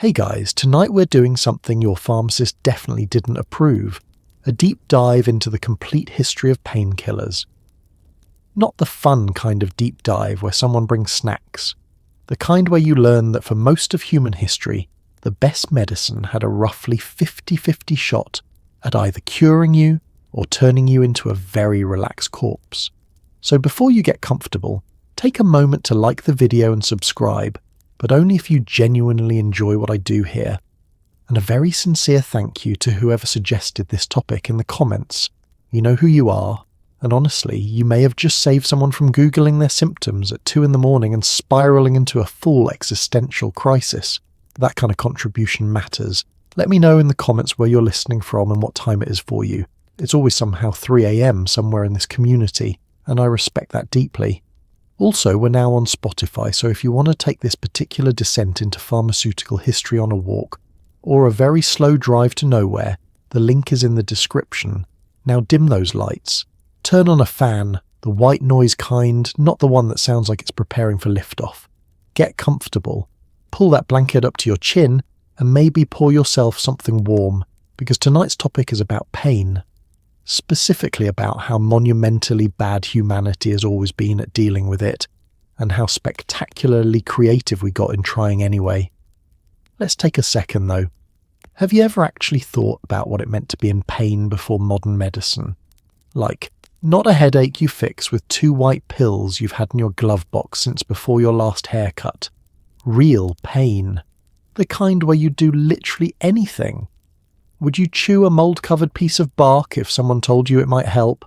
Hey guys, tonight we're doing something your pharmacist definitely didn't approve, a deep dive into the complete history of painkillers. Not the fun kind of deep dive where someone brings snacks, the kind where you learn that for most of human history, the best medicine had a roughly 50-50 shot at either curing you or turning you into a very relaxed corpse. So before you get comfortable, take a moment to like the video and subscribe, but only if you genuinely enjoy what I do here. And a very sincere thank you to whoever suggested this topic in the comments. You know who you are, and honestly, you may have just saved someone from Googling their symptoms at 2 a.m. and spiralling into a full existential crisis. That kind of contribution matters. Let me know in the comments where you're listening from and what time it is for you. It's always somehow 3 a.m. somewhere in this community, and I respect that deeply. Also, we're now on Spotify, so if you want to take this particular descent into pharmaceutical history on a walk, or a very slow drive to nowhere, the link is in the description. Now dim those lights. Turn on a fan, the white noise kind, not the one that sounds like it's preparing for liftoff. Get comfortable. Pull that blanket up to your chin, and maybe pour yourself something warm, because tonight's topic is about pain. Specifically about how monumentally bad humanity has always been at dealing with it, and how spectacularly creative we got in trying anyway. Let's take a second though. Have you ever actually thought about what it meant to be in pain before modern medicine? Like, not a headache you fix with 2 white pills you've had in your glove box since before your last haircut. Real pain. The kind where you do literally anything. Would you chew a mold-covered piece of bark if someone told you it might help?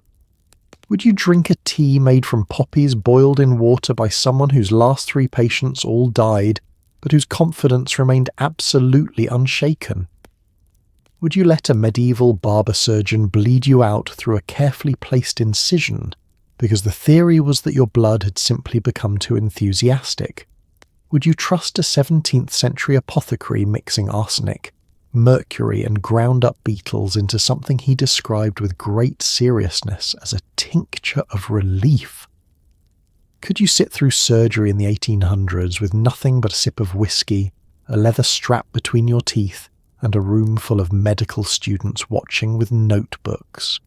Would you drink a tea made from poppies boiled in water by someone whose last 3 patients all died, but whose confidence remained absolutely unshaken? Would you let a medieval barber surgeon bleed you out through a carefully placed incision because the theory was that your blood had simply become too enthusiastic? Would you trust a 17th century apothecary mixing arsenic, mercury and ground-up beetles into something he described with great seriousness as a tincture of relief? Could you sit through surgery in the 1800s with nothing but a sip of whiskey, a leather strap between your teeth, and a room full of medical students watching with notebooks?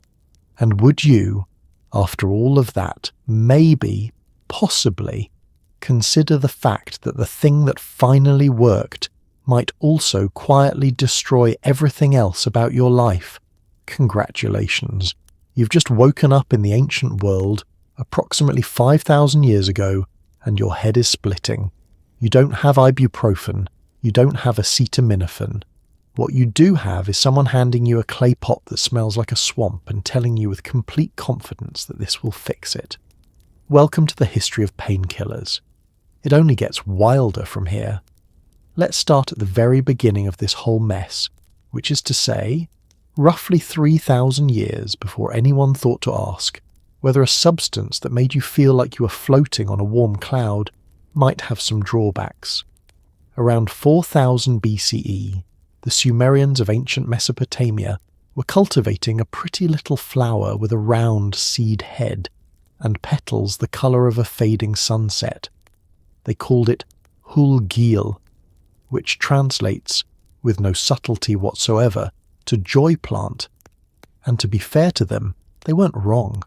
And would you, after all of that, maybe, possibly, consider the fact that the thing that finally worked might also quietly destroy everything else about your life? Congratulations. You've just woken up in the ancient world, approximately 5,000 years ago, and your head is splitting. You don't have ibuprofen. You don't have acetaminophen. What you do have is someone handing you a clay pot that smells like a swamp and telling you with complete confidence that this will fix it. Welcome to the history of painkillers. It only gets wilder from here. Let's start at the very beginning of this whole mess, which is to say, roughly 3,000 years before anyone thought to ask whether a substance that made you feel like you were floating on a warm cloud might have some drawbacks. Around 4000 BCE, the Sumerians of ancient Mesopotamia were cultivating a pretty little flower with a round seed head and petals the colour of a fading sunset. They called it Hulgil, which translates, with no subtlety whatsoever, to joy plant. And to be fair to them, they weren't wrong.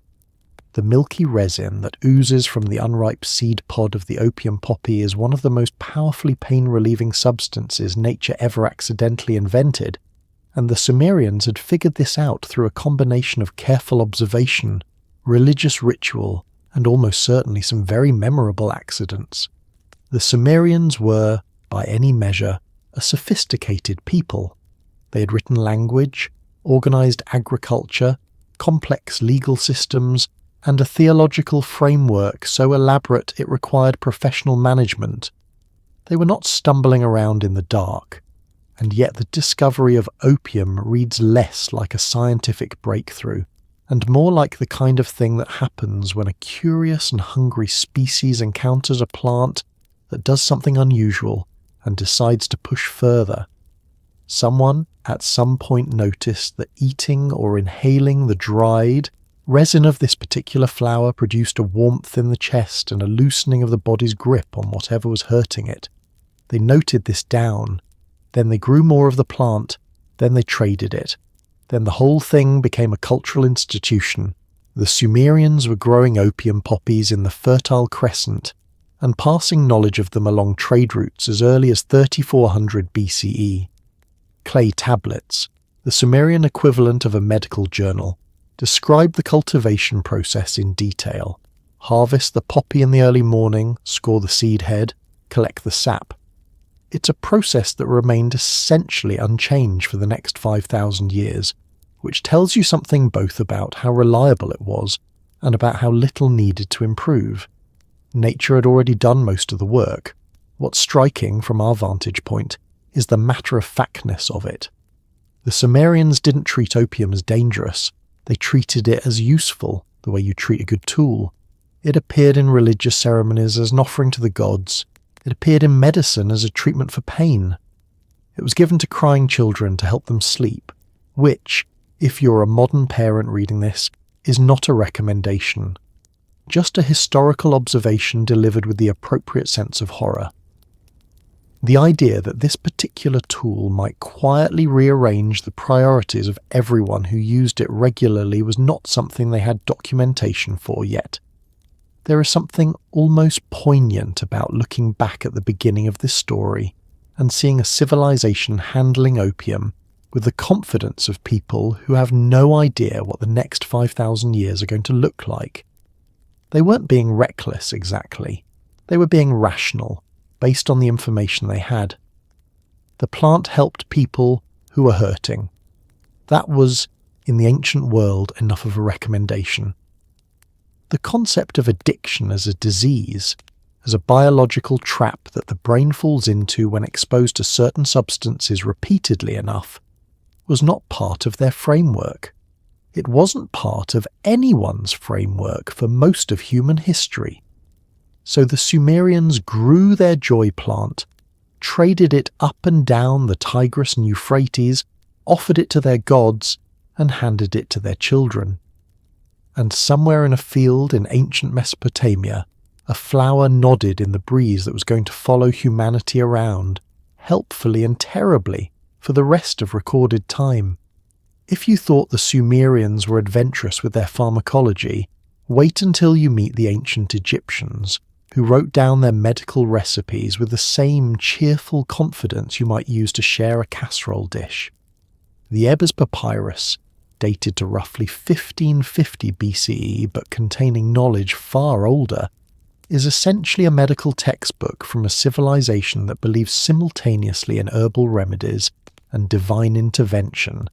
The milky resin that oozes from the unripe seed pod of the opium poppy is one of the most powerfully pain-relieving substances nature ever accidentally invented, and the Sumerians had figured this out through a combination of careful observation, religious ritual, and almost certainly some very memorable accidents. The Sumerians were, by any measure, a sophisticated people. They had written language, organized agriculture, complex legal systems, and a theological framework so elaborate it required professional management. They were not stumbling around in the dark, and yet the discovery of opium reads less like a scientific breakthrough, and more like the kind of thing that happens when a curious and hungry species encounters a plant that does something unusual and decides to push further. Someone at some point noticed that eating or inhaling the dried resin of this particular flower produced a warmth in the chest and a loosening of the body's grip on whatever was hurting it. They noted this down. Then they grew more of the plant, then they traded it. Then the whole thing became a cultural institution. The Sumerians were growing opium poppies in the Fertile Crescent and passing knowledge of them along trade routes as early as 3400 BCE. Clay tablets, the Sumerian equivalent of a medical journal, describe the cultivation process in detail. Harvest the poppy in the early morning, score the seed head, collect the sap. It's a process that remained essentially unchanged for the next 5,000 years, which tells you something both about how reliable it was and about how little needed to improve. Nature had already done most of the work. What's striking from our vantage point is the matter-of-factness of it. The Sumerians didn't treat opium as dangerous. They treated it as useful, the way you treat a good tool. It appeared in religious ceremonies as an offering to the gods. It appeared in medicine as a treatment for pain. It was given to crying children to help them sleep, which, if you're a modern parent reading this, is not a recommendation. Just a historical observation delivered with the appropriate sense of horror. The idea that this particular tool might quietly rearrange the priorities of everyone who used it regularly was not something they had documentation for yet. There is something almost poignant about looking back at the beginning of this story and seeing a civilization handling opium with the confidence of people who have no idea what the next 5,000 years are going to look like. They weren't being reckless exactly. They were being rational, based on the information they had. The plant helped people who were hurting. That was, in the ancient world, enough of a recommendation. The concept of addiction as a disease, as a biological trap that the brain falls into when exposed to certain substances repeatedly enough, was not part of their framework. It wasn't part of anyone's framework for most of human history. So the Sumerians grew their joy plant, traded it up and down the Tigris and Euphrates, offered it to their gods, and handed it to their children. And somewhere in a field in ancient Mesopotamia, a flower nodded in the breeze that was going to follow humanity around, helpfully and terribly, for the rest of recorded time. If you thought the Sumerians were adventurous with their pharmacology, wait until you meet the ancient Egyptians, who wrote down their medical recipes with the same cheerful confidence you might use to share a casserole dish. The Ebers Papyrus, dated to roughly 1550 BCE but containing knowledge far older, is essentially a medical textbook from a civilization that believes simultaneously in herbal remedies and divine intervention,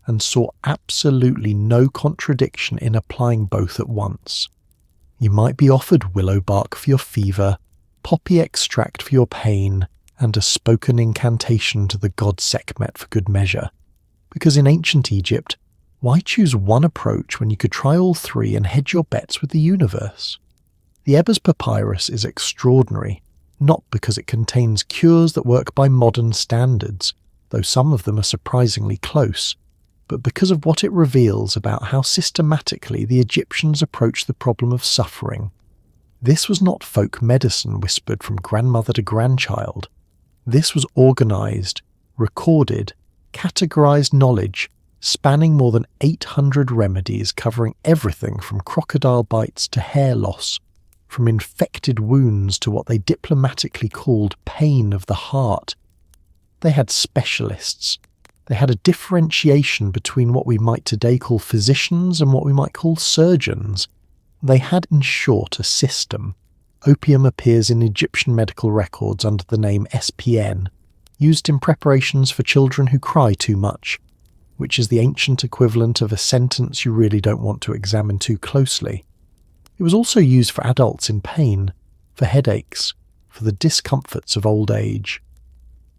and saw absolutely no contradiction in applying both at once. You might be offered willow bark for your fever, poppy extract for your pain, and a spoken incantation to the god Sekhmet for good measure. Because in ancient Egypt, why choose one approach when you could try all three and hedge your bets with the universe? The Ebers Papyrus is extraordinary, not because it contains cures that work by modern standards, though some of them are surprisingly close, but because of what it reveals about how systematically the Egyptians approached the problem of suffering. This was not folk medicine whispered from grandmother to grandchild. This was organised, recorded, categorised knowledge spanning more than 800 remedies covering everything from crocodile bites to hair loss, from infected wounds to what they diplomatically called pain of the heart. They had specialists. They had a differentiation between what we might today call physicians and what we might call surgeons. They had, in short, a system. Opium appears in Egyptian medical records under the name SPN, used in preparations for children who cry too much, which is the ancient equivalent of a sentence you really don't want to examine too closely. It was also used for adults in pain, for headaches, for the discomforts of old age.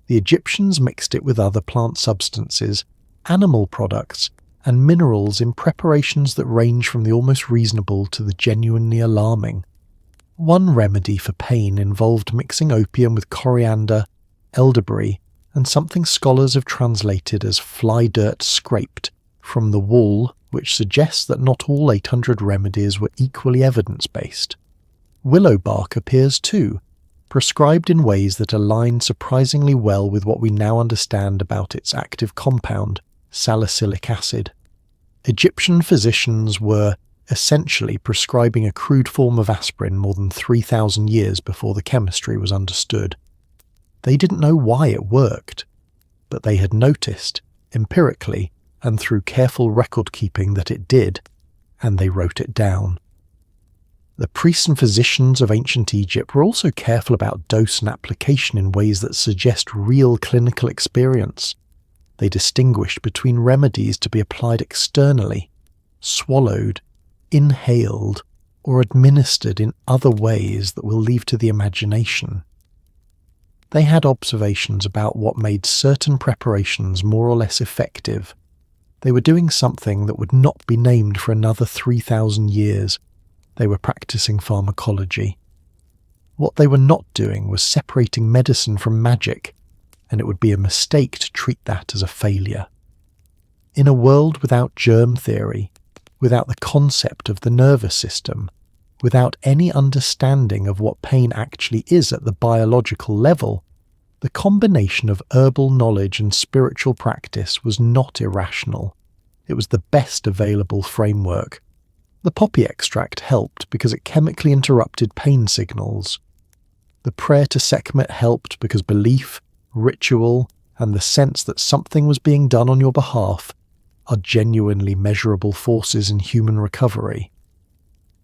The Egyptians mixed it with other plant substances, animal products, and minerals in preparations that range from the almost reasonable to the genuinely alarming. One remedy for pain involved mixing opium with coriander, elderberry, and something scholars have translated as fly dirt scraped from the wool, which suggests that not all 800 remedies were equally evidence-based. Willow bark appears too, prescribed in ways that aligned surprisingly well with what we now understand about its active compound, salicylic acid. Egyptian physicians were essentially prescribing a crude form of aspirin more than 3,000 years before the chemistry was understood. They didn't know why it worked, but they had noticed, empirically and through careful record-keeping, that it did, and they wrote it down. The priests and physicians of ancient Egypt were also careful about dose and application in ways that suggest real clinical experience. They distinguished between remedies to be applied externally, swallowed, inhaled, or administered in other ways that will leave to the imagination. They had observations about what made certain preparations more or less effective. They were doing something that would not be named for another 3,000 years. They were practicing pharmacology. What they were not doing was separating medicine from magic, and it would be a mistake to treat that as a failure. In a world without germ theory, without the concept of the nervous system, without any understanding of what pain actually is at the biological level, the combination of herbal knowledge and spiritual practice was not irrational. It was the best available framework. The poppy extract helped because it chemically interrupted pain signals. The prayer to Sekhmet helped because belief, ritual, and the sense that something was being done on your behalf are genuinely measurable forces in human recovery.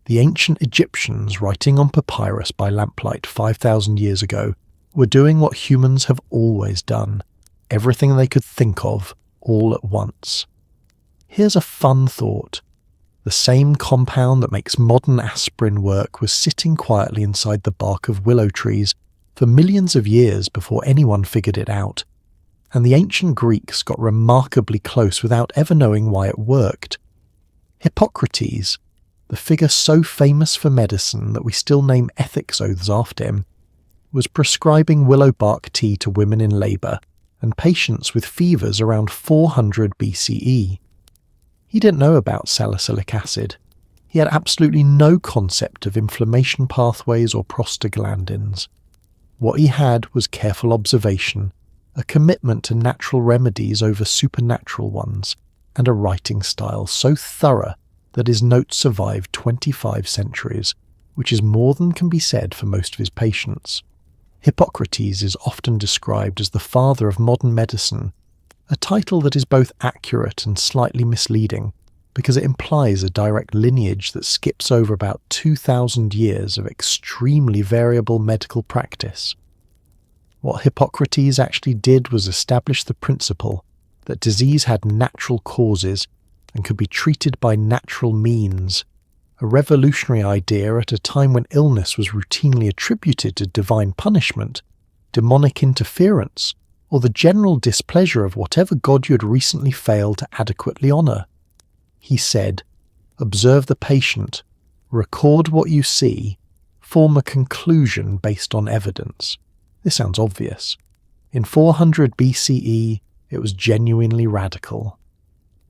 The ancient Egyptians, writing on papyrus by lamplight 5,000 years ago, were doing what humans have always done, everything they could think of, all at once. Here's a fun thought. The same compound that makes modern aspirin work was sitting quietly inside the bark of willow trees for millions of years before anyone figured it out, and the ancient Greeks got remarkably close without ever knowing why it worked. Hippocrates, the figure so famous for medicine that we still name ethics oaths after him, was prescribing willow bark tea to women in labour and patients with fevers around 400 BCE. He didn't know about salicylic acid. He had absolutely no concept of inflammation pathways or prostaglandins. What he had was careful observation, a commitment to natural remedies over supernatural ones, and a writing style so thorough that his notes survived 25 centuries, which is more than can be said for most of his patients. Hippocrates is often described as the father of modern medicine, a title that is both accurate and slightly misleading because it implies a direct lineage that skips over about 2,000 years of extremely variable medical practice. What Hippocrates actually did was establish the principle that disease had natural causes and could be treated by natural means, a revolutionary idea at a time when illness was routinely attributed to divine punishment, demonic interference, or the general displeasure of whatever god you had recently failed to adequately honour. He said, observe the patient, record what you see, form a conclusion based on evidence. This sounds obvious. In 400 BCE, it was genuinely radical.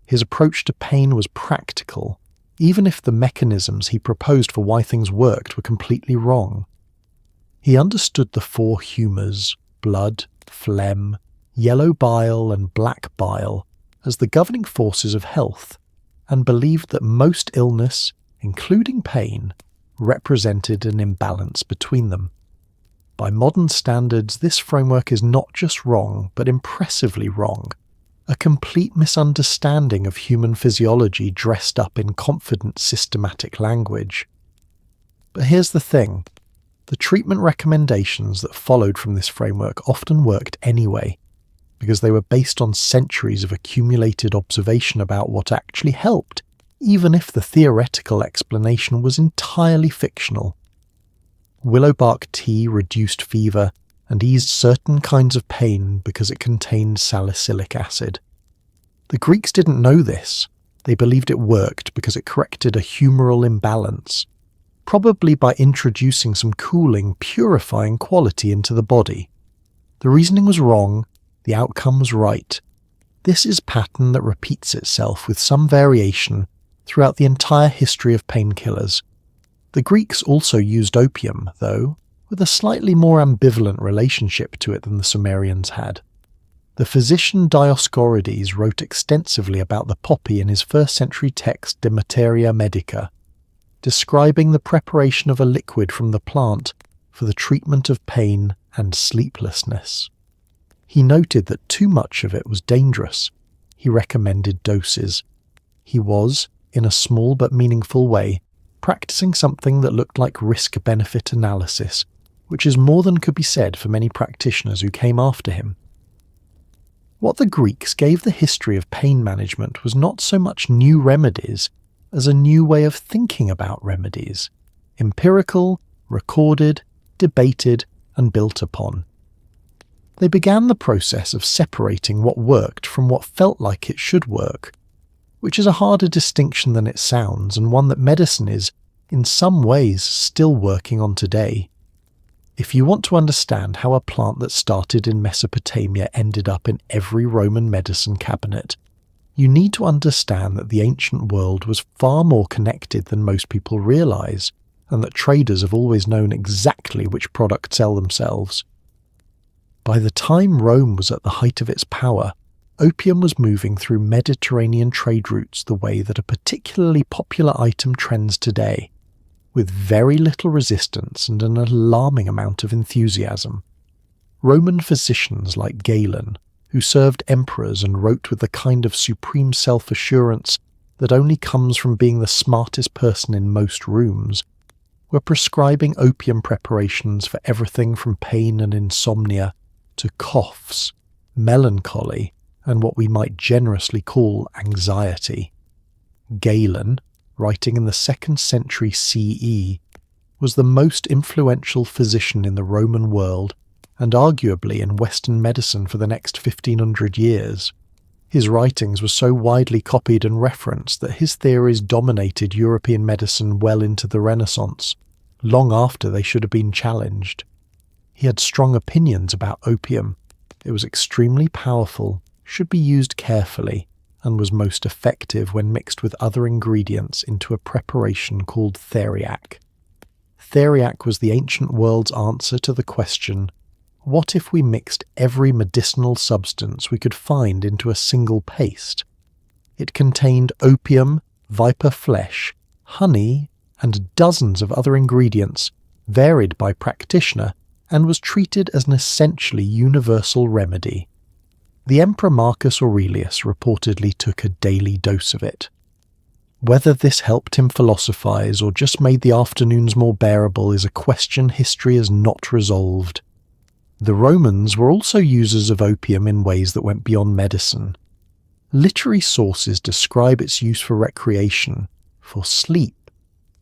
His approach to pain was practical, even if the mechanisms he proposed for why things worked were completely wrong. He understood the four humours, blood, phlegm, yellow bile and black bile, as the governing forces of health, and believed that most illness, including pain, represented an imbalance between them. By modern standards, this framework is not just wrong, but impressively wrong, a complete misunderstanding of human physiology dressed up in confident systematic language. But here's the thing. The treatment recommendations that followed from this framework often worked anyway, because they were based on centuries of accumulated observation about what actually helped, even if the theoretical explanation was entirely fictional. Willow bark tea reduced fever and eased certain kinds of pain because it contained salicylic acid. The Greeks didn't know this. They believed it worked because it corrected a humoral imbalance, probably by introducing some cooling, purifying quality into the body. The reasoning was wrong, the outcome was right. This is a pattern that repeats itself with some variation throughout the entire history of painkillers. The Greeks also used opium, though, with a slightly more ambivalent relationship to it than the Sumerians had. The physician Dioscorides wrote extensively about the poppy in his 1st century text De Materia Medica, describing the preparation of a liquid from the plant for the treatment of pain and sleeplessness. He noted that too much of it was dangerous. He recommended doses. He was, in a small but meaningful way, practicing something that looked like risk-benefit analysis, which is more than could be said for many practitioners who came after him. What the Greeks gave the history of pain management was not so much new remedies as a new way of thinking about remedies, empirical, recorded, debated, and built upon. They began the process of separating what worked from what felt like it should work, which is a harder distinction than it sounds, and one that medicine is, in some ways, still working on today. If you want to understand how a plant that started in Mesopotamia ended up in every Roman medicine cabinet, you need to understand that the ancient world was far more connected than most people realize, and that traders have always known exactly which product sell themselves. By the time Rome was at the height of its power, opium was moving through Mediterranean trade routes the way that a particularly popular item trends today, with very little resistance and an alarming amount of enthusiasm. Roman physicians like Galen, who served emperors and wrote with the kind of supreme self-assurance that only comes from being the smartest person in most rooms, were prescribing opium preparations for everything from pain and insomnia to coughs, melancholy, and what we might generously call anxiety. Galen, writing in the 2nd century CE, was the most influential physician in the Roman world and arguably in Western medicine for the next 1500 years. His writings were so widely copied and referenced that his theories dominated European medicine well into the Renaissance, long after they should have been challenged. He had strong opinions about opium. It was extremely powerful, should be used carefully, and was most effective when mixed with other ingredients into a preparation called theriac. Theriac was the ancient world's answer to the question, what if we mixed every medicinal substance we could find into a single paste? It contained opium, viper flesh, honey, and dozens of other ingredients, varied by practitioner, and was treated as an essentially universal remedy. The Emperor Marcus Aurelius reportedly took a daily dose of it. Whether this helped him philosophize or just made the afternoons more bearable is a question history has not resolved. The Romans were also users of opium in ways that went beyond medicine. Literary sources describe its use for recreation, for sleep,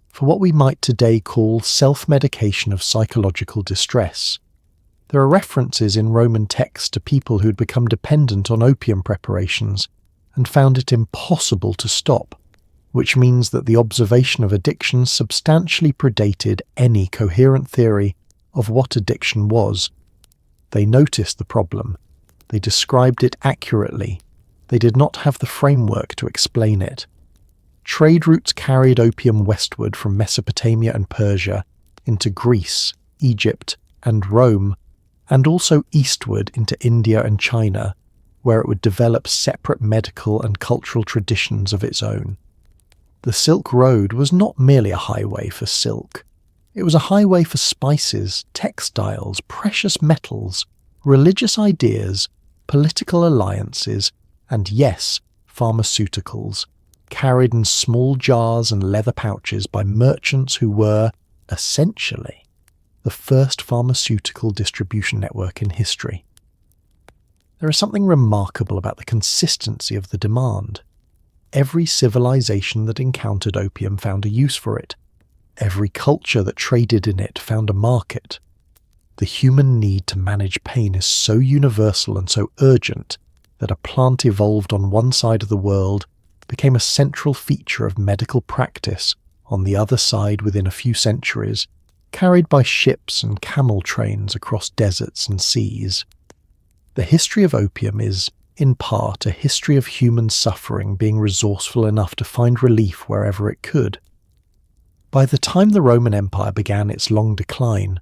for what we might today call self-medication of psychological distress. There are references in Roman texts to people who had become dependent on opium preparations and found it impossible to stop, which means that the observation of addiction substantially predated any coherent theory of what addiction was. They noticed the problem. They described it accurately. They did not have the framework to explain it. Trade routes carried opium westward from Mesopotamia and Persia into Greece, Egypt, and Rome, and also eastward into India and China, where it would develop separate medical and cultural traditions of its own. The Silk Road was not merely a highway for silk. It was a highway for spices, textiles, precious metals, religious ideas, political alliances, and yes, pharmaceuticals, carried in small jars and leather pouches by merchants who were, essentially, the first pharmaceutical distribution network in history. There is something remarkable about the consistency of the demand. Every civilization that encountered opium found a use for it. Every culture that traded in it found a market. The human need to manage pain is so universal and so urgent that a plant evolved on one side of the world became a central feature of medical practice on the other side within a few centuries, carried by ships and camel trains across deserts and seas. The history of opium is, in part, a history of human suffering being resourceful enough to find relief wherever it could. By the time the Roman Empire began its long decline,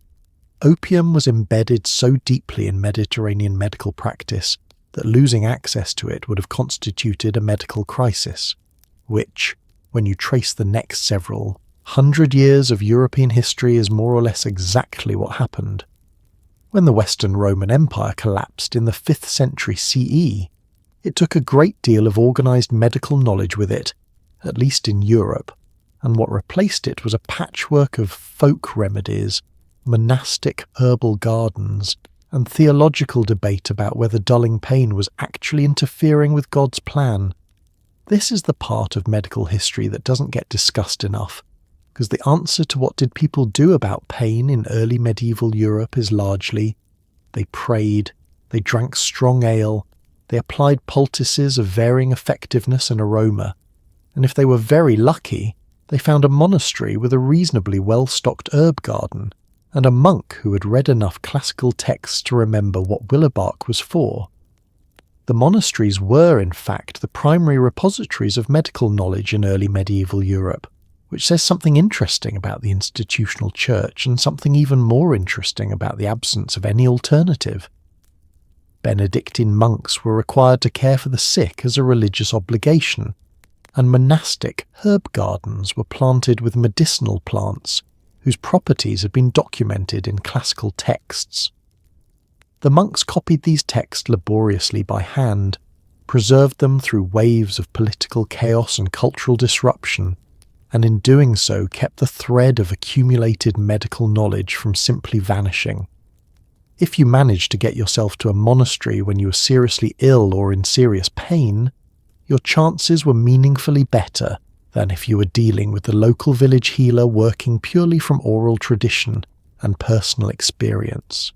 opium was embedded so deeply in Mediterranean medical practice that losing access to it would have constituted a medical crisis, which, when you trace the next several 100 years of European history, is more or less exactly what happened. When the Western Roman Empire collapsed in the 5th century CE, it took a great deal of organised medical knowledge with it, at least in Europe, and what replaced it was a patchwork of folk remedies, monastic herbal gardens, and theological debate about whether dulling pain was actually interfering with God's plan. This is the part of medical history that doesn't get discussed enough, because the answer to what did people do about pain in early medieval Europe is largely, they prayed, they drank strong ale, they applied poultices of varying effectiveness and aroma, and if they were very lucky, they found a monastery with a reasonably well-stocked herb garden, and a monk who had read enough classical texts to remember what willow bark was for. The monasteries were, in fact, the primary repositories of medical knowledge in early medieval Europe, which says something interesting about the institutional church and something even more interesting about the absence of any alternative. Benedictine monks were required to care for the sick as a religious obligation, and monastic herb gardens were planted with medicinal plants whose properties had been documented in classical texts. The monks copied these texts laboriously by hand, preserved them through waves of political chaos and cultural disruption, and in doing so kept the thread of accumulated medical knowledge from simply vanishing. If you managed to get yourself to a monastery when you were seriously ill or in serious pain, your chances were meaningfully better than if you were dealing with the local village healer working purely from oral tradition and personal experience.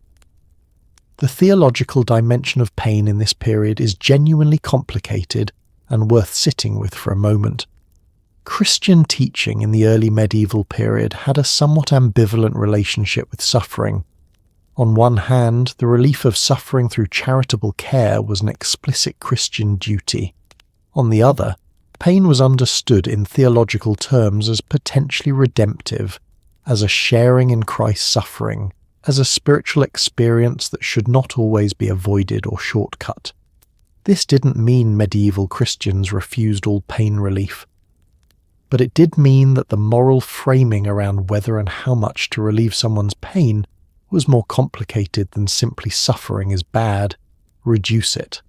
The theological dimension of pain in this period is genuinely complicated and worth sitting with for a moment. Christian teaching in the early medieval period had a somewhat ambivalent relationship with suffering. On one hand, the relief of suffering through charitable care was an explicit Christian duty. On the other, pain was understood in theological terms as potentially redemptive, as a sharing in Christ's suffering, as a spiritual experience that should not always be avoided or shortcut. This didn't mean medieval Christians refused all pain relief, but it did mean that the moral framing around whether and how much to relieve someone's pain was more complicated than simply suffering is bad, reduce it.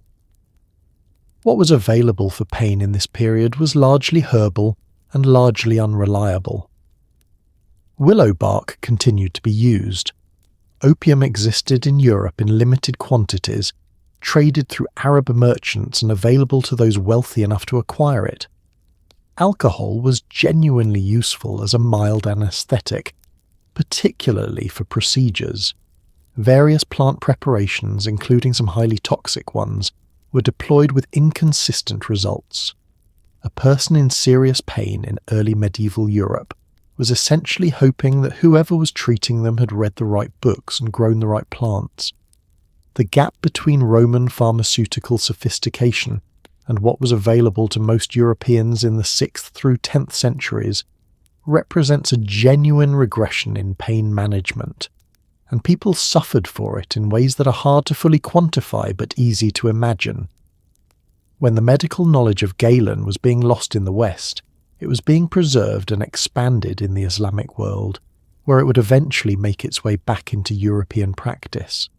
What was available for pain in this period was largely herbal and largely unreliable. Willow bark continued to be used. Opium existed in Europe in limited quantities, traded through Arab merchants and available to those wealthy enough to acquire it. Alcohol was genuinely useful as a mild anesthetic, particularly for procedures. Various plant preparations, including some highly toxic ones, were deployed with inconsistent results. A person in serious pain in early medieval Europe was essentially hoping that whoever was treating them had read the right books and grown the right plants. The gap between Roman pharmaceutical sophistication and what was available to most Europeans in the 6th through 10th centuries represents a genuine regression in pain management, and people suffered for it in ways that are hard to fully quantify but easy to imagine. When the medical knowledge of Galen was being lost in the West, it was being preserved and expanded in the Islamic world, where it would eventually make its way back into European practice.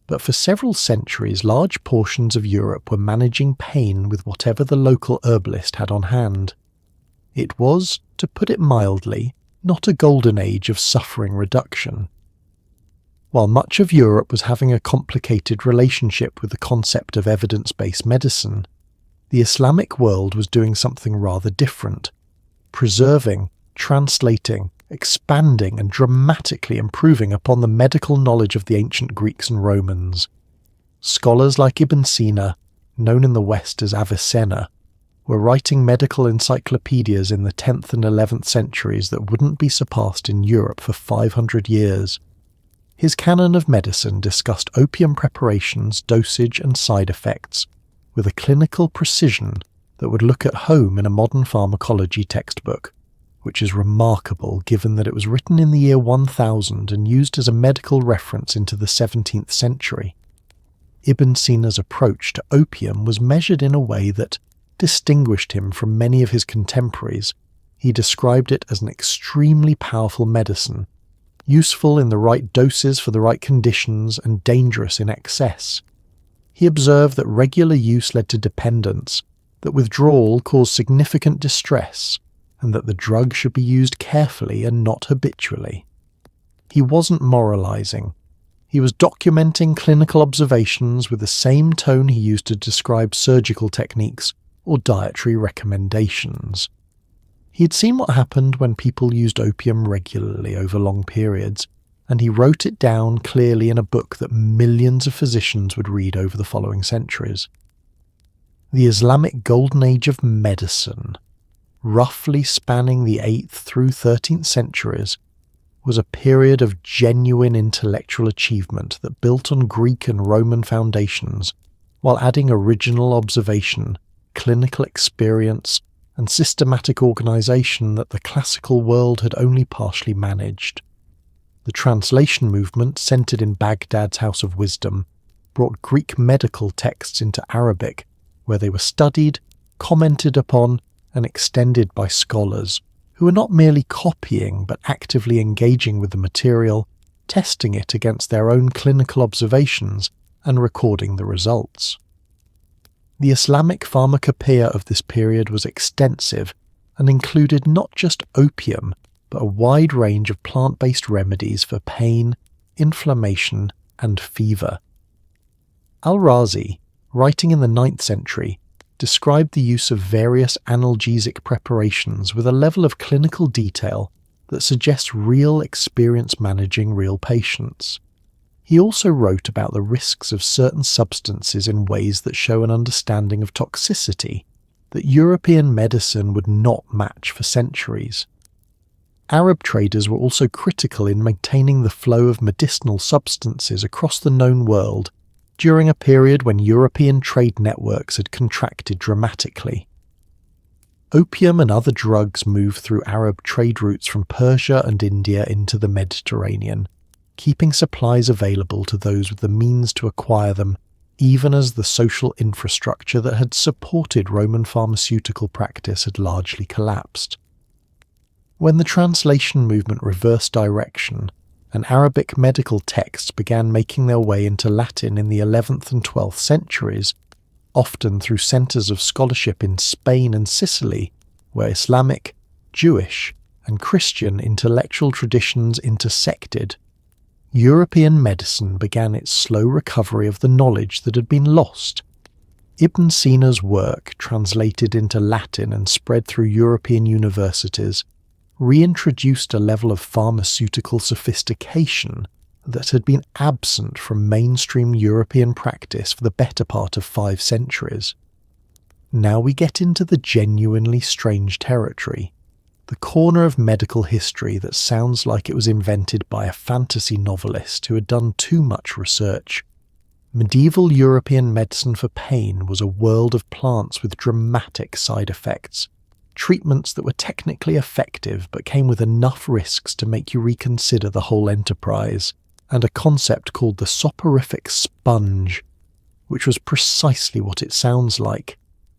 But for several centuries, large portions of Europe were managing pain with whatever the local herbalist had on hand. It was, to put it mildly, not a golden age of suffering reduction. While much of Europe was having a complicated relationship with the concept of evidence-based medicine, the Islamic world was doing something rather different, preserving, translating, expanding and dramatically improving upon the medical knowledge of the ancient Greeks and Romans. Scholars like Ibn Sina, known in the West as Avicenna, were writing medical encyclopedias in the 10th and 11th centuries that wouldn't be surpassed in Europe for 500 years. His canon of medicine discussed opium preparations, dosage and side effects with a clinical precision that would look at home in a modern pharmacology textbook, which is remarkable given that it was written in the year 1000 and used as a medical reference into the 17th century. Ibn Sina's approach to opium was measured in a way that distinguished him from many of his contemporaries. He described it as an extremely powerful medicine, useful in the right doses for the right conditions and dangerous in excess. He observed that regular use led to dependence, that withdrawal caused significant distress, and that the drug should be used carefully and not habitually. He wasn't moralizing. He was documenting clinical observations with the same tone he used to describe surgical techniques or dietary recommendations. He had seen what happened when people used opium regularly over long periods, and he wrote it down clearly in a book that millions of physicians would read over the following centuries. The Islamic Golden Age of Medicine, roughly spanning the 8th through 13th centuries, was a period of genuine intellectual achievement that built on Greek and Roman foundations, while adding original observation, clinical experience, and systematic organization that the classical world had only partially managed. The translation movement, centered in Baghdad's House of Wisdom, brought Greek medical texts into Arabic, where they were studied, commented upon, and extended by scholars, who were not merely copying but actively engaging with the material, testing it against their own clinical observations, and recording the results. The Islamic pharmacopoeia of this period was extensive and included not just opium, but a wide range of plant-based remedies for pain, inflammation, and fever. Al-Razi, writing in the 9th century, described the use of various analgesic preparations with a level of clinical detail that suggests real experience managing real patients. He also wrote about the risks of certain substances in ways that show an understanding of toxicity that European medicine would not match for centuries. Arab traders were also critical in maintaining the flow of medicinal substances across the known world during a period when European trade networks had contracted dramatically. Opium and other drugs moved through Arab trade routes from Persia and India into the Mediterranean, keeping supplies available to those with the means to acquire them, even as the social infrastructure that had supported Roman pharmaceutical practice had largely collapsed. When the translation movement reversed direction, and Arabic medical texts began making their way into Latin in the 11th and 12th centuries, often through centres of scholarship in Spain and Sicily, where Islamic, Jewish, and Christian intellectual traditions intersected, European medicine began its slow recovery of the knowledge that had been lost. Ibn Sina's work, translated into Latin and spread through European universities, reintroduced a level of pharmaceutical sophistication that had been absent from mainstream European practice for the better part of 5 centuries. Now we get into the genuinely strange territory, the corner of medical history that sounds like it was invented by a fantasy novelist who had done too much research. Medieval European medicine for pain was a world of plants with dramatic side effects, treatments that were technically effective but came with enough risks to make you reconsider the whole enterprise, and a concept called the soporific sponge, which was precisely what it sounds like.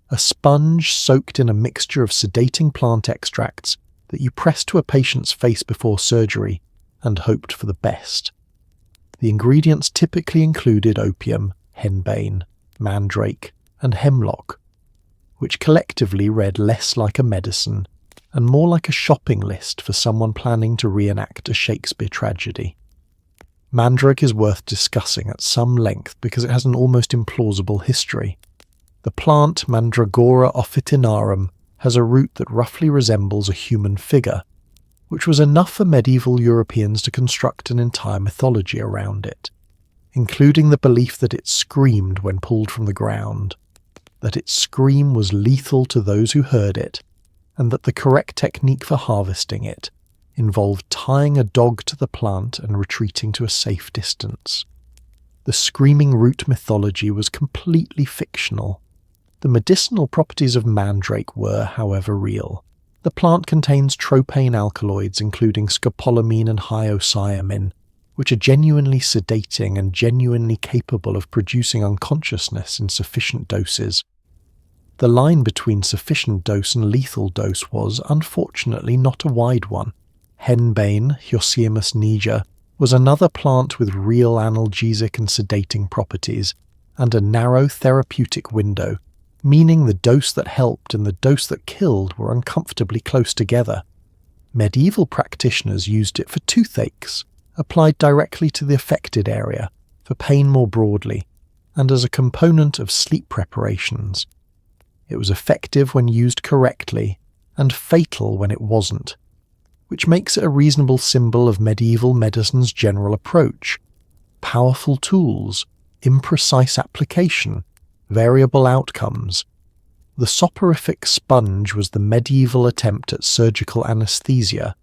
A sponge soaked in a mixture of sedating plant extracts that you pressed to a patient's face before surgery and hoped for the best. The ingredients typically included opium, henbane, mandrake, and hemlock, which collectively read less like a medicine and more like a shopping list for someone planning to reenact a Shakespeare tragedy. Mandrake is worth discussing at some length because it has an almost implausible history. The plant Mandragora officinarum has a root that roughly resembles a human figure, which was enough for medieval Europeans to construct an entire mythology around it, including the belief that it screamed when pulled from the ground, that its scream was lethal to those who heard it, and that the correct technique for harvesting it involved tying a dog to the plant and retreating to a safe distance. The screaming root mythology was completely fictional. The medicinal properties of mandrake were, however, real. The plant contains tropane alkaloids including scopolamine and hyoscyamine, which are genuinely sedating and genuinely capable of producing unconsciousness in sufficient doses. The line between sufficient dose and lethal dose was, unfortunately, not a wide one. Henbane, Hyoscyamus niger, was another plant with real analgesic and sedating properties, and a narrow therapeutic window, meaning the dose that helped and the dose that killed were uncomfortably close together. Medieval practitioners used it for toothaches, applied directly to the affected area, for pain more broadly, and as a component of sleep preparations. It was effective when used correctly, and fatal when it wasn't, which makes it a reasonable symbol of medieval medicine's general approach. Powerful tools, imprecise application, variable outcomes. The soporific sponge was the medieval attempt at surgical anesthesia,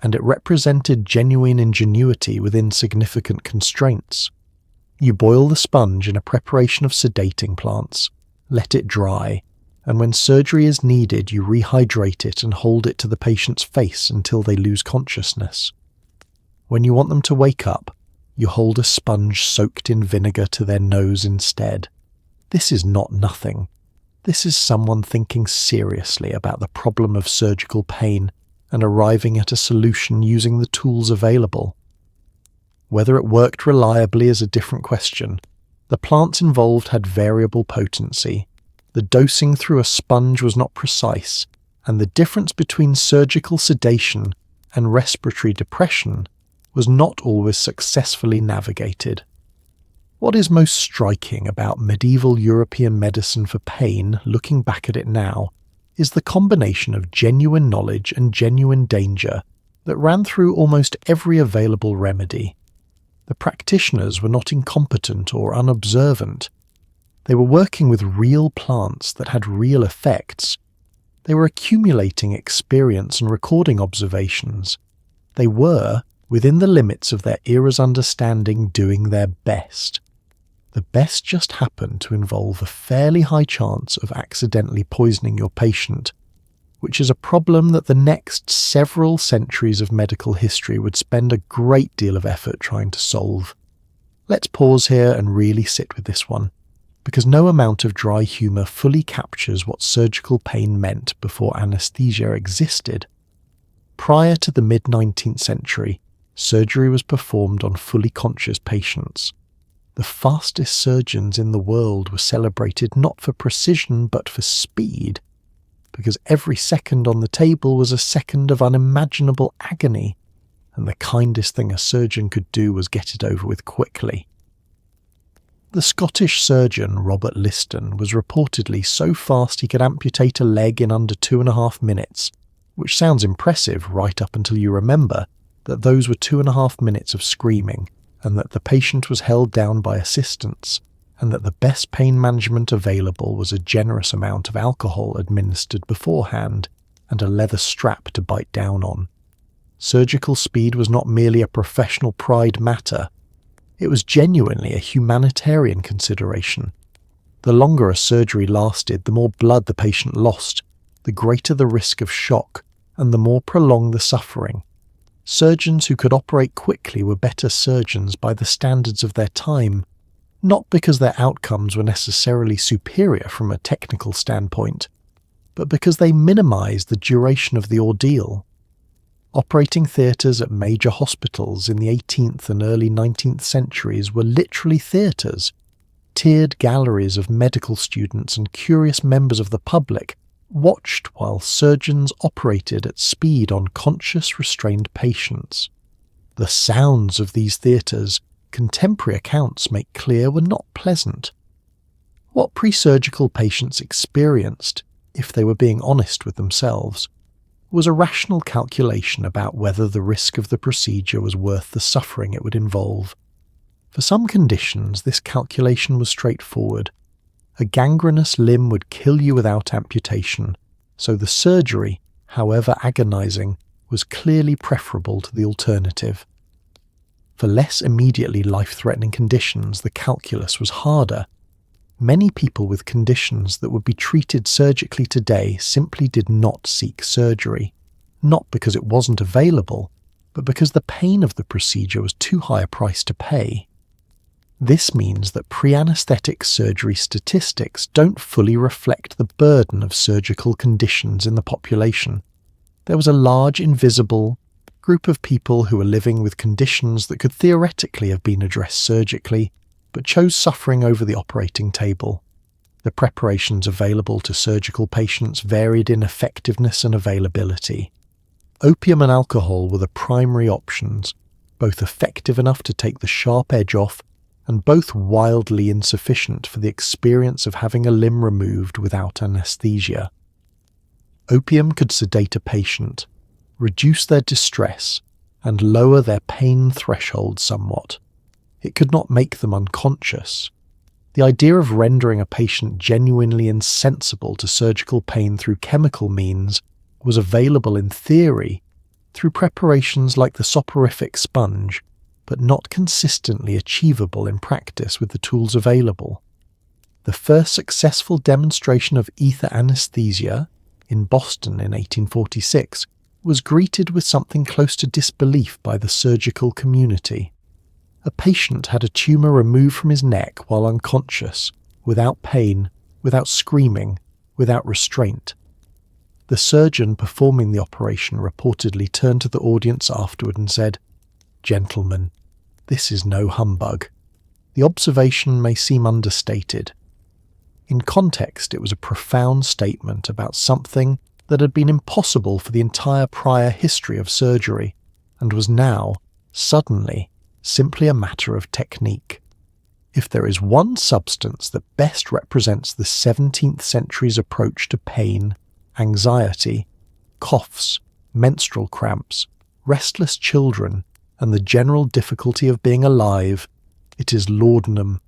and it represented genuine ingenuity within significant constraints. You boil the sponge in a preparation of sedating plants, let it dry, and when surgery is needed you rehydrate it and hold it to the patient's face until they lose consciousness. When you want them to wake up, you hold a sponge soaked in vinegar to their nose instead. This is not nothing. This is someone thinking seriously about the problem of surgical pain and arriving at a solution using the tools available. Whether it worked reliably is a different question. The plants involved had variable potency. The dosing through a sponge was not precise, and the difference between surgical sedation and respiratory depression was not always successfully navigated. What is most striking about medieval European medicine for pain, looking back at it now, is the combination of genuine knowledge and genuine danger that ran through almost every available remedy. The practitioners were not incompetent or unobservant. They were working with real plants that had real effects. They were accumulating experience and recording observations. They were, within the limits of their era's understanding, doing their best. The best just happened to involve a fairly high chance of accidentally poisoning your patient, which is a problem that the next several centuries of medical history would spend a great deal of effort trying to solve. Let's pause here and really sit with this one, because no amount of dry humour fully captures what surgical pain meant before anaesthesia existed. Prior to the mid-19th century, surgery was performed on fully conscious patients. The fastest surgeons in the world were celebrated not for precision but for speed, because every second on the table was a second of unimaginable agony, and the kindest thing a surgeon could do was get it over with quickly. The Scottish surgeon Robert Liston was reportedly so fast he could amputate a leg in under 2.5 minutes, which sounds impressive right up until you remember that those were 2.5 minutes of screaming, and that the patient was held down by assistants, and that the best pain management available was a generous amount of alcohol administered beforehand, and a leather strap to bite down on. Surgical speed was not merely a professional pride matter, it was genuinely a humanitarian consideration. The longer a surgery lasted, the more blood the patient lost, the greater the risk of shock, and the more prolonged the suffering. Surgeons who could operate quickly were better surgeons by the standards of their time, not because their outcomes were necessarily superior from a technical standpoint, but because they minimized the duration of the ordeal. Operating theatres at major hospitals in the 18th and early 19th centuries were literally theatres. Tiered galleries of medical students and curious members of the public watched while surgeons operated at speed on conscious, restrained patients. The sounds of these theatres, contemporary accounts make clear, were not pleasant. What pre-surgical patients experienced, if they were being honest with themselves, was a rational calculation about whether the risk of the procedure was worth the suffering it would involve. For some conditions, this calculation was straightforward. A gangrenous limb would kill you without amputation, so the surgery, however agonizing, was clearly preferable to the alternative. For less immediately life-threatening conditions, the calculus was harder. Many people with conditions that would be treated surgically today simply did not seek surgery, not because it wasn't available, but because the pain of the procedure was too high a price to pay. This means that pre-anesthetic surgery statistics don't fully reflect the burden of surgical conditions in the population. There was a large invisible group of people who were living with conditions that could theoretically have been addressed surgically, but chose suffering over the operating table. The preparations available to surgical patients varied in effectiveness and availability. Opium and alcohol were the primary options, both effective enough to take the sharp edge off, and both wildly insufficient for the experience of having a limb removed without anesthesia. Opium could sedate a patient, reduce their distress, and lower their pain threshold somewhat. It could not make them unconscious. The idea of rendering a patient genuinely insensible to surgical pain through chemical means was available in theory through preparations like the soporific sponge, but not consistently achievable in practice with the tools available. The first successful demonstration of ether anesthesia, in Boston in 1846, was greeted with something close to disbelief by the surgical community. A patient had a tumour removed from his neck while unconscious, without pain, without screaming, without restraint. The surgeon performing the operation reportedly turned to the audience afterward and said, "Gentlemen, this is no humbug." The observation may seem understated. In context, it was a profound statement about something that had been impossible for the entire prior history of surgery, and was now, suddenly, simply a matter of technique. If there is one substance that best represents the 17th century's approach to pain, anxiety, coughs, menstrual cramps, restless children, and the general difficulty of being alive, it is laudanum.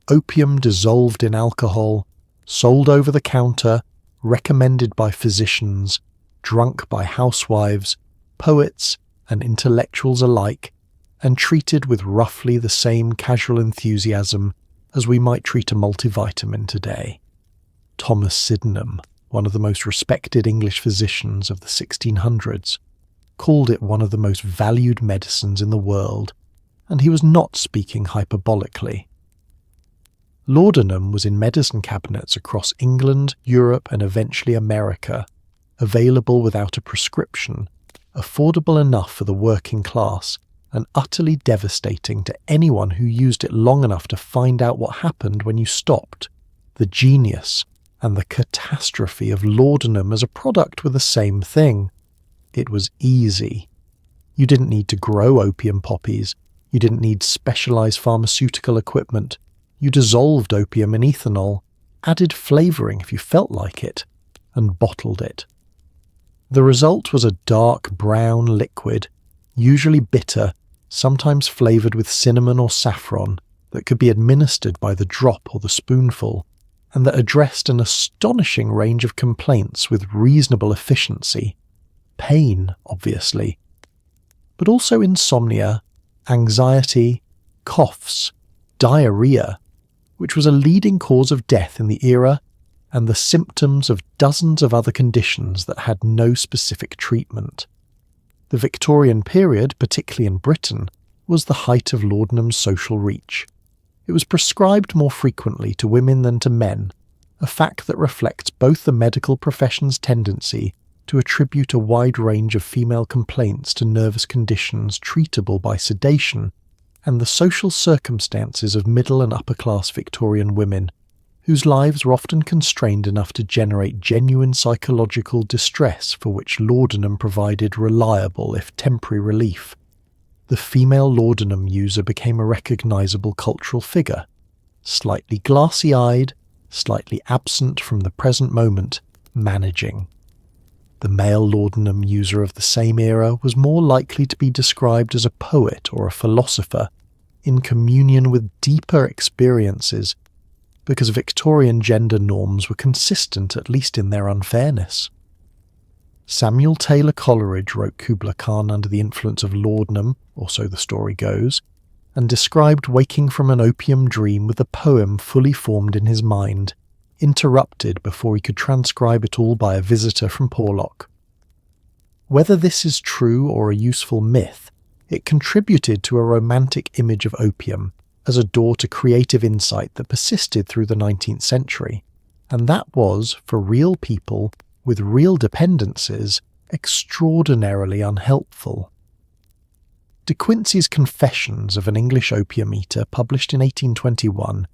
Opium dissolved in alcohol, sold over the counter, recommended by physicians, drunk by housewives, poets, and intellectuals alike, and treated with roughly the same casual enthusiasm as we might treat a multivitamin today. Thomas Sydenham, one of the most respected English physicians of the 1600s, called it one of the most valued medicines in the world, and he was not speaking hyperbolically. Laudanum was in medicine cabinets across England, Europe, and eventually America, available without a prescription, affordable enough for the working class, and utterly devastating to anyone who used it long enough to find out what happened when you stopped. The genius and the catastrophe of laudanum as a product were the same thing. It was easy. You didn't need to grow opium poppies. You didn't need specialized pharmaceutical equipment. You dissolved opium in ethanol, added flavoring if you felt like it, and bottled it. The result was a dark brown liquid, usually bitter, sometimes flavored with cinnamon or saffron, that could be administered by the drop or the spoonful, and that addressed an astonishing range of complaints with reasonable efficiency. Pain, obviously, but also insomnia, anxiety, coughs, diarrhea, which was a leading cause of death in the era, and the symptoms of dozens of other conditions that had no specific treatment. The Victorian period, particularly in Britain, was the height of laudanum's social reach. It was prescribed more frequently to women than to men, a fact that reflects both the medical profession's tendency to attribute a wide range of female complaints to nervous conditions treatable by sedation, and the social circumstances of middle and upper-class Victorian women, whose lives were often constrained enough to generate genuine psychological distress for which laudanum provided reliable, if temporary, relief. The female laudanum user became a recognizable cultural figure, slightly glassy-eyed, slightly absent from the present moment, managing. The male laudanum user of the same era was more likely to be described as a poet or a philosopher, in communion with deeper experiences, because Victorian gender norms were consistent, at least in their unfairness. Samuel Taylor Coleridge wrote Kubla Khan under the influence of laudanum, or so the story goes, and described waking from an opium dream with a poem fully formed in his mind, interrupted before he could transcribe it all by a visitor from Porlock. Whether this is true or a useful myth, it contributed to a romantic image of opium as a door to creative insight that persisted through the 19th century, and that was, for real people with real dependencies, extraordinarily unhelpful. De Quincey's Confessions of an English Opium Eater, published in 1821,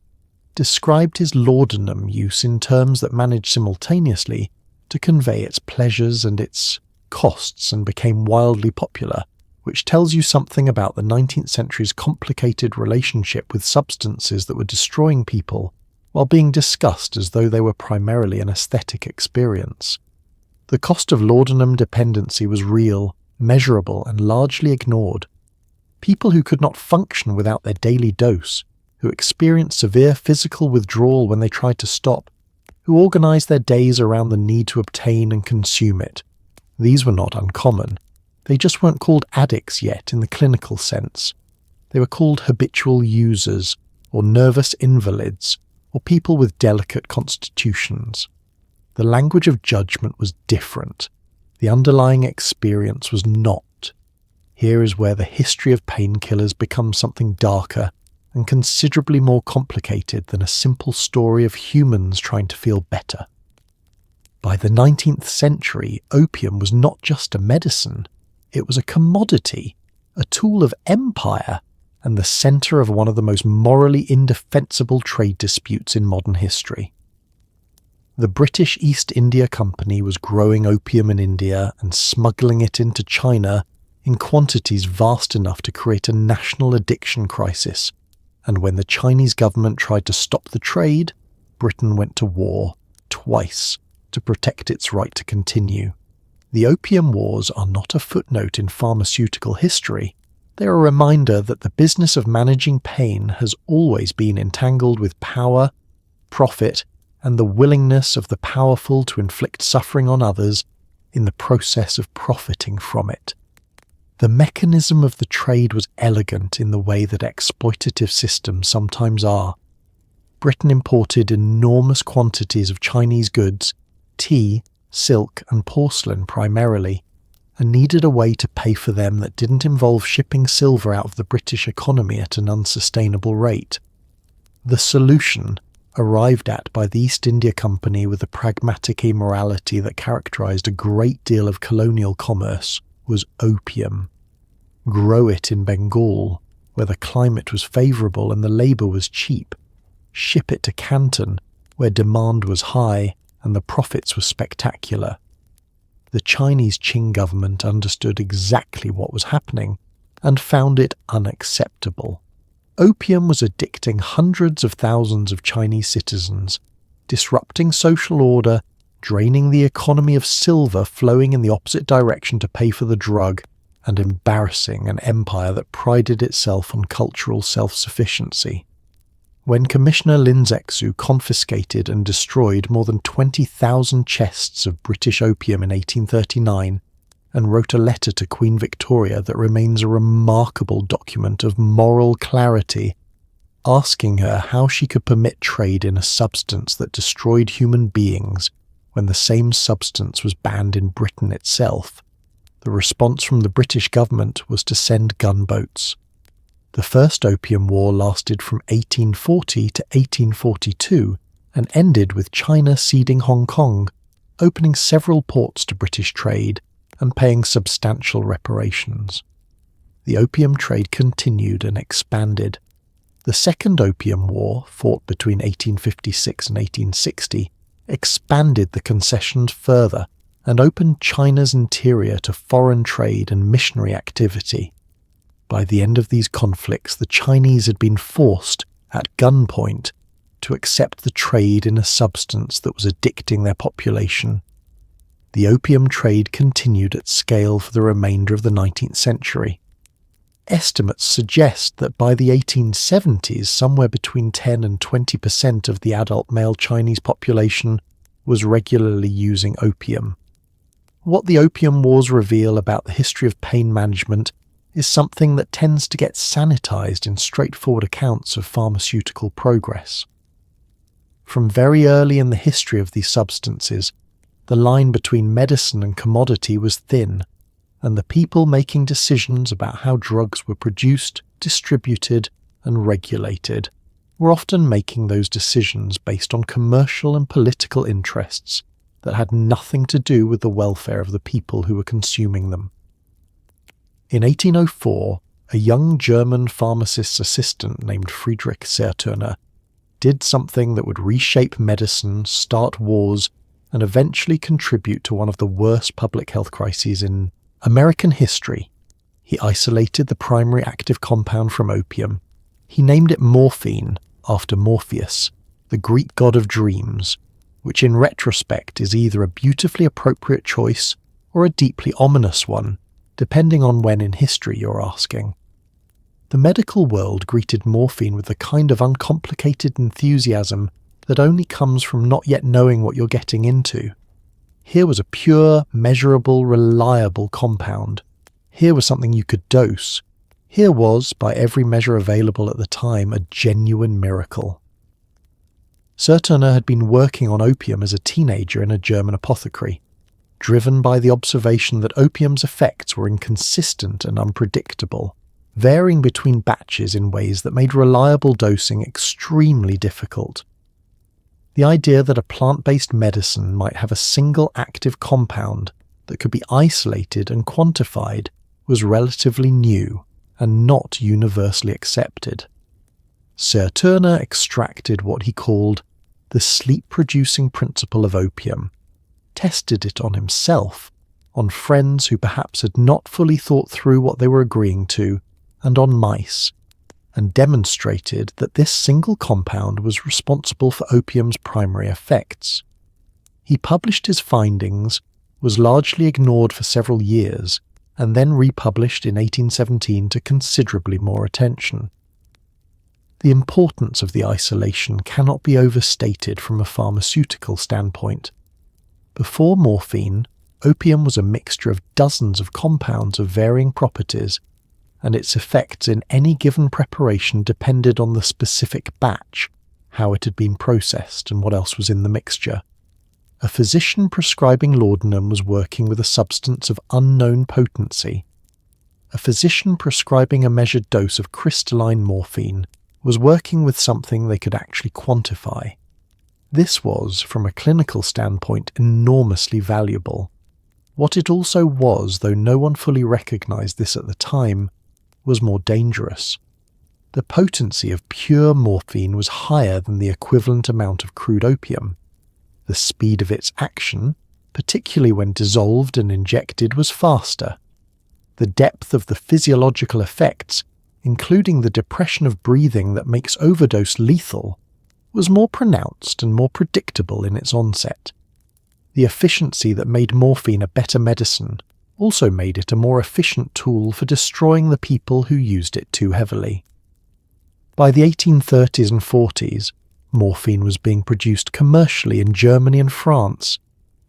described his laudanum use in terms that managed simultaneously to convey its pleasures and its costs and became wildly popular, which tells you something about the 19th century's complicated relationship with substances that were destroying people while being discussed as though they were primarily an aesthetic experience. The cost of laudanum dependency was real, measurable, and largely ignored. People who could not function without their daily dose, who experienced severe physical withdrawal when they tried to stop, who organized their days around the need to obtain and consume it. These were not uncommon. They just weren't called addicts yet in the clinical sense. They were called habitual users, or nervous invalids, or people with delicate constitutions. The language of judgment was different. The underlying experience was not. Here is where the history of painkillers becomes something darker and considerably more complicated than a simple story of humans trying to feel better. By the 19th century, opium was not just a medicine, it was a commodity, a tool of empire, and the centre of one of the most morally indefensible trade disputes in modern history. The British East India Company was growing opium in India and smuggling it into China in quantities vast enough to create a national addiction crisis, and when the Chinese government tried to stop the trade, Britain went to war, twice, to protect its right to continue. The Opium Wars are not a footnote in pharmaceutical history. They are a reminder that the business of managing pain has always been entangled with power, profit, and the willingness of the powerful to inflict suffering on others in the process of profiting from it. The mechanism of the trade was elegant in the way that exploitative systems sometimes are. Britain imported enormous quantities of Chinese goods, tea, silk and porcelain primarily, and needed a way to pay for them that didn't involve shipping silver out of the British economy at an unsustainable rate. The solution, arrived at by the East India Company with the pragmatic immorality that characterized a great deal of colonial commerce, was opium. Grow it in Bengal, where the climate was favourable and the labour was cheap. Ship it to Canton, where demand was high and the profits were spectacular. The Chinese Qing government understood exactly what was happening and found it unacceptable. Opium was addicting hundreds of thousands of Chinese citizens, disrupting social order, draining the economy of silver flowing in the opposite direction to pay for the drug, and embarrassing an empire that prided itself on cultural self-sufficiency. When Commissioner Linzexu confiscated and destroyed more than 20,000 chests of British opium in 1839, and wrote a letter to Queen Victoria that remains a remarkable document of moral clarity, asking her how she could permit trade in a substance that destroyed human beings when the same substance was banned in Britain itself, the response from the British government was to send gunboats. The First Opium War lasted from 1840 to 1842 and ended with China ceding Hong Kong, opening several ports to British trade and paying substantial reparations. The opium trade continued and expanded. The Second Opium War, fought between 1856 and 1860, expanded the concessions further and opened China's interior to foreign trade and missionary activity. By the end of these conflicts, the Chinese had been forced, at gunpoint, to accept the trade in a substance that was addicting their population. The opium trade continued at scale for the remainder of the 19th century. Estimates suggest that by the 1870s, somewhere between 10 and 20% of the adult male Chinese population was regularly using opium. What the Opium Wars reveal about the history of pain management is something that tends to get sanitized in straightforward accounts of pharmaceutical progress. From very early in the history of these substances, the line between medicine and commodity was thin, and the people making decisions about how drugs were produced, distributed, and regulated were often making those decisions based on commercial and political interests that had nothing to do with the welfare of the people who were consuming them. In 1804, a young German pharmacist's assistant named Friedrich Serturner did something that would reshape medicine, start wars, and eventually contribute to one of the worst public health crises in American history. He isolated the primary active compound from opium. He named it morphine after Morpheus, the Greek god of dreams, which in retrospect is either a beautifully appropriate choice or a deeply ominous one, depending on when in history you're asking. The medical world greeted morphine with the kind of uncomplicated enthusiasm that only comes from not yet knowing what you're getting into. Here was a pure, measurable, reliable compound. Here was something you could dose. Here was, by every measure available at the time, a genuine miracle. Serturner had been working on opium as a teenager in a German apothecary, driven by the observation that opium's effects were inconsistent and unpredictable, varying between batches in ways that made reliable dosing extremely difficult. The idea that a plant-based medicine might have a single active compound that could be isolated and quantified was relatively new and not universally accepted. Serturner extracted what he called the sleep-producing principle of opium, tested it on himself, on friends who perhaps had not fully thought through what they were agreeing to, and on mice, and demonstrated that this single compound was responsible for opium's primary effects. He published his findings, was largely ignored for several years, and then republished in 1817 to considerably more attention. The importance of the isolation cannot be overstated from a pharmaceutical standpoint. Before morphine, opium was a mixture of dozens of compounds of varying properties, and its effects in any given preparation depended on the specific batch, how it had been processed, and what else was in the mixture. A physician prescribing laudanum was working with a substance of unknown potency. A physician prescribing a measured dose of crystalline morphine was working with something they could actually quantify. This was, from a clinical standpoint, enormously valuable. What it also was, though no one fully recognized this at the time, was more dangerous. The potency of pure morphine was higher than the equivalent amount of crude opium. The speed of its action, particularly when dissolved and injected, was faster. The depth of the physiological effects, including the depression of breathing that makes overdose lethal, was more pronounced and more predictable in its onset. The efficiency that made morphine a better medicine also made it a more efficient tool for destroying the people who used it too heavily. By the 1830s and 40s, morphine was being produced commercially in Germany and France,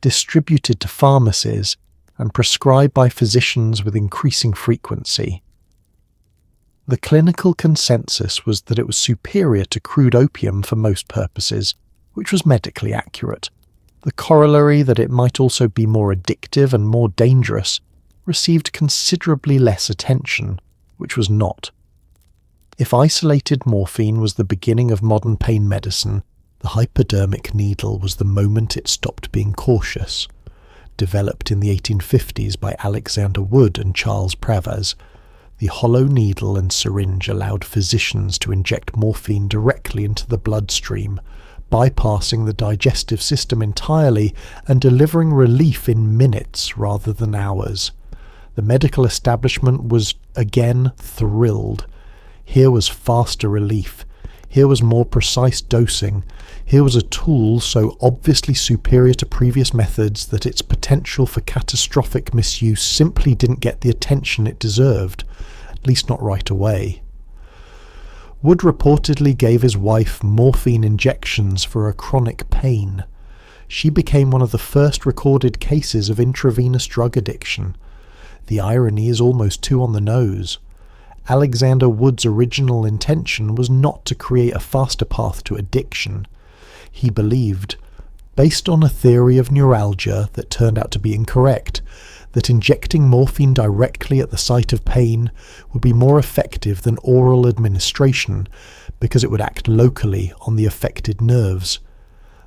distributed to pharmacies, and prescribed by physicians with increasing frequency. The clinical consensus was that it was superior to crude opium for most purposes, which was medically accurate. The corollary that it might also be more addictive and more dangerous received considerably less attention, which was not. If isolated morphine was the beginning of modern pain medicine, the hypodermic needle was the moment it stopped being cautious. Developed in the 1850s by Alexander Wood and Charles Pravaz, the hollow needle and syringe allowed physicians to inject morphine directly into the bloodstream, bypassing the digestive system entirely and delivering relief in minutes rather than hours. The medical establishment was again thrilled. Here was faster relief. Here was more precise dosing. Here was a tool so obviously superior to previous methods that its potential for catastrophic misuse simply didn't get the attention it deserved, at least not right away. Wood reportedly gave his wife morphine injections for a chronic pain. She became one of the first recorded cases of intravenous drug addiction. The irony is almost too on the nose. Alexander Wood's original intention was not to create a faster path to addiction. He believed, based on a theory of neuralgia that turned out to be incorrect, that injecting morphine directly at the site of pain would be more effective than oral administration because it would act locally on the affected nerves.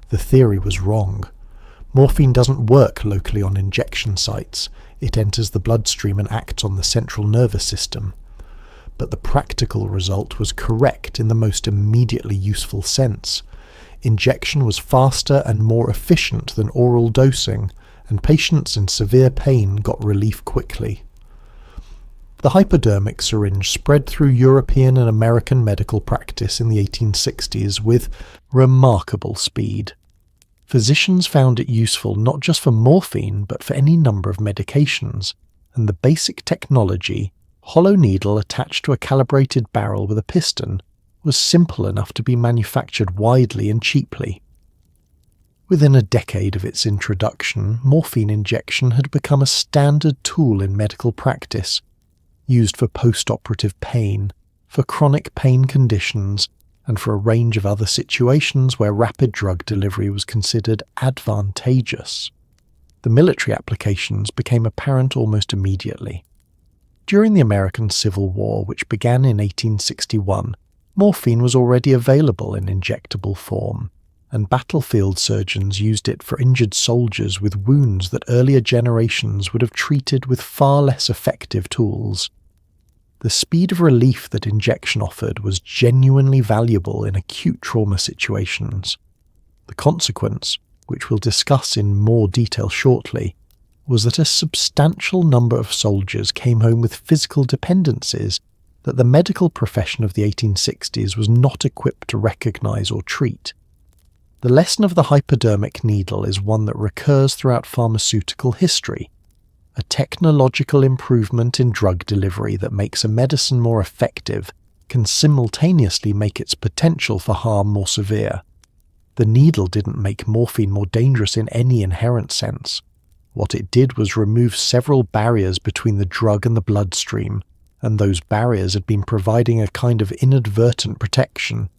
The theory was wrong. Morphine doesn't work locally on injection sites. It enters the bloodstream and acts on the central nervous system. But the practical result was correct in the most immediately useful sense. Injection was faster and more efficient than oral dosing, and patients in severe pain got relief quickly. The hypodermic syringe spread through European and American medical practice in the 1860s with remarkable speed. Physicians found it useful not just for morphine but for any number of medications, and the basic technology, hollow needle attached to a calibrated barrel with a piston, was simple enough to be manufactured widely and cheaply. Within a decade of its introduction, morphine injection had become a standard tool in medical practice, used for post-operative pain, for chronic pain conditions, and for a range of other situations where rapid drug delivery was considered advantageous. The military applications became apparent almost immediately. During the American Civil War, which began in 1861, morphine was already available in injectable form, and battlefield surgeons used it for injured soldiers with wounds that earlier generations would have treated with far less effective tools. The speed of relief that injection offered was genuinely valuable in acute trauma situations. The consequence, which we'll discuss in more detail shortly, was that a substantial number of soldiers came home with physical dependencies that the medical profession of the 1860s was not equipped to recognize or treat. The lesson of the hypodermic needle is one that recurs throughout pharmaceutical history. A technological improvement in drug delivery that makes a medicine more effective can simultaneously make its potential for harm more severe. The needle didn't make morphine more dangerous in any inherent sense. What it did was remove several barriers between the drug and the bloodstream, and those barriers had been providing a kind of inadvertent protection.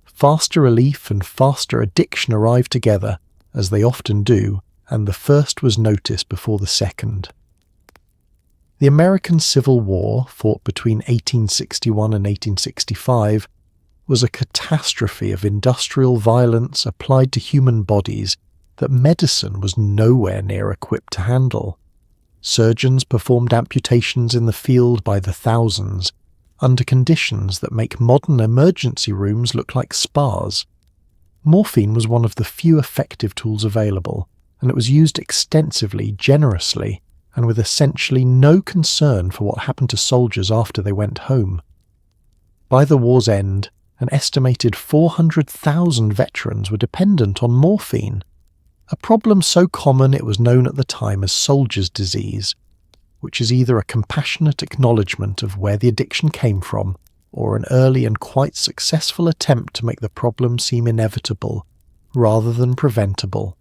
Faster relief and faster addiction arrived together, as they often do, and the first was noticed before the second. The American Civil War, fought between 1861 and 1865, was a catastrophe of industrial violence applied to human bodies that medicine was nowhere near equipped to handle. Surgeons performed amputations in the field by the thousands, under conditions that make modern emergency rooms look like spas. Morphine was one of the few effective tools available, and it was used extensively, generously, and with essentially no concern for what happened to soldiers after they went home. By the war's end, an estimated 400,000 veterans were dependent on morphine, a problem so common it was known at the time as soldier's disease, which is either a compassionate acknowledgement of where the addiction came from, or an early and quite successful attempt to make the problem seem inevitable, rather than preventable.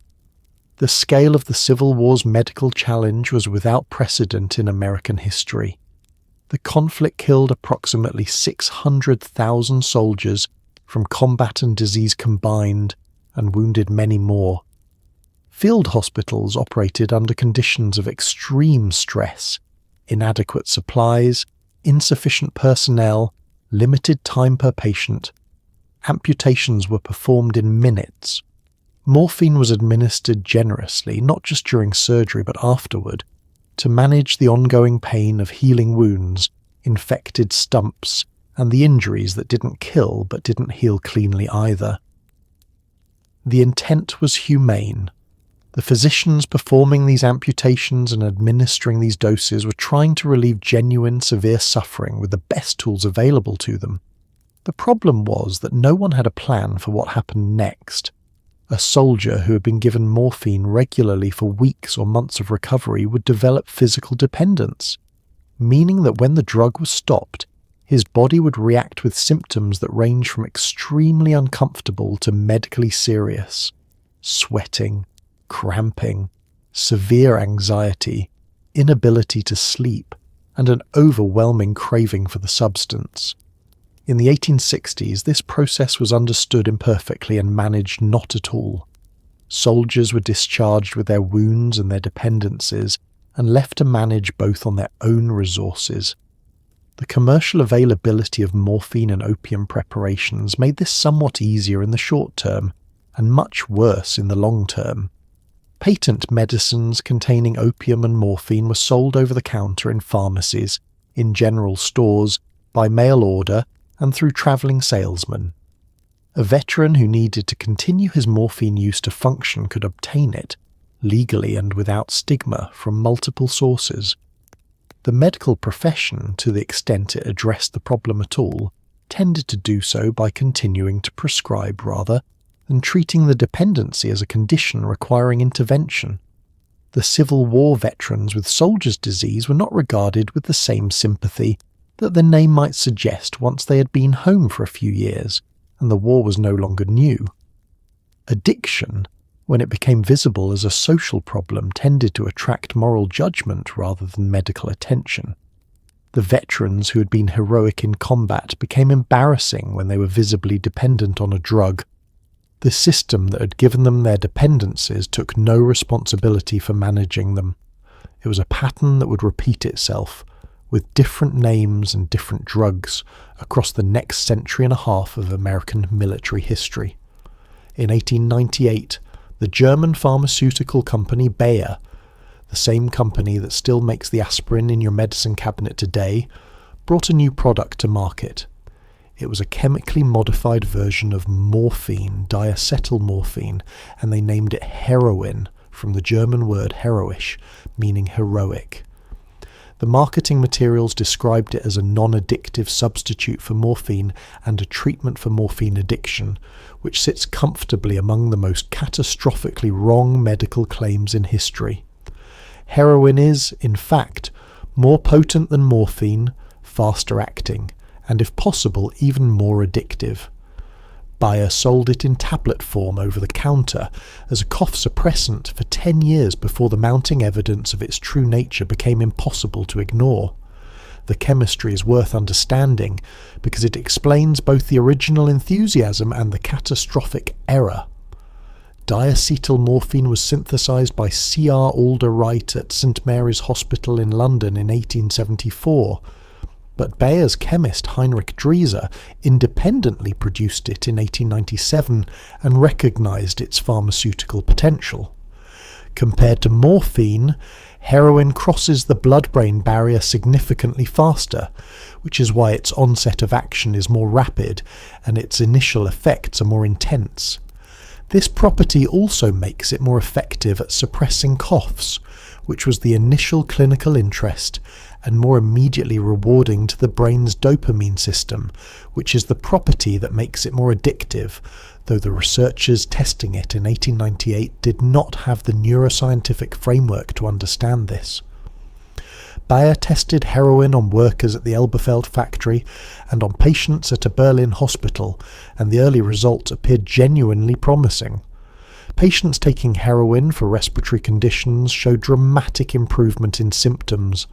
The scale of the Civil War's medical challenge was without precedent in American history. The conflict killed approximately 600,000 soldiers from combat and disease combined, and wounded many more. Field hospitals operated under conditions of extreme stress, inadequate supplies, insufficient personnel, limited time per patient. Amputations were performed in minutes. Morphine was administered generously, not just during surgery but afterward, to manage the ongoing pain of healing wounds, infected stumps, and the injuries that didn't kill but didn't heal cleanly either. The intent was humane. The physicians performing these amputations and administering these doses were trying to relieve genuine severe suffering with the best tools available to them. The problem was that no one had a plan for what happened next. A soldier who had been given morphine regularly for weeks or months of recovery would develop physical dependence, meaning that when the drug was stopped, his body would react with symptoms that range from extremely uncomfortable to medically serious: sweating, cramping, severe anxiety, inability to sleep, and an overwhelming craving for the substance. In the 1860s, this process was understood imperfectly and managed not at all. Soldiers were discharged with their wounds and their dependencies and left to manage both on their own resources. The commercial availability of morphine and opium preparations made this somewhat easier in the short term and much worse in the long term. Patent medicines containing opium and morphine were sold over the counter in pharmacies, in general stores, by mail order, and through travelling salesmen. A veteran who needed to continue his morphine use to function could obtain it, legally and without stigma, from multiple sources. The medical profession, to the extent it addressed the problem at all, tended to do so by continuing to prescribe rather than treating the dependency as a condition requiring intervention. The Civil War veterans with soldier's disease were not regarded with the same sympathy that the name might suggest once they had been home for a few years and the war was no longer new. Addiction, when it became visible as a social problem, tended to attract moral judgment rather than medical attention. The veterans who had been heroic in combat became embarrassing when they were visibly dependent on a drug. The system that had given them their dependencies took no responsibility for managing them. It was a pattern that would repeat itself, with different names and different drugs, across the next century and a half of American military history. In 1898, the German pharmaceutical company Bayer, the same company that still makes the aspirin in your medicine cabinet today, brought a new product to market. It was a chemically modified version of morphine, diacetylmorphine, and they named it heroin, from the German word heroisch, meaning heroic. The marketing materials described it as a non-addictive substitute for morphine and a treatment for morphine addiction, which sits comfortably among the most catastrophically wrong medical claims in history. Heroin is, in fact, more potent than morphine, faster acting, and if possible, even more addictive. Bayer sold it in tablet form over the counter as a cough suppressant for 10 years before the mounting evidence of its true nature became impossible to ignore. The chemistry is worth understanding because it explains both the original enthusiasm and the catastrophic error. Diacetylmorphine was synthesized by C.R. Alder Wright at St. Mary's Hospital in London in 1874, but Bayer's chemist Heinrich Drieser independently produced it in 1897 and recognized its pharmaceutical potential. Compared to morphine, heroin crosses the blood-brain barrier significantly faster, which is why its onset of action is more rapid and its initial effects are more intense. This property also makes it more effective at suppressing coughs, which was the initial clinical interest, and more immediately rewarding to the brain's dopamine system, which is the property that makes it more addictive, though the researchers testing it in 1898 did not have the neuroscientific framework to understand this. Bayer tested heroin on workers at the Elberfeld factory and on patients at a Berlin hospital, and the early results appeared genuinely promising. Patients taking heroin for respiratory conditions showed dramatic improvement in symptoms.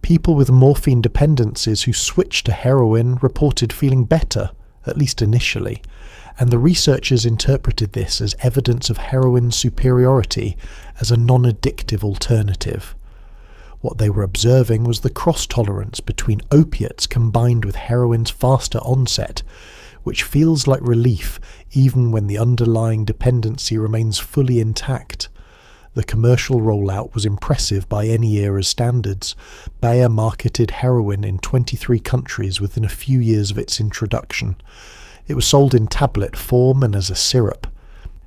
People with morphine dependencies who switched to heroin reported feeling better, at least initially, and the researchers interpreted this as evidence of heroin's superiority as a non-addictive alternative. What they were observing was the cross-tolerance between opiates combined with heroin's faster onset, which feels like relief even when the underlying dependency remains fully intact. The commercial rollout was impressive by any era's standards. Bayer marketed heroin in 23 countries within a few years of its introduction. It was sold in tablet form and as a syrup.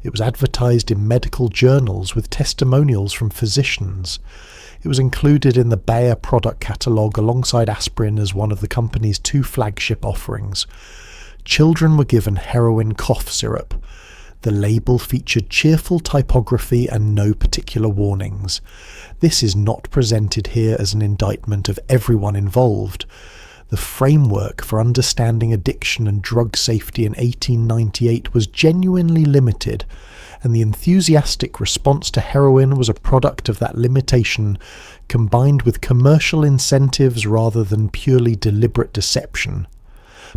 It was advertised in medical journals with testimonials from physicians. It was included in the Bayer product catalogue alongside aspirin as one of the company's 2 flagship offerings. Children were given heroin cough syrup. The label featured cheerful typography and no particular warnings. This is not presented here as an indictment of everyone involved. The framework for understanding addiction and drug safety in 1898 was genuinely limited, and the enthusiastic response to heroin was a product of that limitation, combined with commercial incentives rather than purely deliberate deception.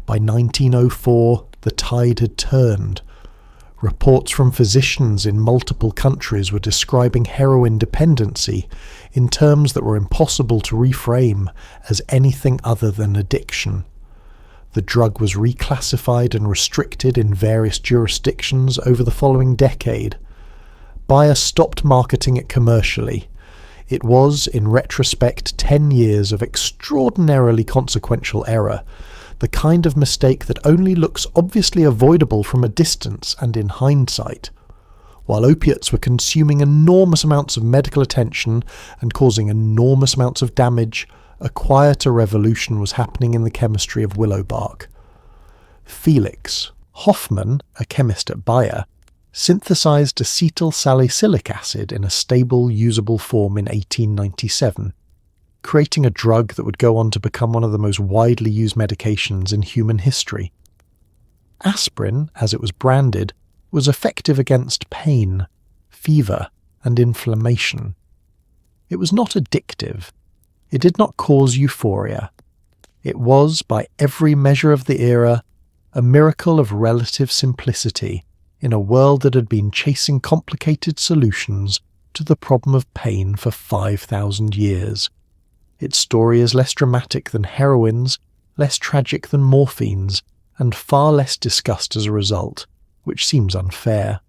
By 1904, the tide had turned. Reports from physicians in multiple countries were describing heroin dependency in terms that were impossible to reframe as anything other than addiction. The drug was reclassified and restricted in various jurisdictions over the following decade. Bayer stopped marketing it commercially. It was, in retrospect, 10 years of extraordinarily consequential error, the kind of mistake that only looks obviously avoidable from a distance and in hindsight. While opiates were consuming enormous amounts of medical attention and causing enormous amounts of damage, a quieter revolution was happening in the chemistry of willow bark. Felix Hoffmann, a chemist at Bayer, synthesized acetyl salicylic acid in a stable, usable form in 1897, creating a drug that would go on to become one of the most widely used medications in human history. Aspirin, as it was branded, was effective against pain, fever, and inflammation. It was not addictive. It did not cause euphoria. It was, by every measure of the era, a miracle of relative simplicity in a world that had been chasing complicated solutions to the problem of pain for 5,000 years. Its story is less dramatic than heroin's, less tragic than morphine's, and far less discussed as a result, which seems unfair.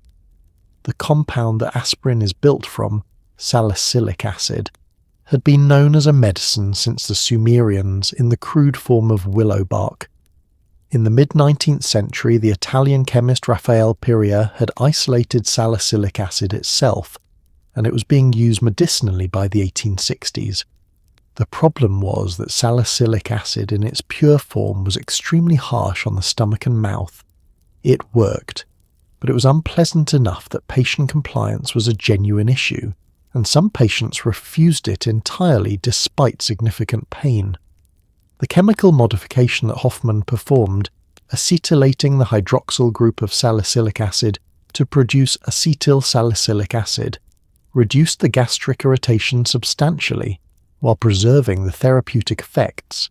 The compound that aspirin is built from, salicylic acid, had been known as a medicine since the Sumerians in the crude form of willow bark. In the mid-19th century, the Italian chemist Raphael Piria had isolated salicylic acid itself, and it was being used medicinally by the 1860s. The problem was that salicylic acid in its pure form was extremely harsh on the stomach and mouth. It worked, but it was unpleasant enough that patient compliance was a genuine issue, and some patients refused it entirely despite significant pain. The chemical modification that Hoffmann performed, acetylating the hydroxyl group of salicylic acid to produce acetyl salicylic acid, reduced the gastric irritation substantially, while preserving the therapeutic effects.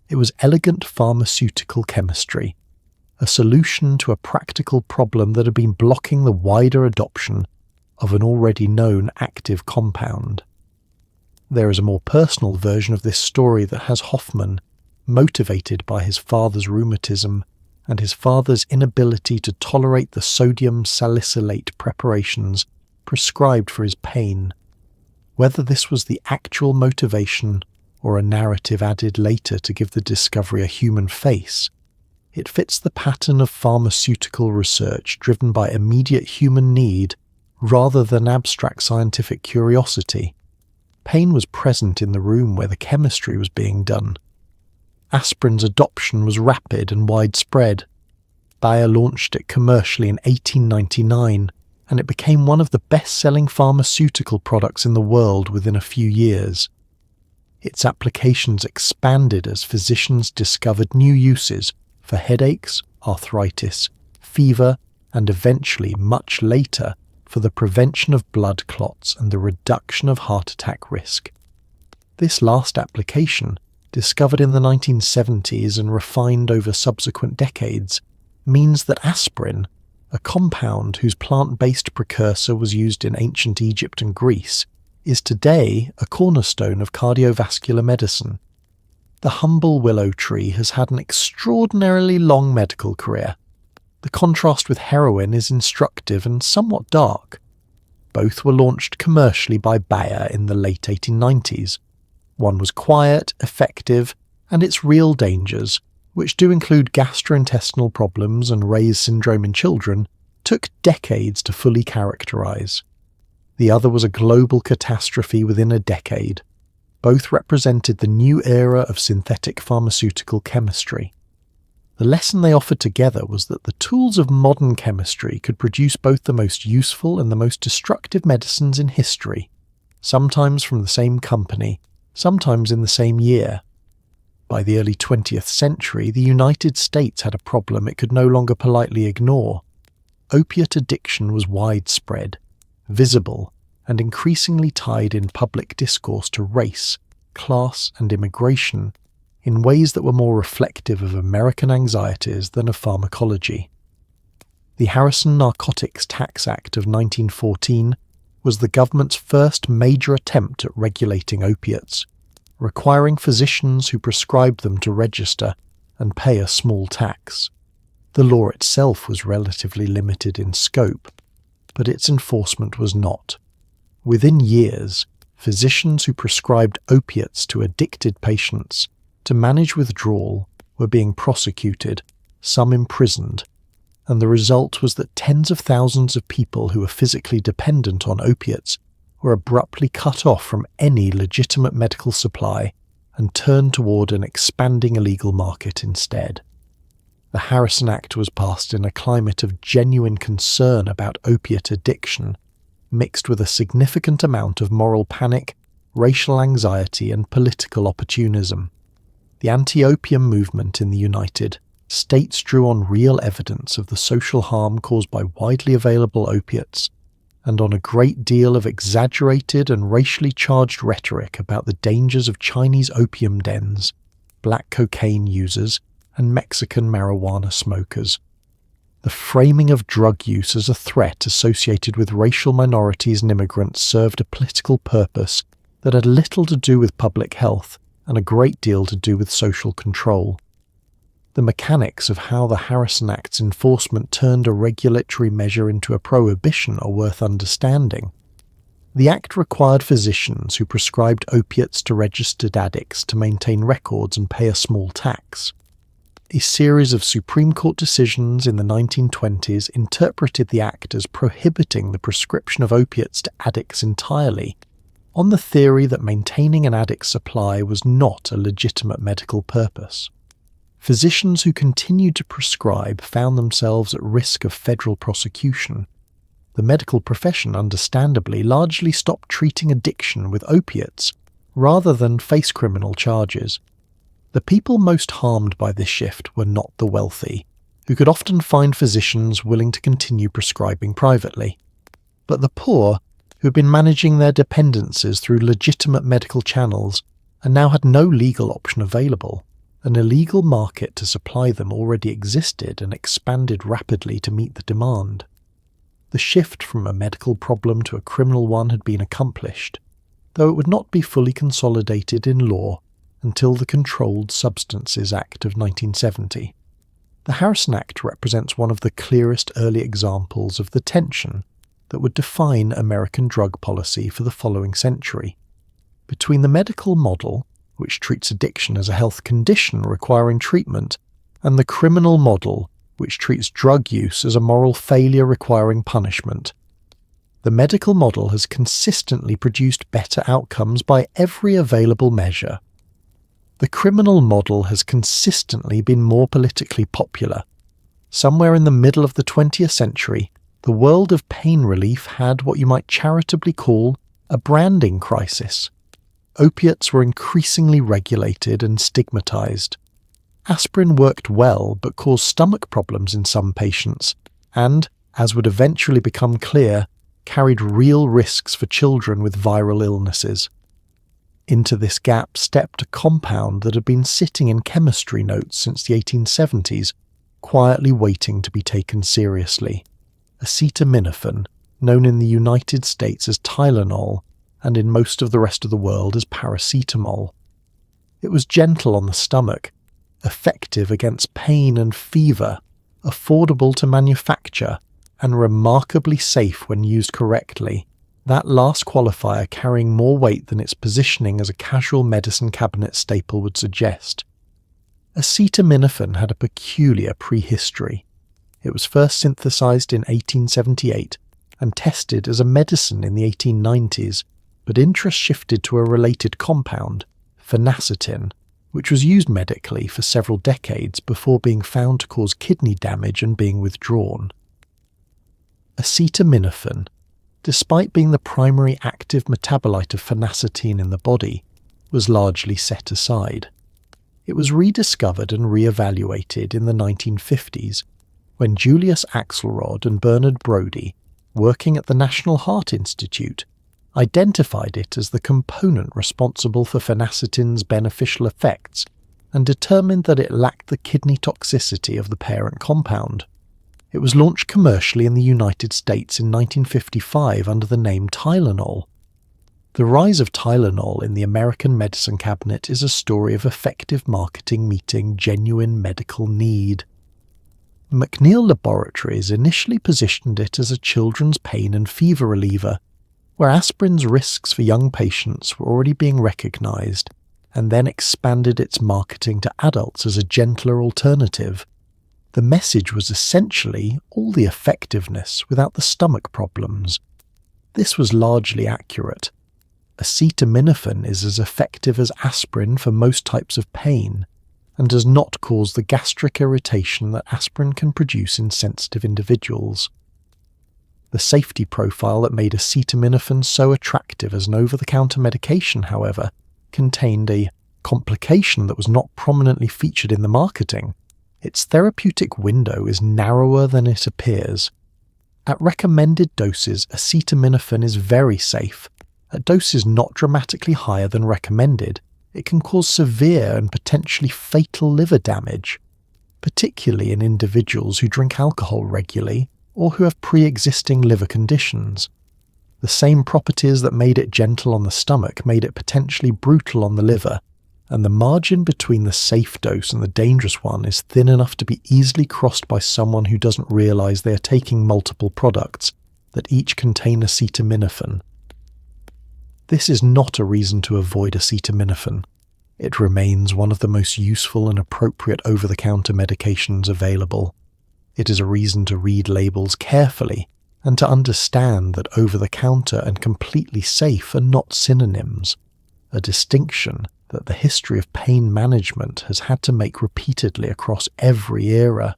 It was elegant pharmaceutical chemistry, a solution to a practical problem that had been blocking the wider adoption of an already known active compound. There is a more personal version of this story that has Hoffmann, motivated by his father's rheumatism and his father's inability to tolerate the sodium salicylate preparations prescribed for his pain. Whether this was the actual motivation or a narrative added later to give the discovery a human face, it fits the pattern of pharmaceutical research driven by immediate human need rather than abstract scientific curiosity. Pain was present in the room where the chemistry was being done. Aspirin's adoption was rapid and widespread. Bayer launched it commercially in 1899, and it became one of the best-selling pharmaceutical products in the world within a few years. Its applications expanded as physicians discovered new uses for headaches, arthritis, fever, and eventually, much later, for the prevention of blood clots and the reduction of heart attack risk. This last application, discovered in the 1970s and refined over subsequent decades, means that aspirin, a compound whose plant-based precursor was used in ancient Egypt and Greece, is today a cornerstone of cardiovascular medicine. The humble willow tree has had an extraordinarily long medical career. The contrast with heroin is instructive and somewhat dark. Both were launched commercially by Bayer in the late 1890s. One was quiet, effective, and its real dangers, which do include gastrointestinal problems and Ray's syndrome in children, took decades to fully characterize. The other was a global catastrophe within a decade. Both represented the new era of synthetic pharmaceutical chemistry. The lesson they offered together was that the tools of modern chemistry could produce both the most useful and the most destructive medicines in history, sometimes from the same company, sometimes in the same year. By the early 20th century, the United States had a problem it could no longer politely ignore. Opiate addiction was widespread, visible, and increasingly tied in public discourse to race, class, and immigration in ways that were more reflective of American anxieties than of pharmacology. The Harrison Narcotics Tax Act of 1914 was the government's first major attempt at regulating opiates, requiring physicians who prescribed them to register and pay a small tax. The law itself was relatively limited in scope, but its enforcement was not. Within years, physicians who prescribed opiates to addicted patients to manage withdrawal were being prosecuted, some imprisoned, and the result was that tens of thousands of people who were physically dependent on opiates were abruptly cut off from any legitimate medical supply and turned toward an expanding illegal market instead. The Harrison Act was passed in a climate of genuine concern about opiate addiction, mixed with a significant amount of moral panic, racial anxiety, and political opportunism. The anti-opium movement in the United States drew on real evidence of the social harm caused by widely available opiates, and on a great deal of exaggerated and racially charged rhetoric about the dangers of Chinese opium dens, black cocaine users, and Mexican marijuana smokers. The framing of drug use as a threat associated with racial minorities and immigrants served a political purpose that had little to do with public health and a great deal to do with social control. The mechanics of how the Harrison Act's enforcement turned a regulatory measure into a prohibition are worth understanding. The Act required physicians who prescribed opiates to registered addicts to maintain records and pay a small tax. A series of Supreme Court decisions in the 1920s interpreted the Act as prohibiting the prescription of opiates to addicts entirely, on the theory that maintaining an addict's supply was not a legitimate medical purpose. Physicians who continued to prescribe found themselves at risk of federal prosecution. The medical profession, understandably, largely stopped treating addiction with opiates rather than face criminal charges. The people most harmed by this shift were not the wealthy, who could often find physicians willing to continue prescribing privately, but the poor, who had been managing their dependencies through legitimate medical channels and now had no legal option available. An illegal market to supply them already existed and expanded rapidly to meet the demand. The shift from a medical problem to a criminal one had been accomplished, though it would not be fully consolidated in law until the Controlled Substances Act of 1970. The Harrison Act represents one of the clearest early examples of the tension that would define American drug policy for the following century, between the medical model, which treats addiction as a health condition requiring treatment, and the criminal model, which treats drug use as a moral failure requiring punishment. The medical model has consistently produced better outcomes by every available measure. The criminal model has consistently been more politically popular. Somewhere in the middle of the 20th century, the world of pain relief had what you might charitably call a branding crisis. Opiates were increasingly regulated and stigmatized. Aspirin worked well but caused stomach problems in some patients and, as would eventually become clear, carried real risks for children with viral illnesses. Into this gap stepped a compound that had been sitting in chemistry notes since the 1870s, quietly waiting to be taken seriously. Acetaminophen, known in the United States as Tylenol, and in most of the rest of the world as paracetamol. It was gentle on the stomach, effective against pain and fever, affordable to manufacture, and remarkably safe when used correctly, that last qualifier carrying more weight than its positioning as a casual medicine cabinet staple would suggest. Acetaminophen had a peculiar prehistory. It was first synthesized in 1878 and tested as a medicine in the 1890s, but interest shifted to a related compound, phenacetin, which was used medically for several decades before being found to cause kidney damage and being withdrawn. Acetaminophen, despite being the primary active metabolite of phenacetin in the body, was largely set aside. It was rediscovered and re-evaluated in the 1950s when Julius Axelrod and Bernard Brodie, working at the National Heart Institute, identified it as the component responsible for phenacetin's beneficial effects and determined that it lacked the kidney toxicity of the parent compound. It was launched commercially in the United States in 1955 under the name Tylenol. The rise of Tylenol in the American medicine cabinet is a story of effective marketing meeting genuine medical need. McNeil Laboratories initially positioned it as a children's pain and fever reliever, where aspirin's risks for young patients were already being recognized, and then expanded its marketing to adults as a gentler alternative. The message was essentially all the effectiveness without the stomach problems. This was largely accurate. Acetaminophen is as effective as aspirin for most types of pain, and does not cause the gastric irritation that aspirin can produce in sensitive individuals. The safety profile that made acetaminophen so attractive as an over-the-counter medication, however, contained a complication that was not prominently featured in the marketing. Its therapeutic window is narrower than it appears. At recommended doses, acetaminophen is very safe. At doses not dramatically higher than recommended, it can cause severe and potentially fatal liver damage, particularly in individuals who drink alcohol regularly or who have pre-existing liver conditions. The same properties that made it gentle on the stomach made it potentially brutal on the liver, and the margin between the safe dose and the dangerous one is thin enough to be easily crossed by someone who doesn't realize they are taking multiple products that each contain acetaminophen. This is not a reason to avoid acetaminophen. It remains one of the most useful and appropriate over-the-counter medications available. It is a reason to read labels carefully and to understand that over-the-counter and completely safe are not synonyms, a distinction that the history of pain management has had to make repeatedly across every era.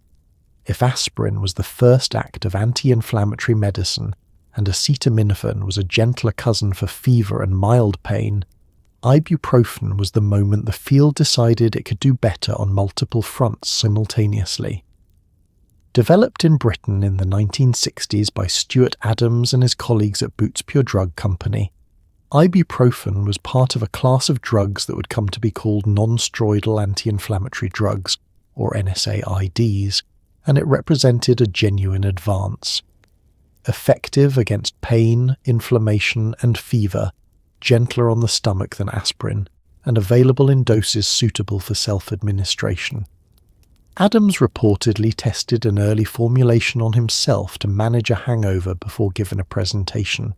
If aspirin was the first act of anti-inflammatory medicine and acetaminophen was a gentler cousin for fever and mild pain, ibuprofen was the moment the field decided it could do better on multiple fronts simultaneously. Developed in Britain in the 1960s by Stuart Adams and his colleagues at Boots Pure Drug Company, ibuprofen was part of a class of drugs that would come to be called non-steroidal anti-inflammatory drugs, or NSAIDs, and it represented a genuine advance. Effective against pain, inflammation, and fever, gentler on the stomach than aspirin, and available in doses suitable for self-administration. Adams reportedly tested an early formulation on himself to manage a hangover before giving a presentation,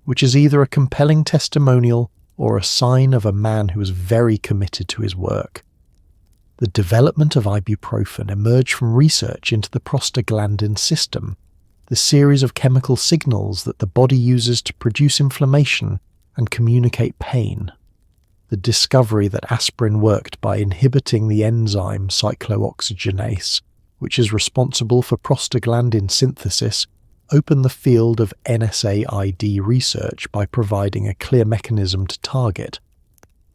which is either a compelling testimonial or a sign of a man who was very committed to his work. The development of ibuprofen emerged from research into the prostaglandin system, the series of chemical signals that the body uses to produce inflammation and communicate pain. The discovery that aspirin worked by inhibiting the enzyme cyclooxygenase, which is responsible for prostaglandin synthesis, opened the field of NSAID research by providing a clear mechanism to target.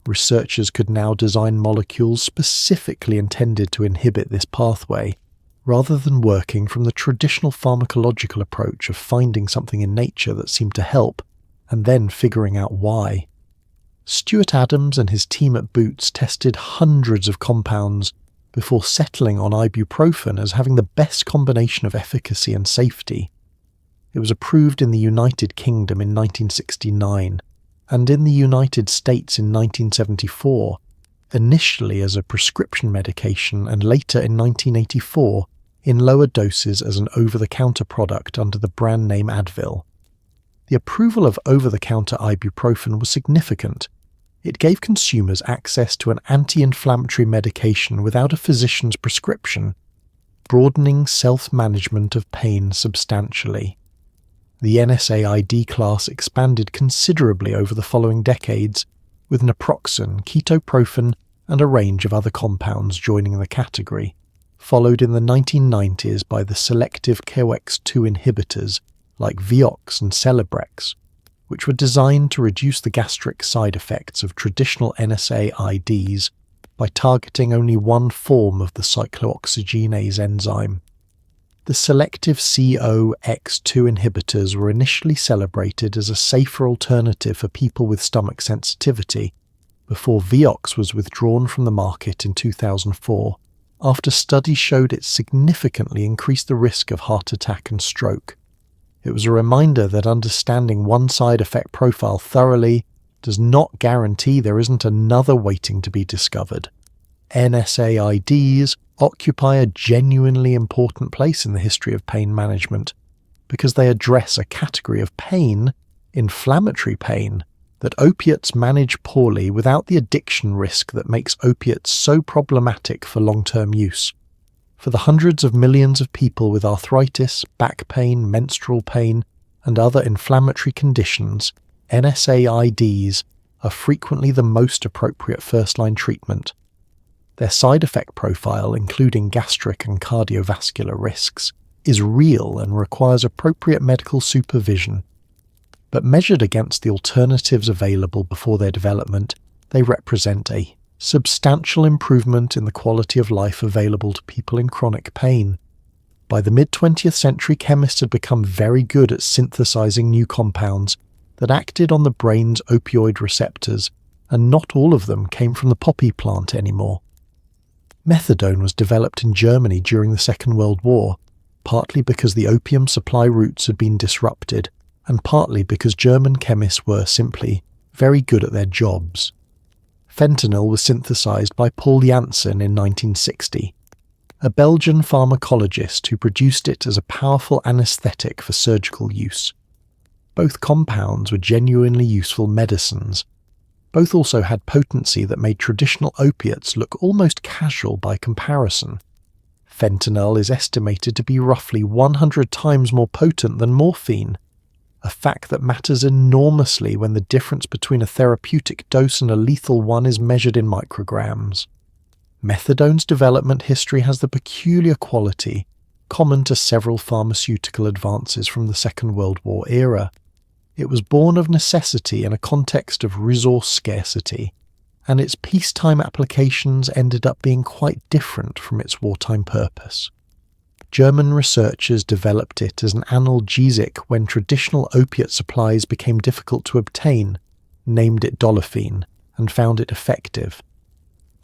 Researchers could now design molecules specifically intended to inhibit this pathway, rather than working from the traditional pharmacological approach of finding something in nature that seemed to help, and then figuring out why. Stuart Adams and his team at Boots tested hundreds of compounds before settling on ibuprofen as having the best combination of efficacy and safety. It was approved in the United Kingdom in 1969 and in the United States in 1974, initially as a prescription medication and later in 1984 in lower doses as an over-the-counter product under the brand name Advil. The approval of over-the-counter ibuprofen was significant. It gave consumers access to an anti-inflammatory medication without a physician's prescription, broadening self-management of pain substantially. The NSAID class expanded considerably over the following decades, with naproxen, ketoprofen, and a range of other compounds joining the category, followed in the 1990s by the selective COX-2 inhibitors like Vioxx and Celebrex, which were designed to reduce the gastric side effects of traditional NSAIDs by targeting only one form of the cyclooxygenase enzyme. The selective COX2 inhibitors were initially celebrated as a safer alternative for people with stomach sensitivity, before Vioxx was withdrawn from the market in 2004, after studies showed it significantly increased the risk of heart attack and stroke. It was a reminder that understanding one side effect profile thoroughly does not guarantee there isn't another waiting to be discovered. NSAIDs occupy a genuinely important place in the history of pain management because they address a category of pain, inflammatory pain, that opiates manage poorly without the addiction risk that makes opiates so problematic for long-term use. For the hundreds of millions of people with arthritis, back pain, menstrual pain, and other inflammatory conditions, NSAIDs are frequently the most appropriate first-line treatment. Their side effect profile, including gastric and cardiovascular risks, is real and requires appropriate medical supervision. But measured against the alternatives available before their development, they represent a substantial improvement in the quality of life available to people in chronic pain. By the mid-20th century, chemists had become very good at synthesizing new compounds that acted on the brain's opioid receptors, and not all of them came from the poppy plant anymore. Methadone was developed in Germany during the Second World War, partly because the opium supply routes had been disrupted, and partly because German chemists were simply very good at their jobs. Fentanyl was synthesized by Paul Janssen in 1960, a Belgian pharmacologist who produced it as a powerful anesthetic for surgical use. Both compounds were genuinely useful medicines. Both also had potency that made traditional opiates look almost casual by comparison. Fentanyl is estimated to be roughly 100 times more potent than morphine, a fact that matters enormously when the difference between a therapeutic dose and a lethal one is measured in micrograms. Methadone's development history has the peculiar quality common to several pharmaceutical advances from the Second World War era. It was born of necessity in a context of resource scarcity, and its peacetime applications ended up being quite different from its wartime purpose. German researchers developed it as an analgesic when traditional opiate supplies became difficult to obtain, named it Dolafine, and found it effective.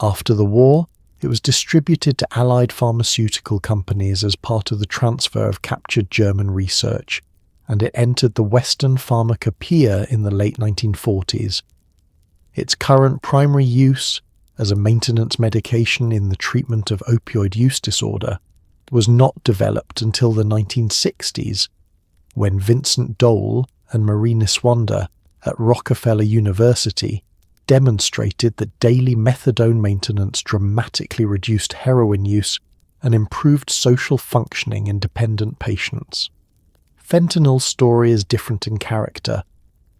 After the war, it was distributed to Allied pharmaceutical companies as part of the transfer of captured German research, and it entered the Western pharmacopoeia in the late 1940s. Its current primary use, as a maintenance medication in the treatment of opioid use disorder, was not developed until the 1960s, when Vincent Dole and Marie Niswander at Rockefeller University demonstrated that daily methadone maintenance dramatically reduced heroin use and improved social functioning in dependent patients. Fentanyl's story is different in character.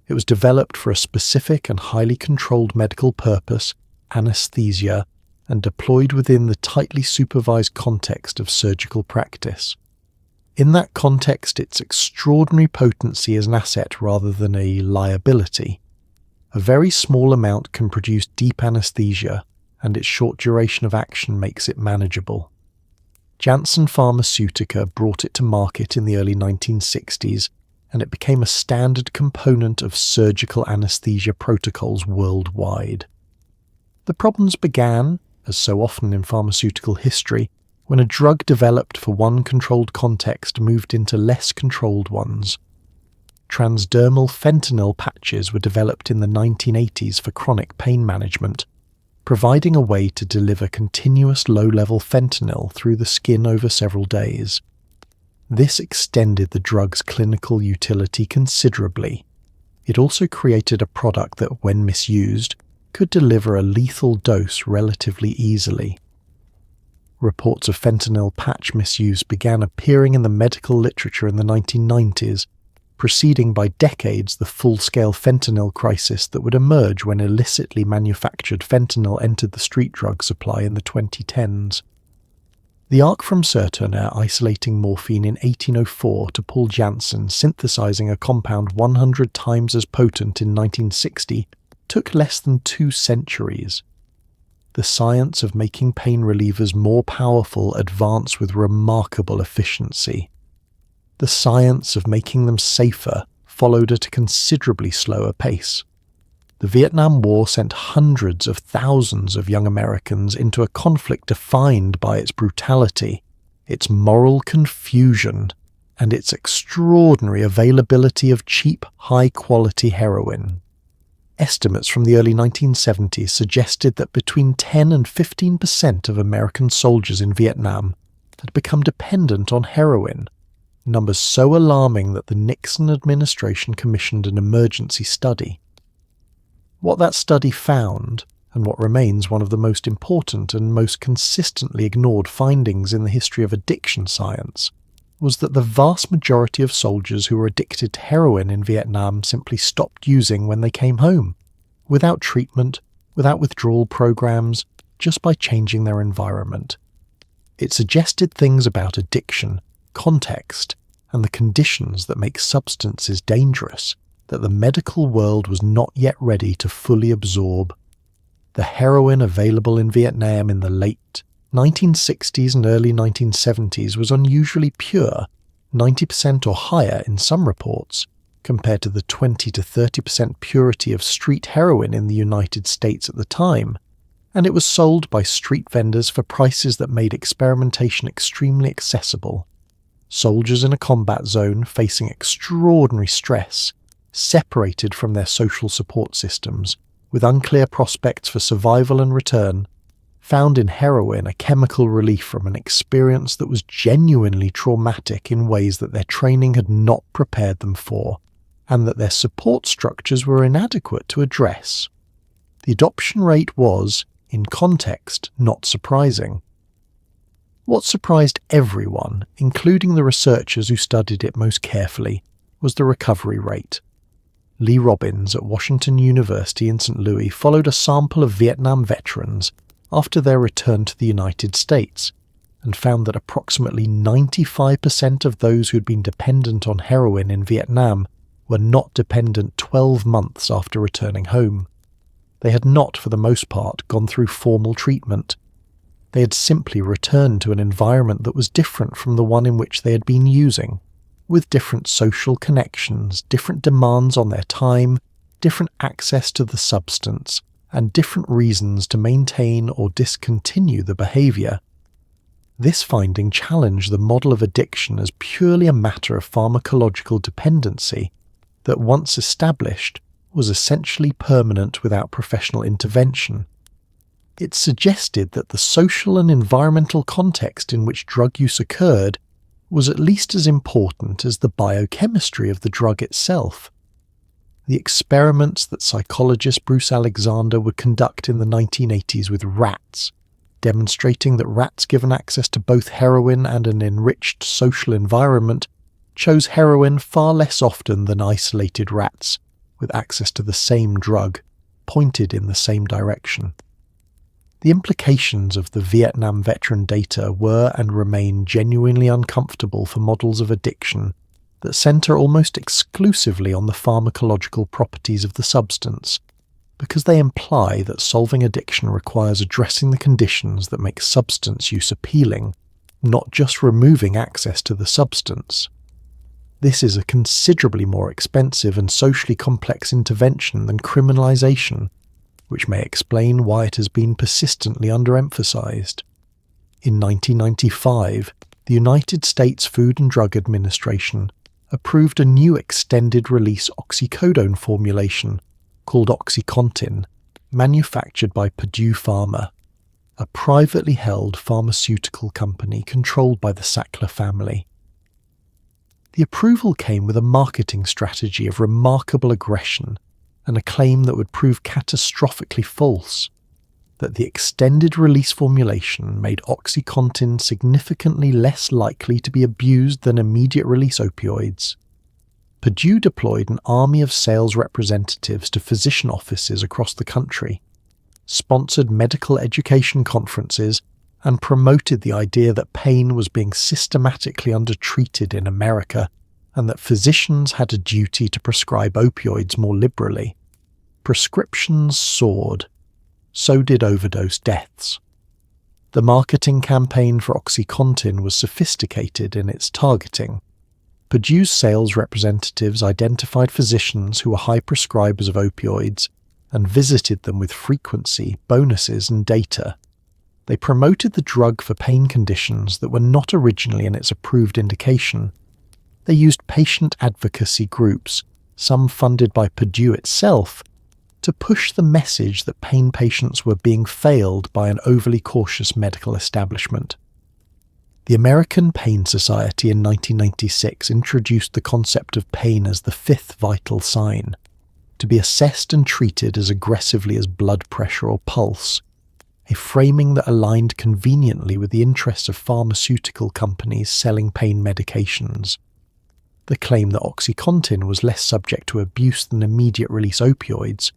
It was developed for a specific and highly controlled medical purpose, anesthesia, and deployed within the tightly supervised context of surgical practice. In that context, its extraordinary potency is an asset rather than a liability. A very small amount can produce deep anesthesia, and its short duration of action makes it manageable. Janssen Pharmaceutica brought it to market in the early 1960s, and it became a standard component of surgical anesthesia protocols worldwide. The problems began, as so often in pharmaceutical history, when a drug developed for one controlled context moved into less controlled ones. Transdermal fentanyl patches were developed in the 1980s for chronic pain management, providing a way to deliver continuous low-level fentanyl through the skin over several days. This extended the drug's clinical utility considerably. It also created a product that, when misused, could deliver a lethal dose relatively easily. Reports of fentanyl patch misuse began appearing in the medical literature in the 1990s, preceding by decades the full-scale fentanyl crisis that would emerge when illicitly manufactured fentanyl entered the street drug supply in the 2010s. The arc from Serturner isolating morphine in 1804 to Paul Janssen synthesizing a compound 100 times as potent in 1960 took less than 2 centuries. the science of making pain relievers more powerful advanced with remarkable efficiency. The science of making them safer followed at a considerably slower pace. The Vietnam War sent hundreds of thousands of young Americans into a conflict defined by its brutality, its moral confusion, and its extraordinary availability of cheap, high-quality heroin. Estimates from the early 1970s suggested that between 10 and 15% of American soldiers in Vietnam had become dependent on heroin, numbers so alarming that the Nixon administration commissioned an emergency study. What that study found, and what remains one of the most important and most consistently ignored findings in the history of addiction science, was that the vast majority of soldiers who were addicted to heroin in Vietnam simply stopped using when they came home, without treatment, without withdrawal programs, just by changing their environment. It suggested things about addiction, context, and the conditions that make substances dangerous that the medical world was not yet ready to fully absorb. The heroin available in Vietnam in the late 1960s and early 1970s was unusually pure, 90% or higher in some reports, compared to the 20 to 30% purity of street heroin in the United States at the time, and it was sold by street vendors for prices that made experimentation extremely accessible. Soldiers in a combat zone facing extraordinary stress, separated from their social support systems, with unclear prospects for survival and return, found in heroin a chemical relief from an experience that was genuinely traumatic in ways that their training had not prepared them for, and that their support structures were inadequate to address. The adoption rate was, in context, not surprising. What surprised everyone, including the researchers who studied it most carefully, was the recovery rate. Lee Robbins at Washington University in St. Louis followed a sample of Vietnam veterans after their return to the United States and found that approximately 95% of those who had been dependent on heroin in Vietnam were not dependent 12 months after returning home. They had not, for the most part, gone through formal treatment. They had simply returned to an environment that was different from the one in which they had been using, with different social connections, different demands on their time, different access to the substance, and different reasons to maintain or discontinue the behavior. This finding challenged the model of addiction as purely a matter of pharmacological dependency that, once established, was essentially permanent without professional intervention. It suggested that the social and environmental context in which drug use occurred was at least as important as the biochemistry of the drug itself. The experiments that psychologist Bruce Alexander would conduct in the 1980s with rats, demonstrating that rats given access to both heroin and an enriched social environment chose heroin far less often than isolated rats with access to the same drug, pointed in the same direction. The implications of the Vietnam veteran data were and remain genuinely uncomfortable for models of addiction that center almost exclusively on the pharmacological properties of the substance, because they imply that solving addiction requires addressing the conditions that make substance use appealing, not just removing access to the substance. This is a considerably more expensive and socially complex intervention than criminalization, which may explain why it has been persistently underemphasized. In 1995, the United States Food and Drug Administration approved a new extended-release oxycodone formulation called OxyContin, manufactured by Purdue Pharma, a privately held pharmaceutical company controlled by the Sackler family. The approval came with a marketing strategy of remarkable aggression and a claim that would prove catastrophically false, that the extended-release formulation made OxyContin significantly less likely to be abused than immediate-release opioids. Purdue deployed an army of sales representatives to physician offices across the country, sponsored medical education conferences, and promoted the idea that pain was being systematically undertreated in America and that physicians had a duty to prescribe opioids more liberally. Prescriptions soared. so did overdose deaths. The marketing campaign for OxyContin was sophisticated in its targeting. Purdue's sales representatives identified physicians who were high prescribers of opioids and visited them with frequency, bonuses, and data. They promoted the drug for pain conditions that were not originally in its approved indication. They used patient advocacy groups, some funded by Purdue itself, to push the message that pain patients were being failed by an overly cautious medical establishment. The American Pain Society in 1996 introduced the concept of pain as the fifth vital sign, to be assessed and treated as aggressively as blood pressure or pulse, a framing that aligned conveniently with the interests of pharmaceutical companies selling pain medications. The claim that OxyContin was less subject to abuse than immediate-release opioids,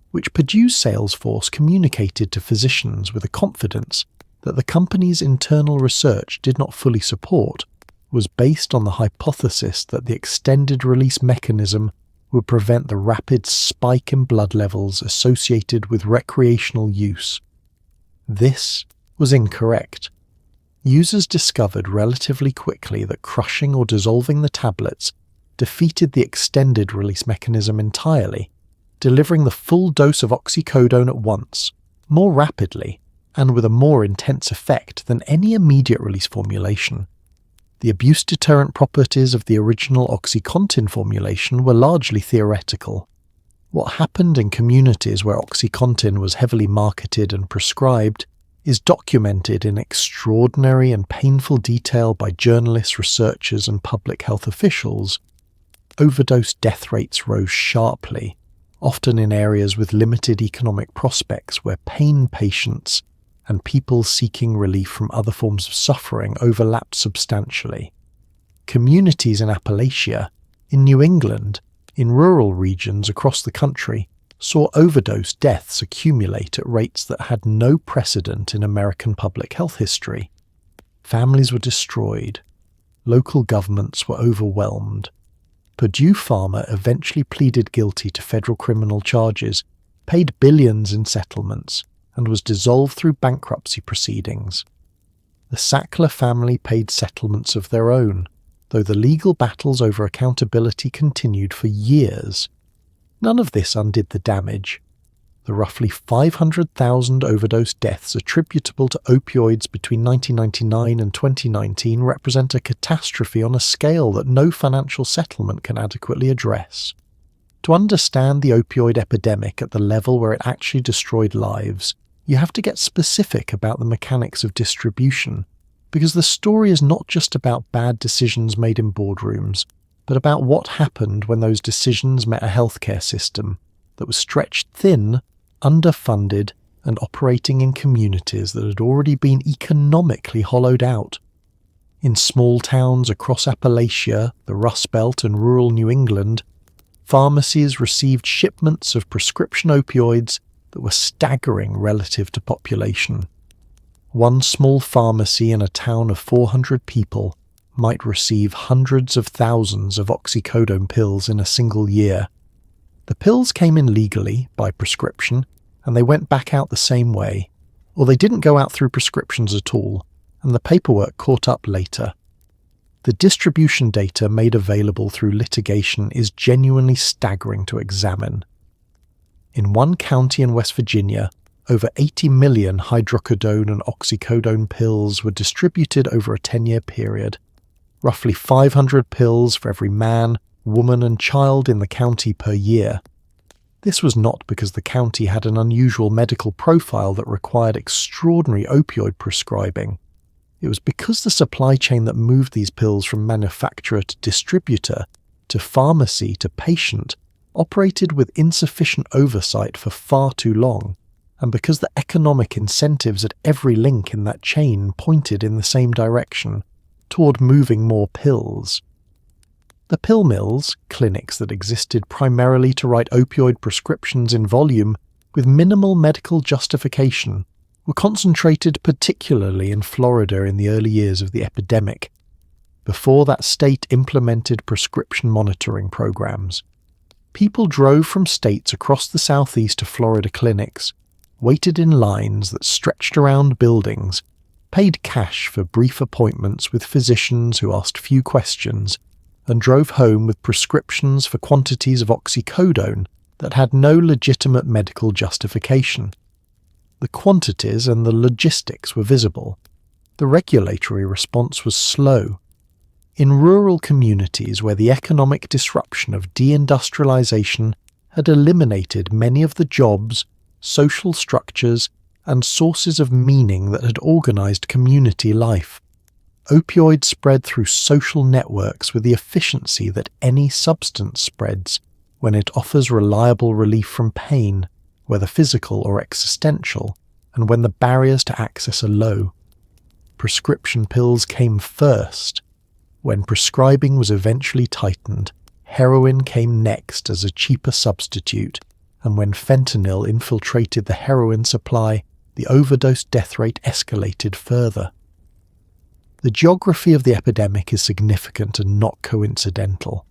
which Purdue's sales force communicated to physicians with a confidence that the company's internal research did not fully support, was based on the hypothesis that the extended-release mechanism would prevent the rapid spike in blood levels associated with recreational use. This was incorrect. Users discovered relatively quickly that crushing or dissolving the tablets defeated the extended-release mechanism entirely, delivering the full dose of oxycodone at once, more rapidly, and with a more intense effect than any immediate-release formulation. The abuse deterrent properties of the original OxyContin formulation were largely theoretical. What happened in communities where OxyContin was heavily marketed and prescribed is documented in extraordinary and painful detail by journalists, researchers, and public health officials. Overdose death rates rose sharply, often in areas with limited economic prospects where pain patients and people seeking relief from other forms of suffering overlapped substantially. Communities in Appalachia, in New England, in rural regions across the country, saw overdose deaths accumulate at rates that had no precedent in American public health history. Families were destroyed. Local governments were overwhelmed. Purdue Pharma eventually pleaded guilty to federal criminal charges, paid billions in settlements, and was dissolved through bankruptcy proceedings. The Sackler family paid settlements of their own, though the legal battles over accountability continued for years. None of this undid the damage. The roughly 500,000 overdose deaths attributable to opioids between 1999 and 2019 represent a catastrophe on a scale that no financial settlement can adequately address. To understand the opioid epidemic at the level where it actually destroyed lives, you have to get specific about the mechanics of distribution, because the story is not just about bad decisions made in boardrooms, but about what happened when those decisions met a healthcare system that was stretched thin, underfunded, and operating in communities that had already been economically hollowed out. In small towns across Appalachia, the Rust Belt, and rural New England, pharmacies received shipments of prescription opioids that were staggering relative to population. One small pharmacy in a town of 400 people might receive hundreds of thousands of oxycodone pills in a single year. The pills came in legally, by prescription, and they went back out the same way, or they didn't go out through prescriptions at all, and the paperwork caught up later. The distribution data made available through litigation is genuinely staggering to examine. In one county in West Virginia, over 80 million hydrocodone and oxycodone pills were distributed over a 10-year period, roughly 500 pills for every man, woman, and child in the county per year. This was not because the county had an unusual medical profile that required extraordinary opioid prescribing. It was because the supply chain that moved these pills from manufacturer to distributor, to pharmacy to patient, operated with insufficient oversight for far too long, and because the economic incentives at every link in that chain pointed in the same direction, toward moving more pills. The pill mills, clinics that existed primarily to write opioid prescriptions in volume with minimal medical justification, were concentrated particularly in Florida in the early years of the epidemic, before that state implemented prescription monitoring programs. People drove from states across the southeast to Florida clinics, waited in lines that stretched around buildings, paid cash for brief appointments with physicians who asked few questions, and drove home with prescriptions for quantities of oxycodone that had no legitimate medical justification. The quantities and the logistics were visible. The regulatory response was slow. In rural communities where the economic disruption of deindustrialization had eliminated many of the jobs, social structures, and sources of meaning that had organized community life, opioids spread through social networks with the efficiency that any substance spreads when it offers reliable relief from pain, whether physical or existential, and when the barriers to access are low. Prescription pills came first. When prescribing was eventually tightened, heroin came next as a cheaper substitute, and when fentanyl infiltrated the heroin supply, the overdose death rate escalated further. The geography of the epidemic is significant and not coincidental.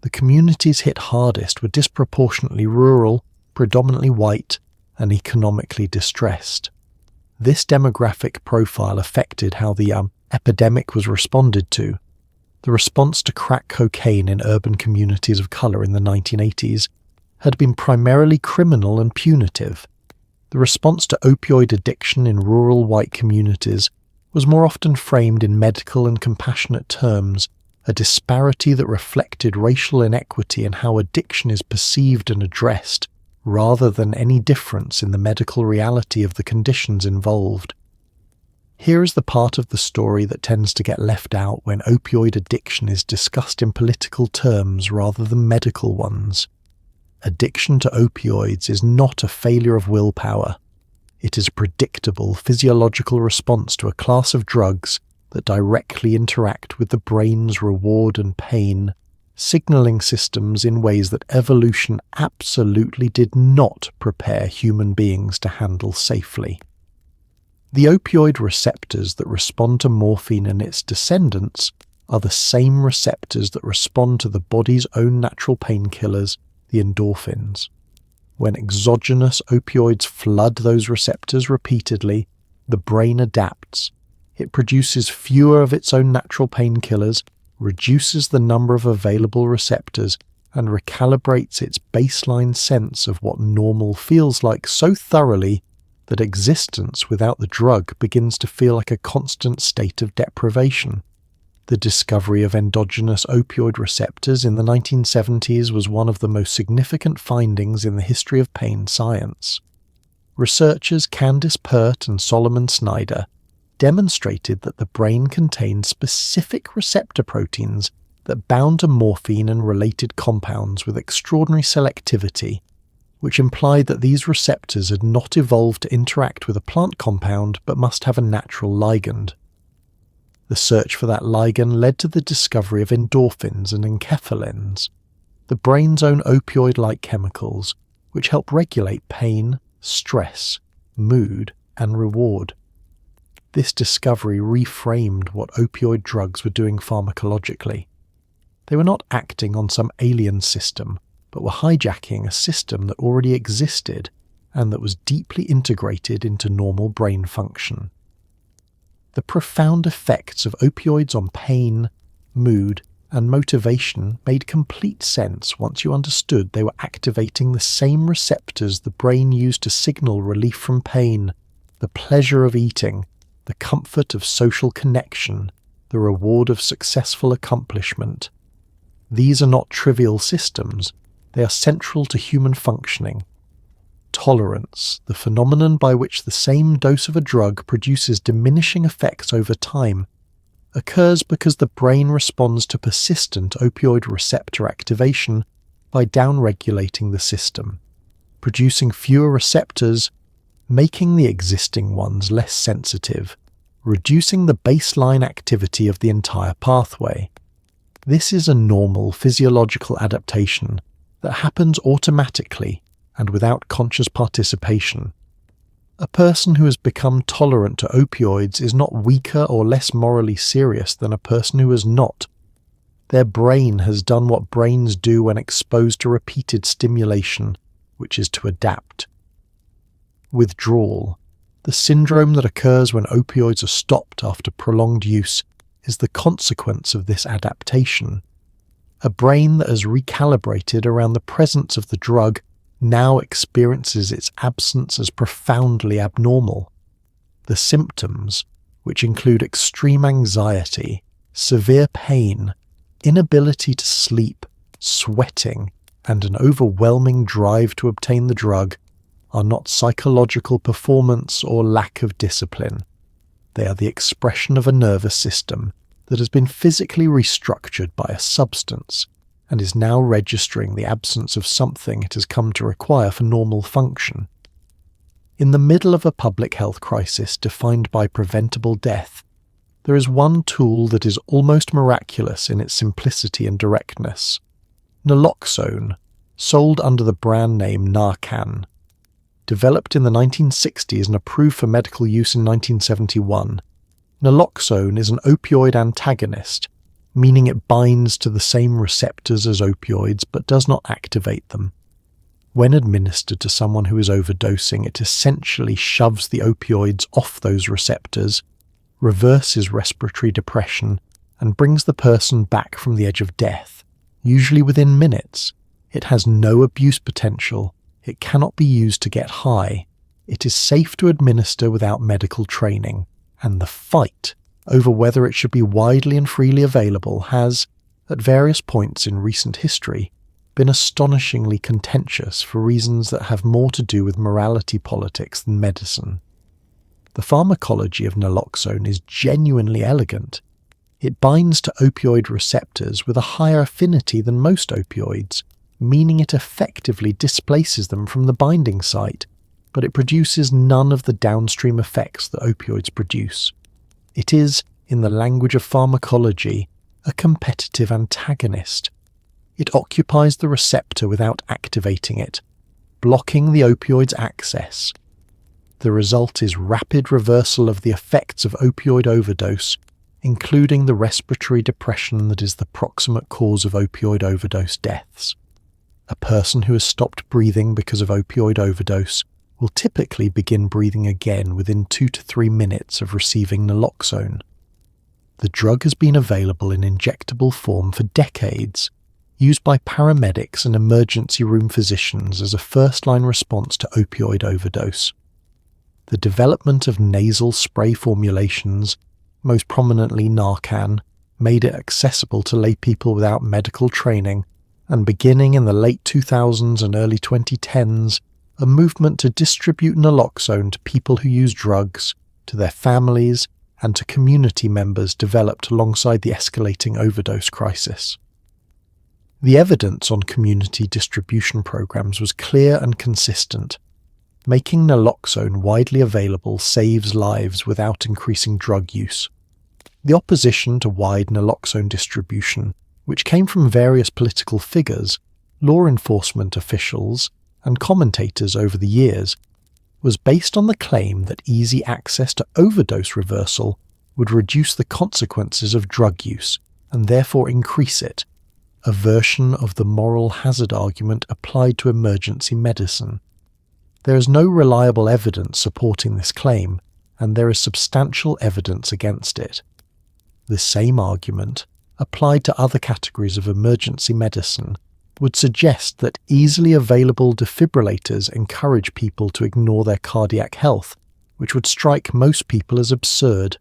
The communities hit hardest were disproportionately rural, predominantly white, and economically distressed. This demographic profile affected how the epidemic was responded to. The response to crack cocaine in urban communities of colour in the 1980s had been primarily criminal and punitive. The response to opioid addiction in rural white communities was more often framed in medical and compassionate terms, a disparity that reflected racial inequity in how addiction is perceived and addressed, rather than any difference in the medical reality of the conditions involved. Here is the part of the story that tends to get left out when opioid addiction is discussed in political terms rather than medical ones. Addiction to opioids is not a failure of willpower. It is a predictable physiological response to a class of drugs that directly interact with the brain's reward and pain, signaling systems in ways that evolution absolutely did not prepare human beings to handle safely. The opioid receptors that respond to morphine and its descendants are the same receptors that respond to the body's own natural painkillers, the endorphins. When exogenous opioids flood those receptors repeatedly, the brain adapts. It produces fewer of its own natural painkillers, reduces the number of available receptors, and recalibrates its baseline sense of what normal feels like so thoroughly that existence without the drug begins to feel like a constant state of deprivation. The discovery of endogenous opioid receptors in the 1970s was one of the most significant findings in the history of pain science. Researchers Candice Pert and Solomon Snyder demonstrated that the brain contained specific receptor proteins that bound to morphine and related compounds with extraordinary selectivity, which implied that these receptors had not evolved to interact with a plant compound but must have a natural ligand. The search for that ligand led to the discovery of endorphins and enkephalins, the brain's own opioid-like chemicals, which help regulate pain, stress, mood, and reward. This discovery reframed what opioid drugs were doing pharmacologically. They were not acting on some alien system, but were hijacking a system that already existed and that was deeply integrated into normal brain function. The profound effects of opioids on pain, mood, and motivation made complete sense once you understood they were activating the same receptors the brain used to signal relief from pain, the pleasure of eating, the comfort of social connection, the reward of successful accomplishment. These are not trivial systems. They are central to human functioning. Tolerance, the phenomenon by which the same dose of a drug produces diminishing effects over time, occurs because the brain responds to persistent opioid receptor activation by downregulating the system, producing fewer receptors, making the existing ones less sensitive, reducing the baseline activity of the entire pathway. This is a normal physiological adaptation that happens automatically and without conscious participation. A person who has become tolerant to opioids is not weaker or less morally serious than a person who has not. Their brain has done what brains do when exposed to repeated stimulation, which is to adapt. Withdrawal, the syndrome that occurs when opioids are stopped after prolonged use, is the consequence of this adaptation. A brain that has recalibrated around the presence of the drug now experiences its absence as profoundly abnormal. The symptoms, which include extreme anxiety, severe pain, inability to sleep, sweating, and an overwhelming drive to obtain the drug, are not psychological performance or lack of discipline. They are the expression of a nervous system that has been physically restructured by a substance and is now registering the absence of something it has come to require for normal function. In the middle of a public health crisis defined by preventable death, there is one tool that is almost miraculous in its simplicity and directness. Naloxone, sold under the brand name Narcan. Developed in the 1960s and approved for medical use in 1971, naloxone is an opioid antagonist, meaning it binds to the same receptors as opioids but does not activate them. When administered to someone who is overdosing, it essentially shoves the opioids off those receptors, reverses respiratory depression, and brings the person back from the edge of death, usually within minutes. It has no abuse potential. It cannot be used to get high. It is safe to administer without medical training, and the fight over whether it should be widely and freely available has, at various points in recent history, been astonishingly contentious for reasons that have more to do with morality politics than medicine. The pharmacology of naloxone is genuinely elegant. It binds to opioid receptors with a higher affinity than most opioids, meaning it effectively displaces them from the binding site, but it produces none of the downstream effects that opioids produce. It is, in the language of pharmacology, a competitive antagonist. It occupies the receptor without activating it, blocking the opioid's access. The result is rapid reversal of the effects of opioid overdose, including the respiratory depression that is the proximate cause of opioid overdose deaths. A person who has stopped breathing because of opioid overdose will typically begin breathing again within 2 to 3 minutes of receiving naloxone. The drug has been available in injectable form for decades, used by paramedics and emergency room physicians as a first-line response to opioid overdose. The development of nasal spray formulations, most prominently Narcan, made it accessible to lay people without medical training, and beginning in the late 2000s and early 2010s, a movement to distribute naloxone to people who use drugs, to their families, and to community members developed alongside the escalating overdose crisis. The evidence on community distribution programs was clear and consistent. Making naloxone widely available saves lives without increasing drug use. The opposition to wide naloxone distribution, which came from various political figures, law enforcement officials, and commentators over the years, was based on the claim that easy access to overdose reversal would reduce the consequences of drug use and therefore increase it, a version of the moral hazard argument applied to emergency medicine. There is no reliable evidence supporting this claim, and there is substantial evidence against it. The same argument, applied to other categories of emergency medicine, would suggest that easily available defibrillators encourage people to ignore their cardiac health, which would strike most people as absurd.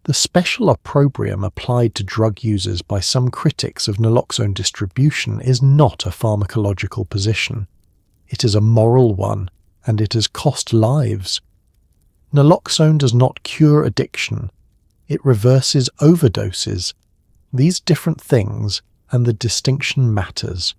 The special opprobrium applied to drug users by some critics of naloxone distribution is not a pharmacological position. It is a moral one, and it has cost lives. Naloxone does not cure addiction. It reverses overdoses. These different things, and the distinction matters.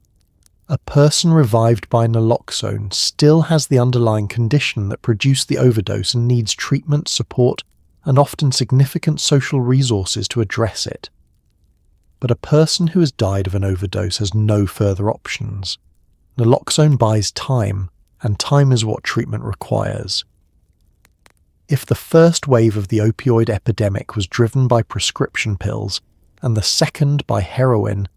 A person revived by naloxone still has the underlying condition that produced the overdose and needs treatment, support, and often significant social resources to address it. But a person who has died of an overdose has no further options. Naloxone buys time, and time is what treatment requires. If the first wave of the opioid epidemic was driven by prescription pills, and the second by heroin,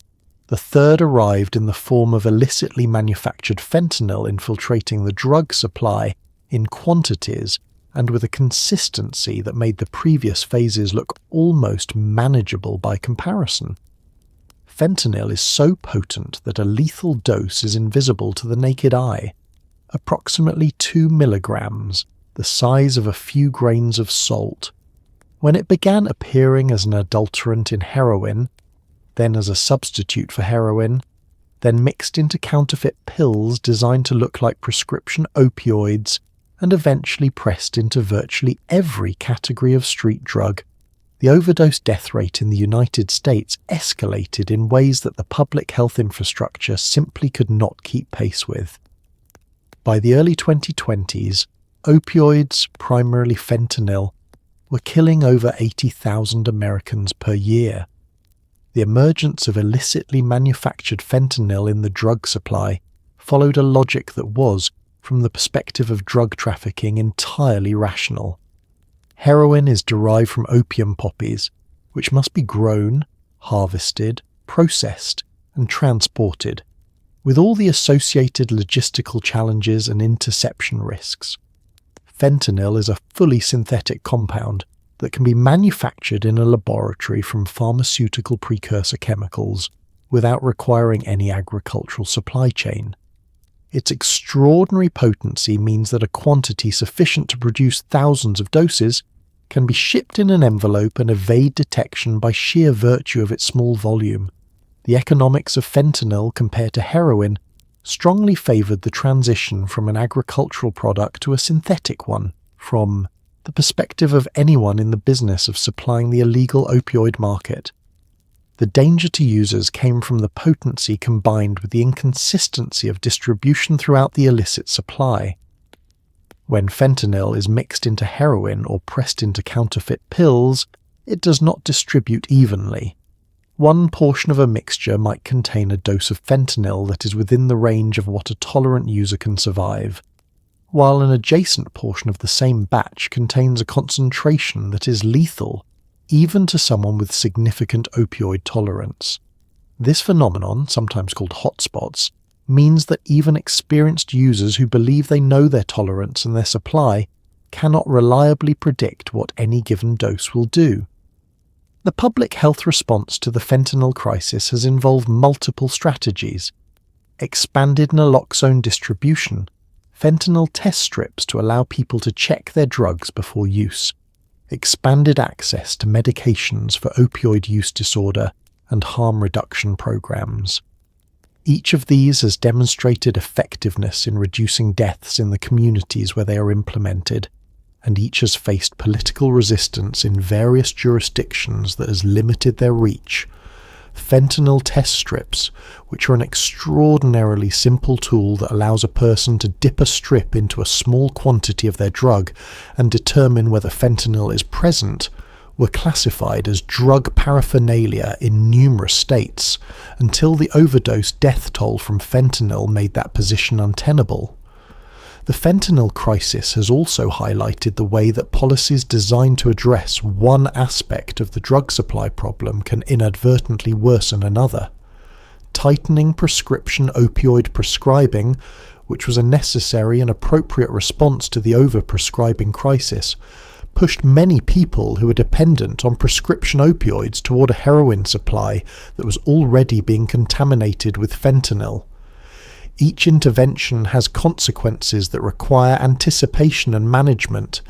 the third arrived in the form of illicitly manufactured fentanyl infiltrating the drug supply in quantities and with a consistency that made the previous phases look almost manageable by comparison. Fentanyl is so potent that a lethal dose is invisible to the naked eye, approximately 2 milligrams, the size of a few grains of salt. When it began appearing as an adulterant in heroin, then as a substitute for heroin, then mixed into counterfeit pills designed to look like prescription opioids, and eventually pressed into virtually every category of street drug, the overdose death rate in the United States escalated in ways that the public health infrastructure simply could not keep pace with. By the early 2020s, opioids, primarily fentanyl, were killing over 80,000 Americans per year. The emergence of illicitly manufactured fentanyl in the drug supply followed a logic that was, from the perspective of drug trafficking, entirely rational. Heroin is derived from opium poppies, which must be grown, harvested, processed, and transported, with all the associated logistical challenges and interception risks. Fentanyl is a fully synthetic compound that can be manufactured in a laboratory from pharmaceutical precursor chemicals without requiring any agricultural supply chain. Its extraordinary potency means that a quantity sufficient to produce thousands of doses can be shipped in an envelope and evade detection by sheer virtue of its small volume. The economics of fentanyl compared to heroin strongly favoured the transition from an agricultural product to a synthetic one, from the perspective of anyone in the business of supplying the illegal opioid market. The danger to users came from the potency combined with the inconsistency of distribution throughout the illicit supply. When fentanyl is mixed into heroin or pressed into counterfeit pills, it does not distribute evenly. One portion of a mixture might contain a dose of fentanyl that is within the range of what a tolerant user can survive, while an adjacent portion of the same batch contains a concentration that is lethal, even to someone with significant opioid tolerance. This phenomenon, sometimes called hotspots, means that even experienced users who believe they know their tolerance and their supply cannot reliably predict what any given dose will do. The public health response to the fentanyl crisis has involved multiple strategies: expanded naloxone distribution, fentanyl test strips to allow people to check their drugs before use, expanded access to medications for opioid use disorder, and harm reduction programs. Each of these has demonstrated effectiveness in reducing deaths in the communities where they are implemented, and each has faced political resistance in various jurisdictions that has limited their reach. Fentanyl test strips, which are an extraordinarily simple tool that allows a person to dip a strip into a small quantity of their drug and determine whether fentanyl is present, were classified as drug paraphernalia in numerous states, until the overdose death toll from fentanyl made that position untenable. The fentanyl crisis has also highlighted the way that policies designed to address one aspect of the drug supply problem can inadvertently worsen another. Tightening prescription opioid prescribing, which was a necessary and appropriate response to the overprescribing crisis, pushed many people who were dependent on prescription opioids toward a heroin supply that was already being contaminated with fentanyl. Each intervention has consequences that require anticipation and management,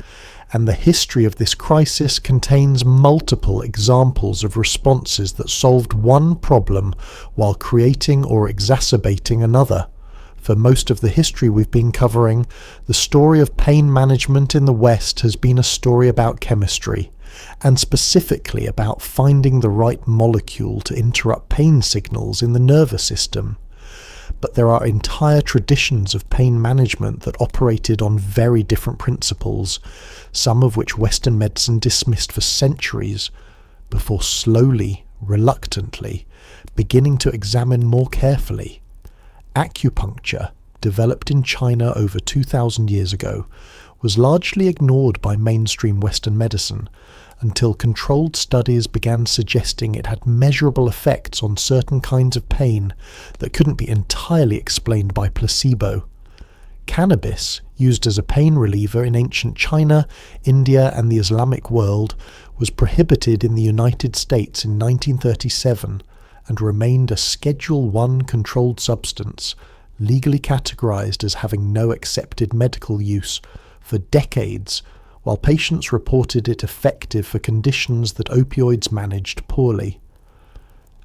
and the history of this crisis contains multiple examples of responses that solved one problem while creating or exacerbating another. For most of the history we've been covering, the story of pain management in the West has been a story about chemistry, and specifically about finding the right molecule to interrupt pain signals in the nervous system. But there are entire traditions of pain management that operated on very different principles, some of which Western medicine dismissed for centuries, before slowly, reluctantly, beginning to examine more carefully. Acupuncture, developed in China over 2,000 years ago, was largely ignored by mainstream Western medicine until controlled studies began suggesting it had measurable effects on certain kinds of pain that couldn't be entirely explained by placebo. Cannabis, used as a pain reliever in ancient China, India and the Islamic world, was prohibited in the United States in 1937 and remained a Schedule I controlled substance, legally categorized as having no accepted medical use, for decades, while patients reported it effective for conditions that opioids managed poorly.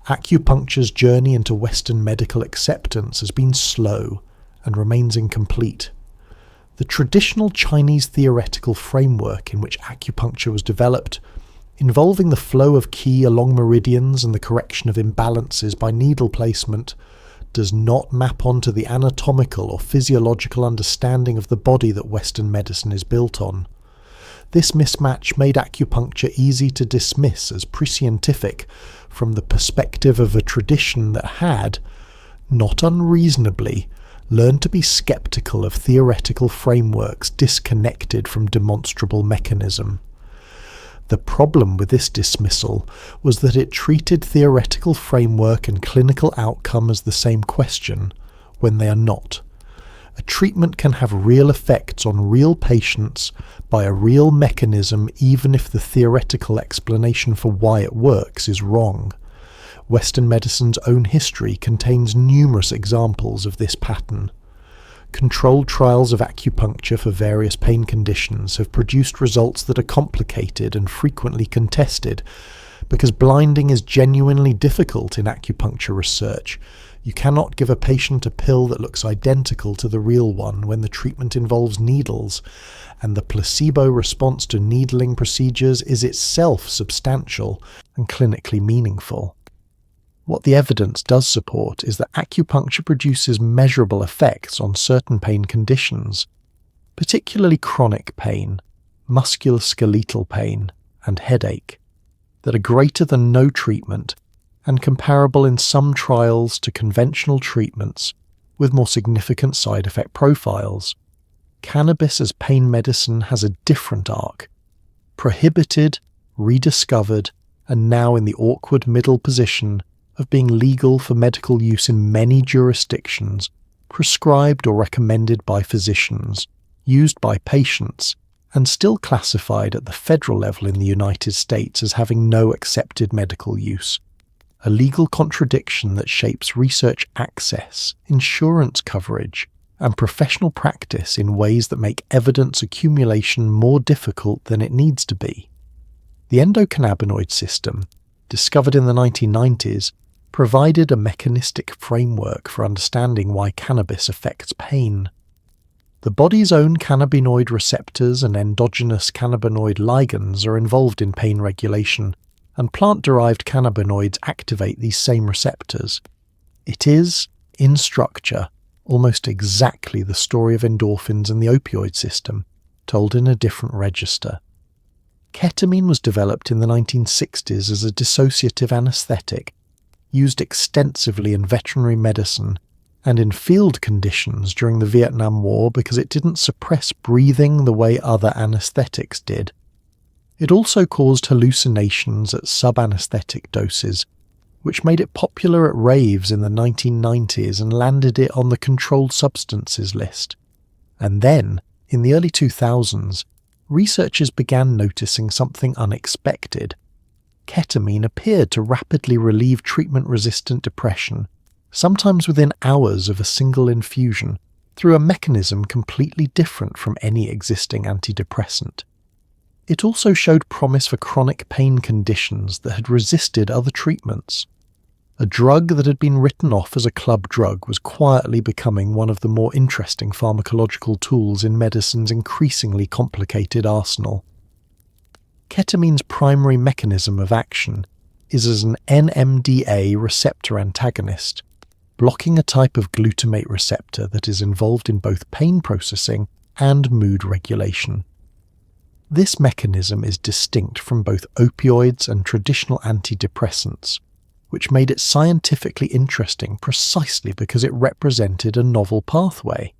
Acupuncture's journey into Western medical acceptance has been slow and remains incomplete. The traditional Chinese theoretical framework in which acupuncture was developed, involving the flow of qi along meridians and the correction of imbalances by needle placement, does not map onto the anatomical or physiological understanding of the body that Western medicine is built on. This mismatch made acupuncture easy to dismiss as prescientific from the perspective of a tradition that had, not unreasonably, learned to be skeptical of theoretical frameworks disconnected from demonstrable mechanism. The problem with this dismissal was that it treated theoretical framework and clinical outcome as the same question, when they are not. A treatment can have real effects on real patients by a real mechanism even if the theoretical explanation for why it works is wrong. Western medicine's own history contains numerous examples of this pattern. Controlled trials of acupuncture for various pain conditions have produced results that are complicated and frequently contested. Because blinding is genuinely difficult in acupuncture research, you cannot give a patient a pill that looks identical to the real one when the treatment involves needles, and the placebo response to needling procedures is itself substantial and clinically meaningful. What the evidence does support is that acupuncture produces measurable effects on certain pain conditions, particularly chronic pain, musculoskeletal pain, and headache, that are greater than no treatment and comparable in some trials to conventional treatments with more significant side effect profiles. Cannabis as pain medicine has a different arc. Prohibited, rediscovered, and now in the awkward middle position of being legal for medical use in many jurisdictions, prescribed or recommended by physicians, used by patients, and still classified at the federal level in the United States as having no accepted medical use. A legal contradiction that shapes research access, insurance coverage, and professional practice in ways that make evidence accumulation more difficult than it needs to be. The endocannabinoid system, discovered in the 1990s, provided a mechanistic framework for understanding why cannabis affects pain. The body's own cannabinoid receptors and endogenous cannabinoid ligands are involved in pain regulation, and plant-derived cannabinoids activate these same receptors. It is, in structure, almost exactly the story of endorphins and the opioid system, told in a different register. Ketamine was developed in the 1960s as a dissociative anesthetic, used extensively in veterinary medicine and in field conditions during the Vietnam War because it didn't suppress breathing the way other anesthetics did. It also caused hallucinations at sub-anesthetic doses, which made it popular at raves in the 1990s and landed it on the controlled substances list. And then, in the early 2000s, researchers began noticing something unexpected. Ketamine appeared to rapidly relieve treatment-resistant depression, sometimes within hours of a single infusion, through a mechanism completely different from any existing antidepressant. It also showed promise for chronic pain conditions that had resisted other treatments. A drug that had been written off as a club drug was quietly becoming one of the more interesting pharmacological tools in medicine's increasingly complicated arsenal. Ketamine's primary mechanism of action is as an NMDA receptor antagonist, blocking a type of glutamate receptor that is involved in both pain processing and mood regulation. This mechanism is distinct from both opioids and traditional antidepressants, which made it scientifically interesting precisely because it represented a novel pathway.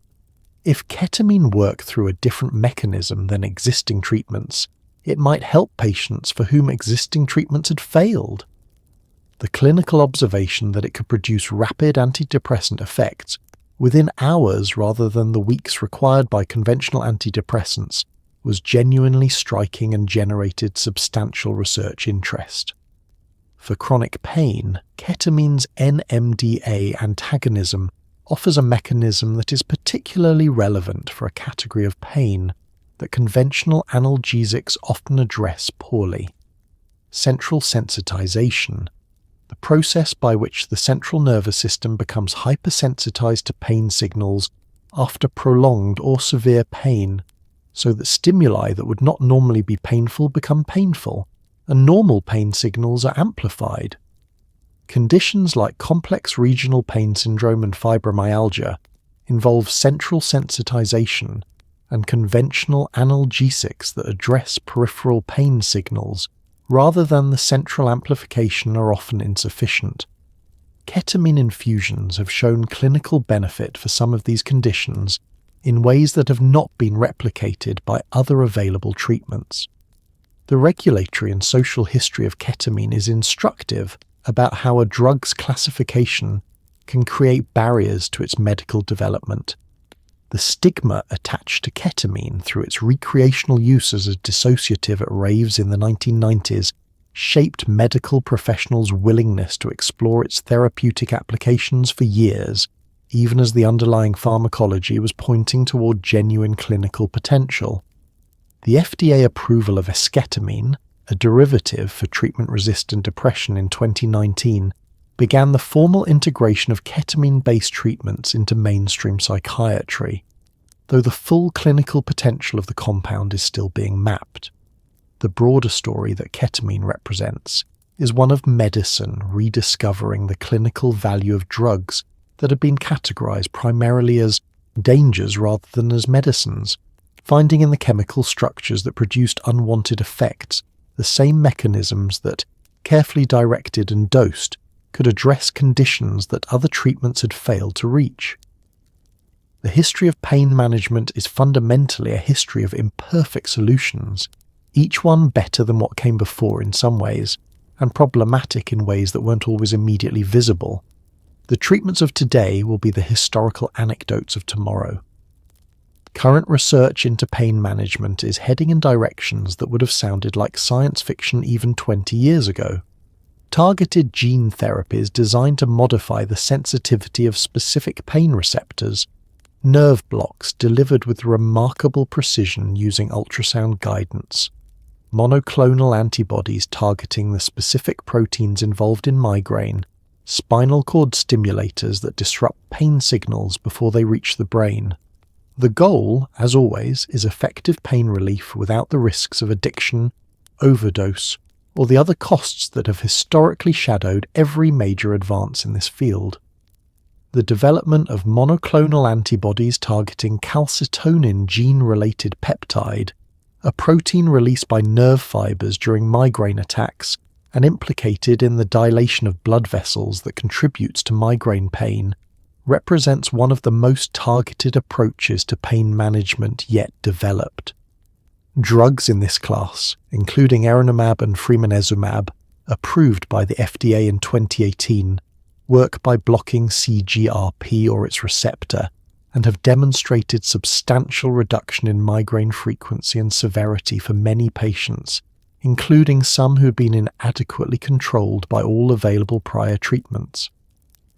If ketamine worked through a different mechanism than existing treatments, it might help patients for whom existing treatments had failed. The clinical observation that it could produce rapid antidepressant effects within hours rather than the weeks required by conventional antidepressants, was genuinely striking and generated substantial research interest. For chronic pain, ketamine's NMDA antagonism offers a mechanism that is particularly relevant for a category of pain that conventional analgesics often address poorly: central sensitization, the process by which the central nervous system becomes hypersensitized to pain signals after prolonged or severe pain, so that stimuli that would not normally be painful become painful, and normal pain signals are amplified. Conditions like complex regional pain syndrome and fibromyalgia involve central sensitization, and conventional analgesics that address peripheral pain signals rather than the central amplification are often insufficient. Ketamine infusions have shown clinical benefit for some of these conditions in ways that have not been replicated by other available treatments. The regulatory and social history of ketamine is instructive about how a drug's classification can create barriers to its medical development. The stigma attached to ketamine through its recreational use as a dissociative at raves in the 1990s shaped medical professionals' willingness to explore its therapeutic applications for years, even as the underlying pharmacology was pointing toward genuine clinical potential. The FDA approval of esketamine, a derivative for treatment-resistant depression in 2019, began the formal integration of ketamine-based treatments into mainstream psychiatry, though the full clinical potential of the compound is still being mapped. The broader story that ketamine represents is one of medicine rediscovering the clinical value of drugs that have been categorized primarily as dangers rather than as medicines, finding in the chemical structures that produced unwanted effects the same mechanisms that, carefully directed and dosed, could address conditions that other treatments had failed to reach. The history of pain management is fundamentally a history of imperfect solutions, each one better than what came before in some ways, and problematic in ways that weren't always immediately visible. The treatments of today will be the historical anecdotes of tomorrow. Current research into pain management is heading in directions that would have sounded like science fiction even 20 years ago. Targeted gene therapies designed to modify the sensitivity of specific pain receptors, nerve blocks delivered with remarkable precision using ultrasound guidance, monoclonal antibodies targeting the specific proteins involved in migraine, spinal cord stimulators that disrupt pain signals before they reach the brain. The goal, as always, is effective pain relief without the risks of addiction, overdose, or the other costs that have historically shadowed every major advance in this field. The development of monoclonal antibodies targeting calcitonin gene-related peptide, a protein released by nerve fibers during migraine attacks and implicated in the dilation of blood vessels that contributes to migraine pain, represents one of the most targeted approaches to pain management yet developed. Drugs in this class, including erenumab and fremanezumab, approved by the FDA in 2018, work by blocking CGRP or its receptor, and have demonstrated substantial reduction in migraine frequency and severity for many patients, including some who have been inadequately controlled by all available prior treatments.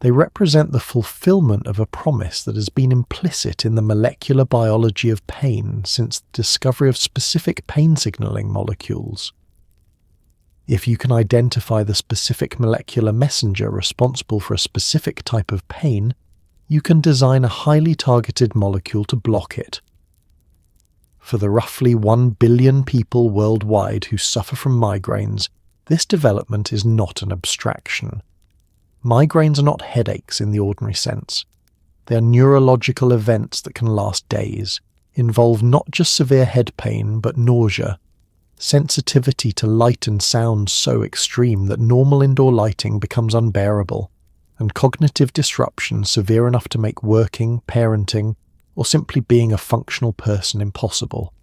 They represent the fulfillment of a promise that has been implicit in the molecular biology of pain since the discovery of specific pain signaling molecules. If you can identify the specific molecular messenger responsible for a specific type of pain, you can design a highly targeted molecule to block it. For the roughly 1 billion people worldwide who suffer from migraines, this development is not an abstraction. Migraines are not headaches in the ordinary sense. They are neurological events that can last days, involve not just severe head pain but nausea, sensitivity to light and sound so extreme that normal indoor lighting becomes unbearable, and cognitive disruption severe enough to make working, parenting, or simply being a functional person impossible.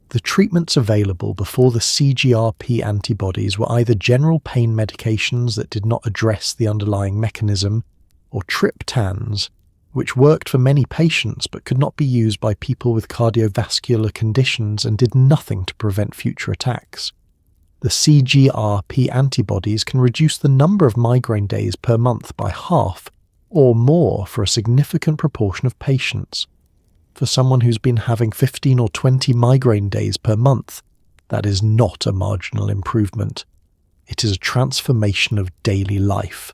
The treatments available before the CGRP antibodies were either general pain medications that did not address the underlying mechanism, or triptans, which worked for many patients but could not be used by people with cardiovascular conditions and did nothing to prevent future attacks. The CGRP antibodies can reduce the number of migraine days per month by half or more for a significant proportion of patients. For someone who's been having 15 or 20 migraine days per month, that is not a marginal improvement. It is a transformation of daily life.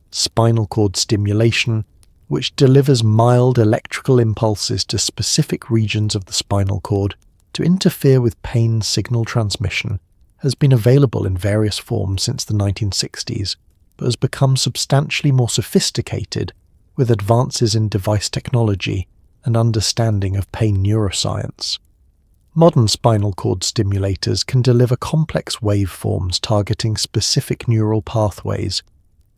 Spinal cord stimulation, which delivers mild electrical impulses to specific regions of the spinal cord to interfere with pain signal transmission, has been available in various forms since the 1960s, but has become substantially more sophisticated with advances in device technology and understanding of pain neuroscience. Modern spinal cord stimulators can deliver complex waveforms targeting specific neural pathways,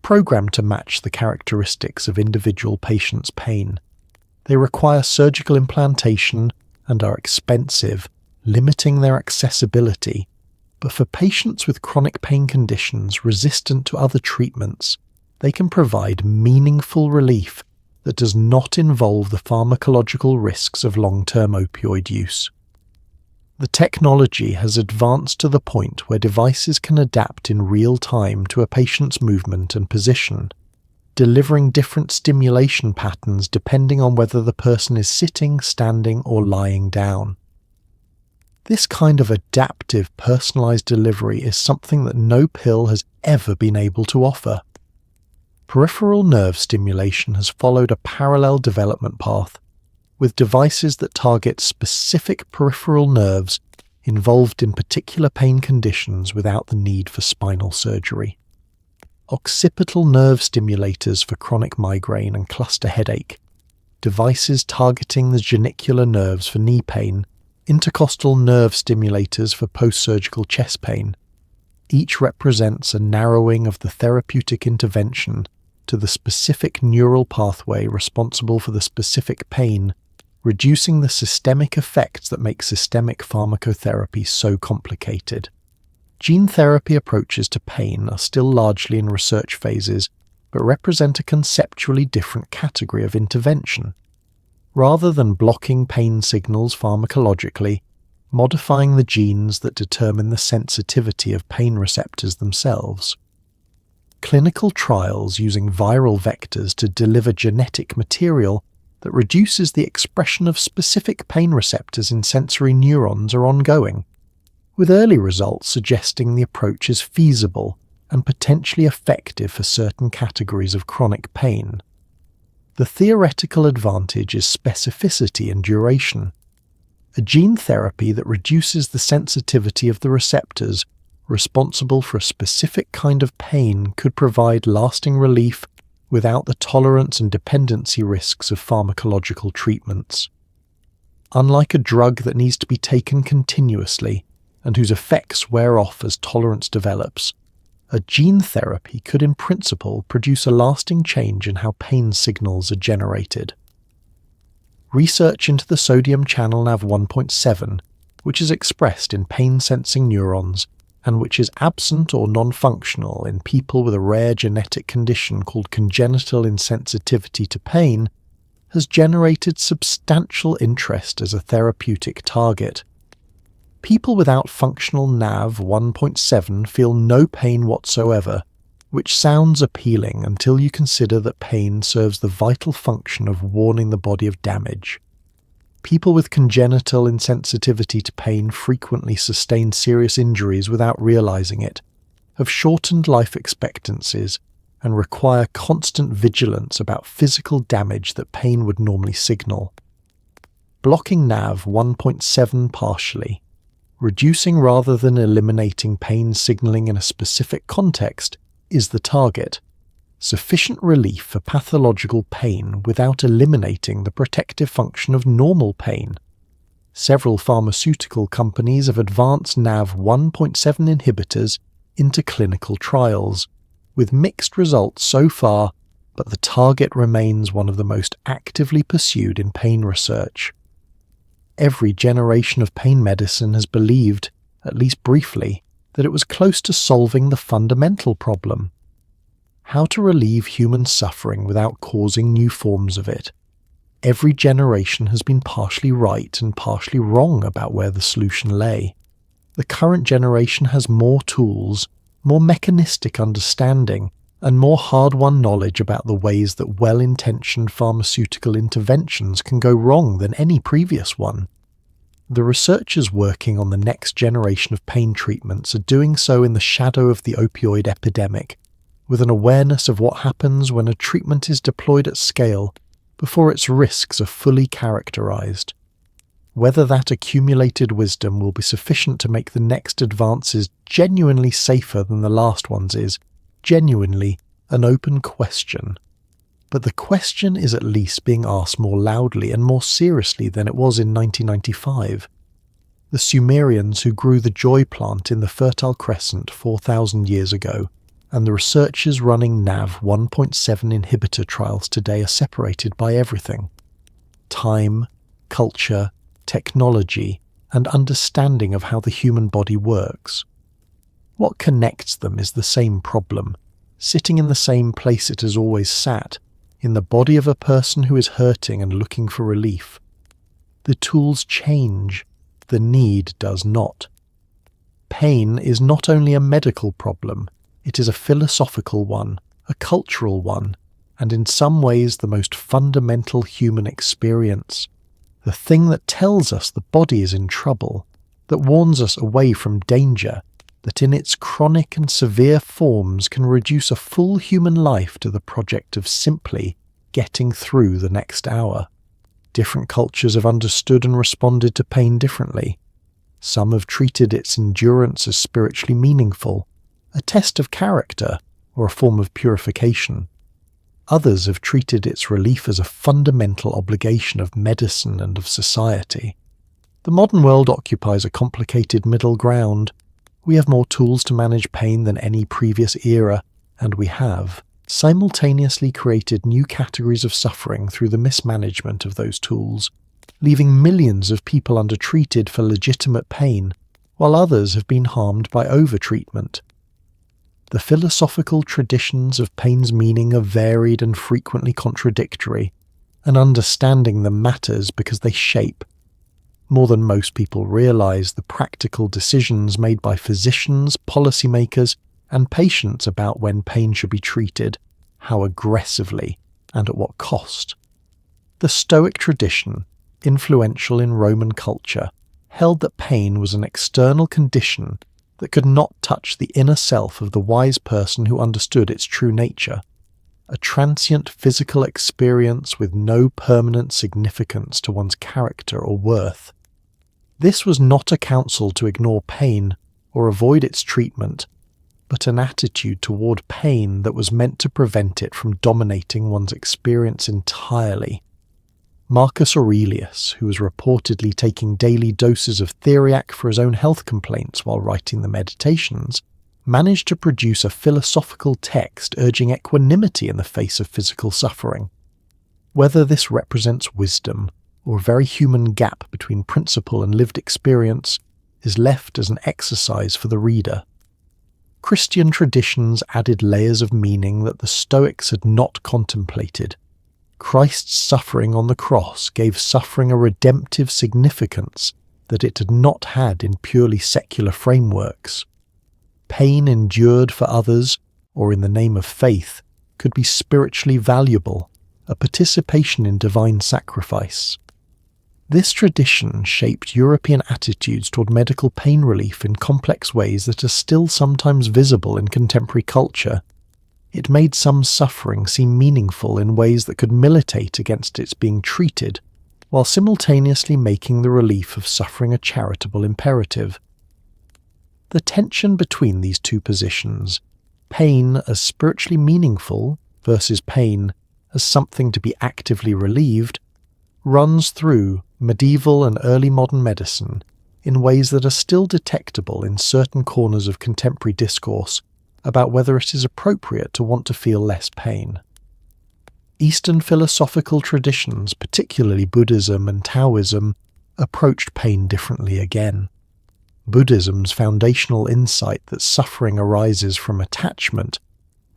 programmed to match the characteristics of individual patients' pain. They require surgical implantation and are expensive, limiting their accessibility. But for patients with chronic pain conditions resistant to other treatments, they can provide meaningful relief that does not involve the pharmacological risks of long-term opioid use. The technology has advanced to the point where devices can adapt in real time to a patient's movement and position, delivering different stimulation patterns depending on whether the person is sitting, standing, or lying down. This kind of adaptive, personalized delivery is something that no pill has ever been able to offer. Peripheral nerve stimulation has followed a parallel development path, with devices that target specific peripheral nerves involved in particular pain conditions without the need for spinal surgery. Occipital nerve stimulators for chronic migraine and cluster headache, devices targeting the genicular nerves for knee pain, intercostal nerve stimulators for post-surgical chest pain. Each represents a narrowing of the therapeutic intervention to the specific neural pathway responsible for the specific pain, reducing the systemic effects that make systemic pharmacotherapy so complicated. Gene therapy approaches to pain are still largely in research phases, but represent a conceptually different category of intervention. Rather than blocking pain signals pharmacologically, modifying the genes that determine the sensitivity of pain receptors themselves. Clinical trials using viral vectors to deliver genetic material that reduces the expression of specific pain receptors in sensory neurons are ongoing, with early results suggesting the approach is feasible and potentially effective for certain categories of chronic pain. The theoretical advantage is specificity and duration. A gene therapy that reduces the sensitivity of the receptors responsible for a specific kind of pain could provide lasting relief without the tolerance and dependency risks of pharmacological treatments. Unlike a drug that needs to be taken continuously and whose effects wear off as tolerance develops, a gene therapy could in principle produce a lasting change in how pain signals are generated. Research into the sodium channel Nav1.7, which is expressed in pain-sensing neurons and which is absent or non-functional in people with a rare genetic condition called congenital insensitivity to pain, has generated substantial interest as a therapeutic target. People without functional Nav1.7 feel no pain whatsoever, which sounds appealing until you consider that pain serves the vital function of warning the body of damage. People with congenital insensitivity to pain frequently sustain serious injuries without realizing it, have shortened life expectancies, and require constant vigilance about physical damage that pain would normally signal. Blocking Nav1.7 partially, reducing rather than eliminating pain signaling in a specific context, is the target. Sufficient relief for pathological pain without eliminating the protective function of normal pain. Several pharmaceutical companies have advanced Nav1.7 inhibitors into clinical trials, with mixed results so far, but the target remains one of the most actively pursued in pain research. Every generation of pain medicine has believed, at least briefly, that it was close to solving the fundamental problem. how to relieve human suffering without causing new forms of it. Every generation has been partially right and partially wrong about where the solution lay. The current generation has more tools, more mechanistic understanding, and more hard-won knowledge about the ways that well-intentioned pharmaceutical interventions can go wrong than any previous one. The researchers working on the next generation of pain treatments are doing so in the shadow of the opioid epidemic, with an awareness of what happens when a treatment is deployed at scale before its risks are fully characterized. Whether that accumulated wisdom will be sufficient to make the next advances genuinely safer than the last ones is genuinely an open question. But the question is at least being asked more loudly and more seriously than it was in 1995. The Sumerians who grew the joy plant in the Fertile Crescent 4,000 years ago, and the researchers running NaV 1.7 inhibitor trials today are separated by everything: time, culture, technology, and understanding of how the human body works. What connects them is the same problem, sitting in the same place it has always sat, in the body of a person who is hurting and looking for relief. The tools change, the need does not. Pain is not only a medical problem, it is a philosophical one, a cultural one, and in some ways the most fundamental human experience. The thing that tells us the body is in trouble, that warns us away from danger, that in its chronic and severe forms can reduce a full human life to the project of simply getting through the next hour. Different cultures have understood and responded to pain differently. Some have treated its endurance as spiritually meaningful, a test of character, or a form of purification. Others have treated its relief as a fundamental obligation of medicine and of society. The modern world occupies a complicated middle ground. We have more tools to manage pain than any previous era, and we have simultaneously created new categories of suffering through the mismanagement of those tools, leaving millions of people undertreated for legitimate pain, while others have been harmed by overtreatment. The philosophical traditions of pain's meaning are varied and frequently contradictory, and understanding them matters because they shape, more than most people realize, the practical decisions made by physicians, policymakers, and patients about when pain should be treated, how aggressively, and at what cost. The Stoic tradition, influential in Roman culture, held that pain was an external condition that could not touch the inner self of the wise person who understood its true nature, a transient physical experience with no permanent significance to one's character or worth. This was not a counsel to ignore pain or avoid its treatment, but an attitude toward pain that was meant to prevent it from dominating one's experience entirely. Marcus Aurelius, who was reportedly taking daily doses of theriac for his own health complaints while writing the Meditations, managed to produce a philosophical text urging equanimity in the face of physical suffering. Whether this represents wisdom or a very human gap between principle and lived experience is left as an exercise for the reader. Christian traditions added layers of meaning that the Stoics had not contemplated. Christ's suffering on the cross gave suffering a redemptive significance that it had not had in purely secular frameworks. Pain endured for others, or in the name of faith, could be spiritually valuable, a participation in divine sacrifice. This tradition shaped European attitudes toward medical pain relief in complex ways that are still sometimes visible in contemporary culture. It made some suffering seem meaningful in ways that could militate against its being treated, while simultaneously making the relief of suffering a charitable imperative. The tension between these two positions, pain as spiritually meaningful versus pain as something to be actively relieved, runs through medieval and early modern medicine in ways that are still detectable in certain corners of contemporary discourse about whether it is appropriate to want to feel less pain. Eastern philosophical traditions, particularly Buddhism and Taoism, approached pain differently again. Buddhism's foundational insight that suffering arises from attachment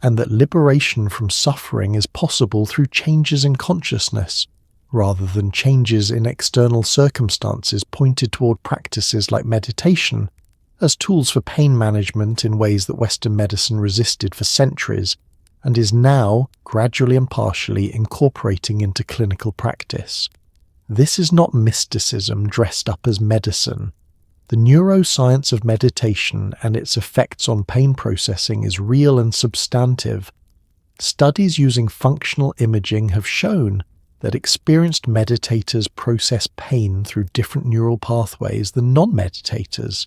and that liberation from suffering is possible through changes in consciousness, rather than changes in external circumstances pointed toward practices like meditation as tools for pain management in ways that Western medicine resisted for centuries and is now, gradually and partially, incorporating into clinical practice. This is not mysticism dressed up as medicine. The neuroscience of meditation and its effects on pain processing is real and substantive. Studies using functional imaging have shown that experienced meditators process pain through different neural pathways than non-meditators,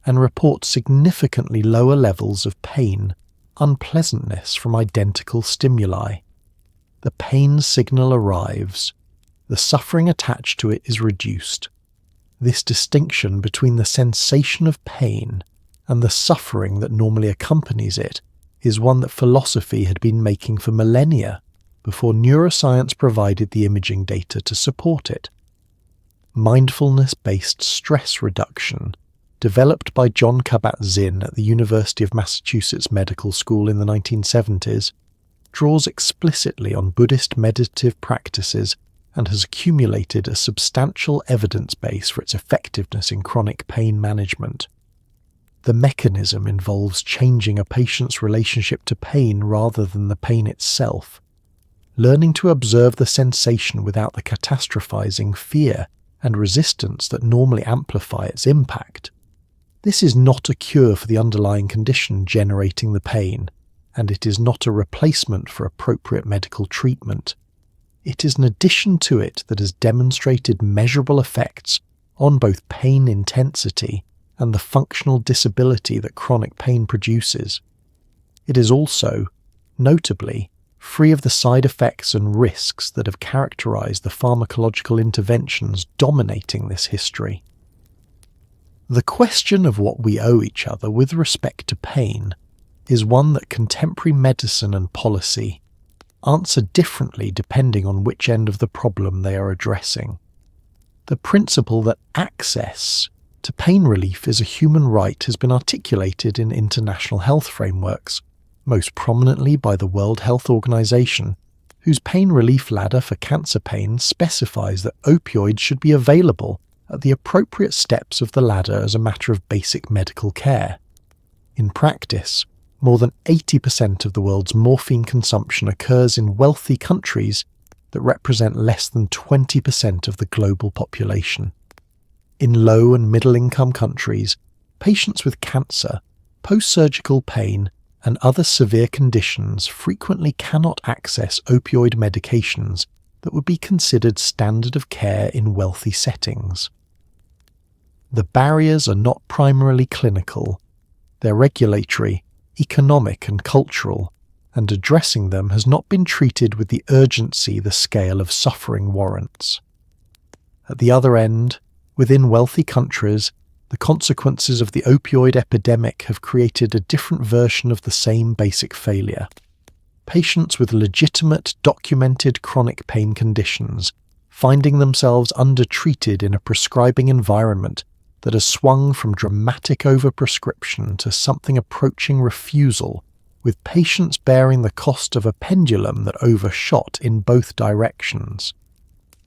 and report significantly lower levels of pain, unpleasantness from identical stimuli. The pain signal arrives. The suffering attached to it is reduced. This distinction between the sensation of pain and the suffering that normally accompanies it is one that philosophy had been making for millennia before neuroscience provided the imaging data to support it. Mindfulness-based stress reduction, developed by Jon Kabat-Zinn at the University of Massachusetts Medical School in the 1970s, draws explicitly on Buddhist meditative practices and has accumulated a substantial evidence base for its effectiveness in chronic pain management. The mechanism involves changing a patient's relationship to pain rather than the pain itself, learning to observe the sensation without the catastrophizing fear and resistance that normally amplify its impact. This is not a cure for the underlying condition generating the pain, and it is not a replacement for appropriate medical treatment. It is an addition to it that has demonstrated measurable effects on both pain intensity and the functional disability that chronic pain produces. It is also, notably, free of the side effects and risks that have characterized the pharmacological interventions dominating this history. The question of what we owe each other with respect to pain is one that contemporary medicine and policy answer differently depending on which end of the problem they are addressing. The principle that access to pain relief is a human right has been articulated in international health frameworks, most prominently by the World Health Organization, whose pain relief ladder for cancer pain specifies that opioids should be available at the appropriate steps of the ladder as a matter of basic medical care. In practice, more than 80% of the world's morphine consumption occurs in wealthy countries that represent less than 20% of the global population. In low and middle-income countries, patients with cancer, post-surgical pain, and other severe conditions frequently cannot access opioid medications that would be considered standard of care in wealthy settings. The barriers are not primarily clinical, they're regulatory, economic and cultural, and addressing them has not been treated with the urgency the scale of suffering warrants. At the other end, within wealthy countries, the consequences of the opioid epidemic have created a different version of the same basic failure. Patients with legitimate, documented chronic pain conditions finding themselves undertreated in a prescribing environment that has swung from dramatic overprescription to something approaching refusal, with patients bearing the cost of a pendulum that overshot in both directions.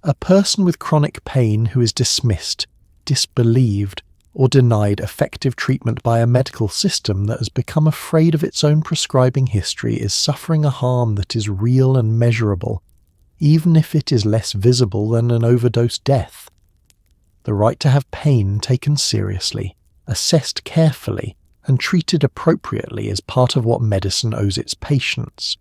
A person with chronic pain who is dismissed, disbelieved, or denied effective treatment by a medical system that has become afraid of its own prescribing history is suffering a harm that is real and measurable, even if it is less visible than an overdose death. The right to have pain taken seriously, assessed carefully, and treated appropriately is part of what medicine owes its patients,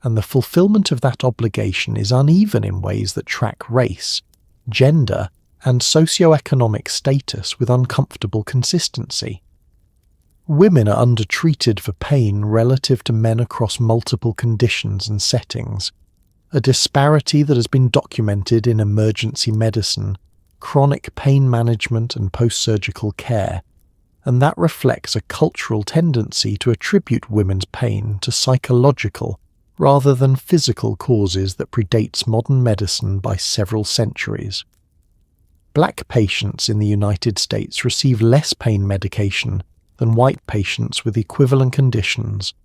and the fulfillment of that obligation is uneven in ways that track race, gender, and socioeconomic status with uncomfortable consistency. Women are undertreated for pain relative to men across multiple conditions and settings, a disparity that has been documented in emergency medicine, chronic pain management and post-surgical care, and that reflects a cultural tendency to attribute women's pain to psychological rather than physical causes that predates modern medicine by several centuries. Black patients in the United States receive less pain medication than white patients with equivalent conditions,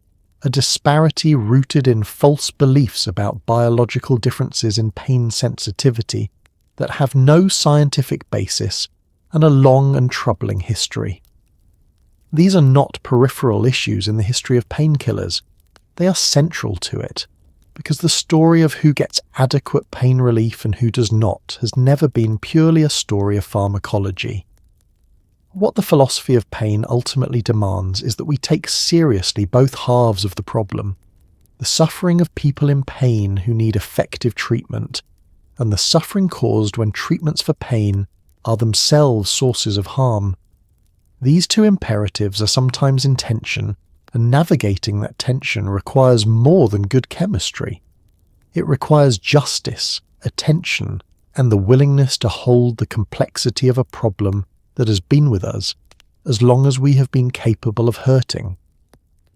a disparity rooted in false beliefs about biological differences in pain sensitivity that have no scientific basis and a long and troubling history. These are not peripheral issues in the history of painkillers. They are central to it, because the story of who gets adequate pain relief and who does not has never been purely a story of pharmacology. What the philosophy of pain ultimately demands is that we take seriously both halves of the problem: the suffering of people in pain who need effective treatment, and the suffering caused when treatments for pain are themselves sources of harm. These two imperatives are sometimes in tension, and navigating that tension requires more than good chemistry. It requires justice, attention, and the willingness to hold the complexity of a problem that has been with us as long as we have been capable of hurting.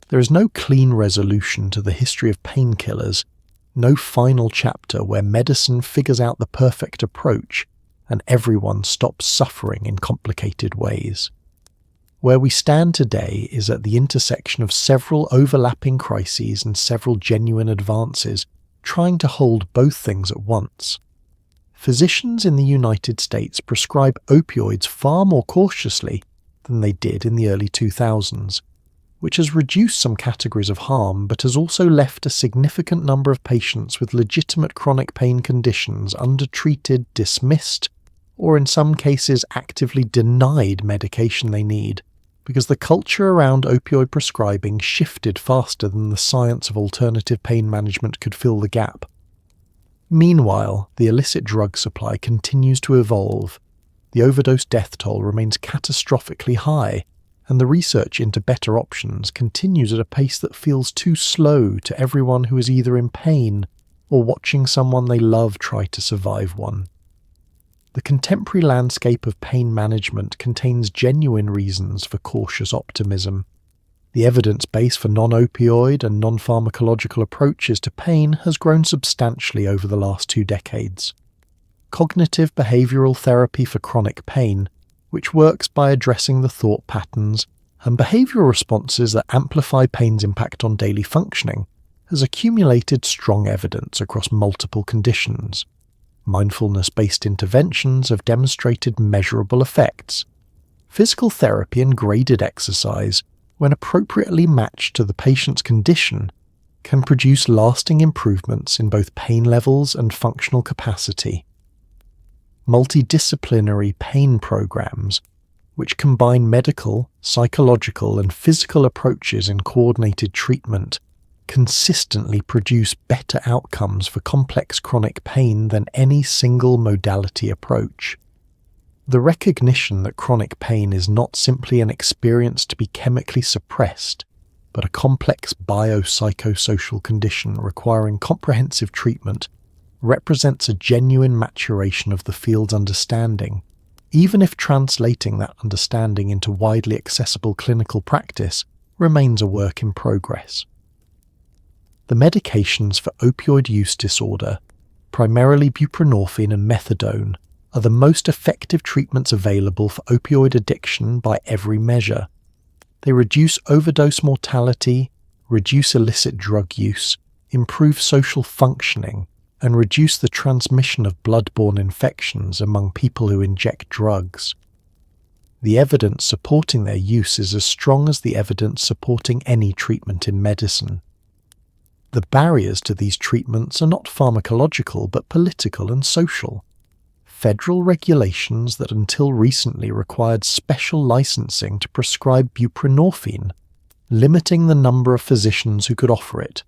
There is no clean resolution to the history of painkillers, no final chapter where medicine figures out the perfect approach and everyone stops suffering in complicated ways. Where we stand today is at the intersection of several overlapping crises and several genuine advances, trying to hold both things at once. Physicians in the United States prescribe opioids far more cautiously than they did in the early 2000s, which has reduced some categories of harm but has also left a significant number of patients with legitimate chronic pain conditions undertreated, dismissed, or in some cases actively denied medication they need, because the culture around opioid prescribing shifted faster than the science of alternative pain management could fill the gap. Meanwhile, the illicit drug supply continues to evolve, the overdose death toll remains catastrophically high, and the research into better options continues at a pace that feels too slow to everyone who is either in pain or watching someone they love try to survive one. The contemporary landscape of pain management contains genuine reasons for cautious optimism. The evidence base for non-opioid and non-pharmacological approaches to pain has grown substantially over the last 2 decades. Cognitive behavioral therapy for chronic pain, which works by addressing the thought patterns and behavioral responses that amplify pain's impact on daily functioning, has accumulated strong evidence across multiple conditions. Mindfulness-based interventions have demonstrated measurable effects. Physical therapy and graded exercise, when appropriately matched to the patient's condition, can produce lasting improvements in both pain levels and functional capacity. Multidisciplinary pain programs, which combine medical, psychological, and physical approaches in coordinated treatment, consistently produce better outcomes for complex chronic pain than any single modality approach. The recognition that chronic pain is not simply an experience to be chemically suppressed, but a complex biopsychosocial condition requiring comprehensive treatment, represents a genuine maturation of the field's understanding, even if translating that understanding into widely accessible clinical practice remains a work in progress. The medications for opioid use disorder, primarily buprenorphine and methadone, are the most effective treatments available for opioid addiction by every measure. They reduce overdose mortality, reduce illicit drug use, improve social functioning, and reduce the transmission of blood-borne infections among people who inject drugs. The evidence supporting their use is as strong as the evidence supporting any treatment in medicine. The barriers to these treatments are not pharmacological but political and social. Federal regulations that until recently required special licensing to prescribe buprenorphine, limiting the number of physicians who could offer it.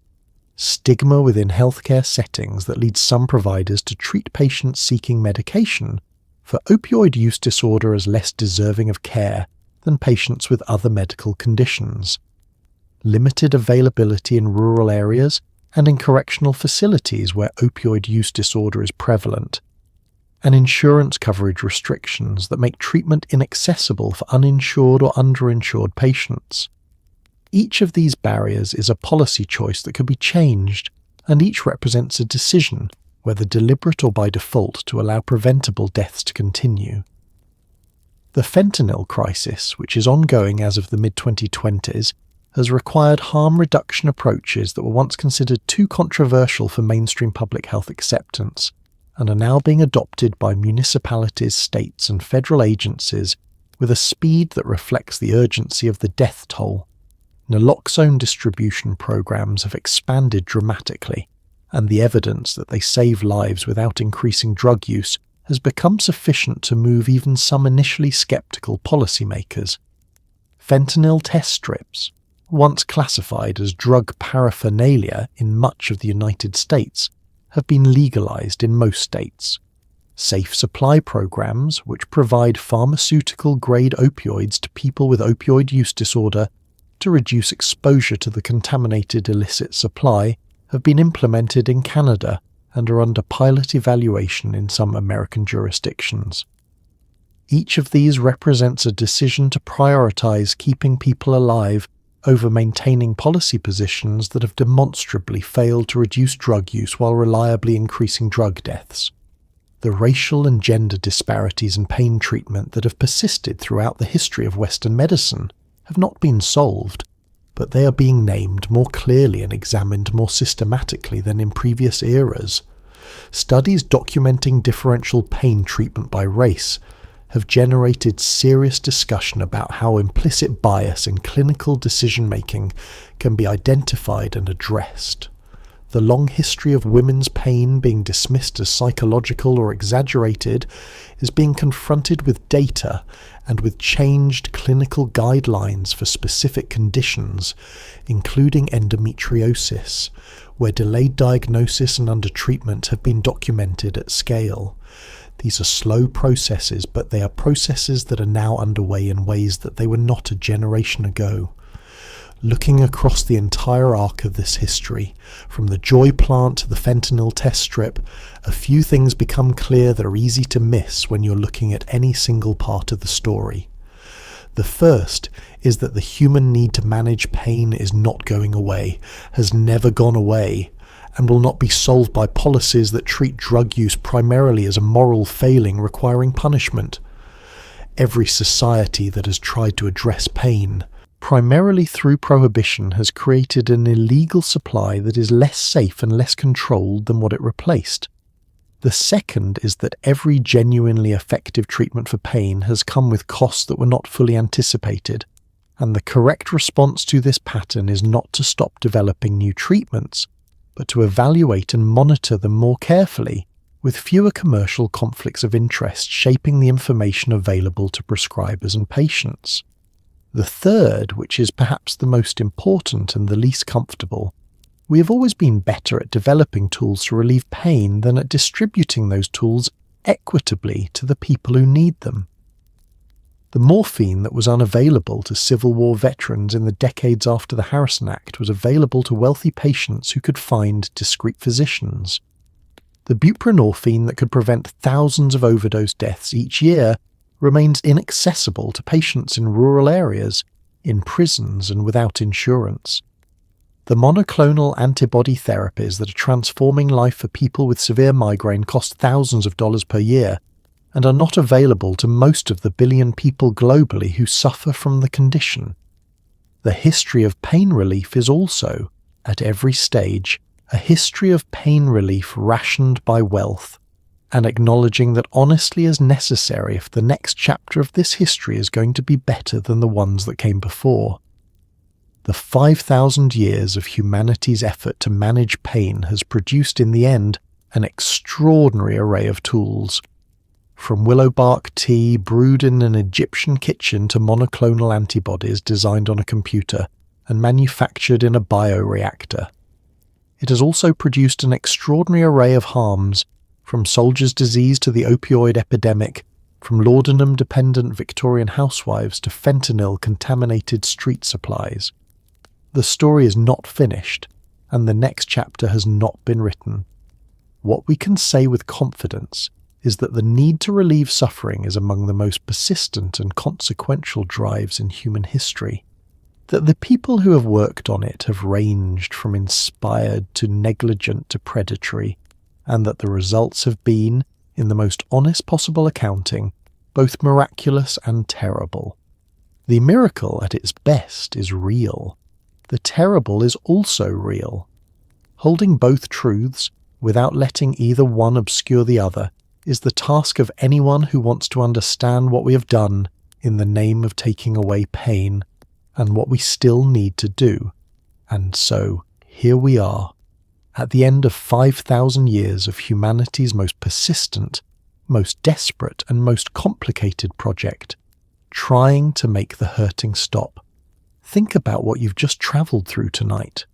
Stigma within healthcare settings that leads some providers to treat patients seeking medication for opioid use disorder as less deserving of care than patients with other medical conditions. Limited availability in rural areas and in correctional facilities where opioid use disorder is prevalent, and insurance coverage restrictions that make treatment inaccessible for uninsured or underinsured patients. Each of these barriers is a policy choice that could be changed, and each represents a decision, whether deliberate or by default, to allow preventable deaths to continue. The fentanyl crisis, which is ongoing as of the mid-2020s, has required harm reduction approaches that were once considered too controversial for mainstream public health acceptance, and are now being adopted by municipalities, states, and federal agencies with a speed that reflects the urgency of the death toll. Naloxone distribution programs have expanded dramatically, and the evidence that they save lives without increasing drug use has become sufficient to move even some initially skeptical policymakers. Fentanyl test strips, once classified as drug paraphernalia in much of the United States, have been legalized in most states. Safe supply programs, which provide pharmaceutical-grade opioids to people with opioid use disorder to reduce exposure to the contaminated illicit supply, have been implemented in Canada and are under pilot evaluation in some American jurisdictions. Each of these represents a decision to prioritize keeping people alive over maintaining policy positions that have demonstrably failed to reduce drug use while reliably increasing drug deaths. The racial and gender disparities in pain treatment that have persisted throughout the history of Western medicine have not been solved, but they are being named more clearly and examined more systematically than in previous eras. Studies documenting differential pain treatment by race have generated serious discussion about how implicit bias in clinical decision-making can be identified and addressed. The long history of women's pain being dismissed as psychological or exaggerated is being confronted with data and with changed clinical guidelines for specific conditions, including endometriosis, where delayed diagnosis and undertreatment have been documented at scale. These are slow processes, but they are processes that are now underway in ways that they were not a generation ago. Looking across the entire arc of this history, from the joy plant to the fentanyl test strip, a few things become clear that are easy to miss when you're looking at any single part of the story. The first is that the human need to manage pain is not going away, has never gone away, and will not be solved by policies that treat drug use primarily as a moral failing requiring punishment. Every society that has tried to address pain, primarily through prohibition, has created an illegal supply that is less safe and less controlled than what it replaced. The second is that every genuinely effective treatment for pain has come with costs that were not fully anticipated, and the correct response to this pattern is not to stop developing new treatments, but to evaluate and monitor them more carefully, with fewer commercial conflicts of interest shaping the information available to prescribers and patients. The third, which is perhaps the most important and the least comfortable, we have always been better at developing tools to relieve pain than at distributing those tools equitably to the people who need them. The morphine that was unavailable to Civil War veterans in the decades after the Harrison Act was available to wealthy patients who could find discreet physicians. The buprenorphine that could prevent thousands of overdose deaths each year remains inaccessible to patients in rural areas, in prisons, and without insurance. The monoclonal antibody therapies that are transforming life for people with severe migraine cost thousands of dollars per year, and are not available to most of the billion people globally who suffer from the condition. The history of pain relief is also, at every stage, a history of pain relief rationed by wealth, and acknowledging that honestly is necessary if the next chapter of this history is going to be better than the ones that came before. The 5,000 years of humanity's effort to manage pain has produced in the end an extraordinary array of tools, from willow bark tea brewed in an Egyptian kitchen to monoclonal antibodies designed on a computer and manufactured in a bioreactor. It has also produced an extraordinary array of harms, from soldier's disease to the opioid epidemic, from laudanum-dependent Victorian housewives to fentanyl-contaminated street supplies. The story is not finished, and the next chapter has not been written. What we can say with confidence is that the need to relieve suffering is among the most persistent and consequential drives in human history, that the people who have worked on it have ranged from inspired to negligent to predatory, and that the results have been, in the most honest possible accounting, both miraculous and terrible. The miracle at its best is real, the terrible is also real. Holding both truths, without letting either one obscure the other, is the task of anyone who wants to understand what we have done in the name of taking away pain, and what we still need to do. And so, here we are, at the end of 5,000 years of humanity's most persistent, most desperate and most complicated project, trying to make the hurting stop. Think about what you've just travelled through tonight.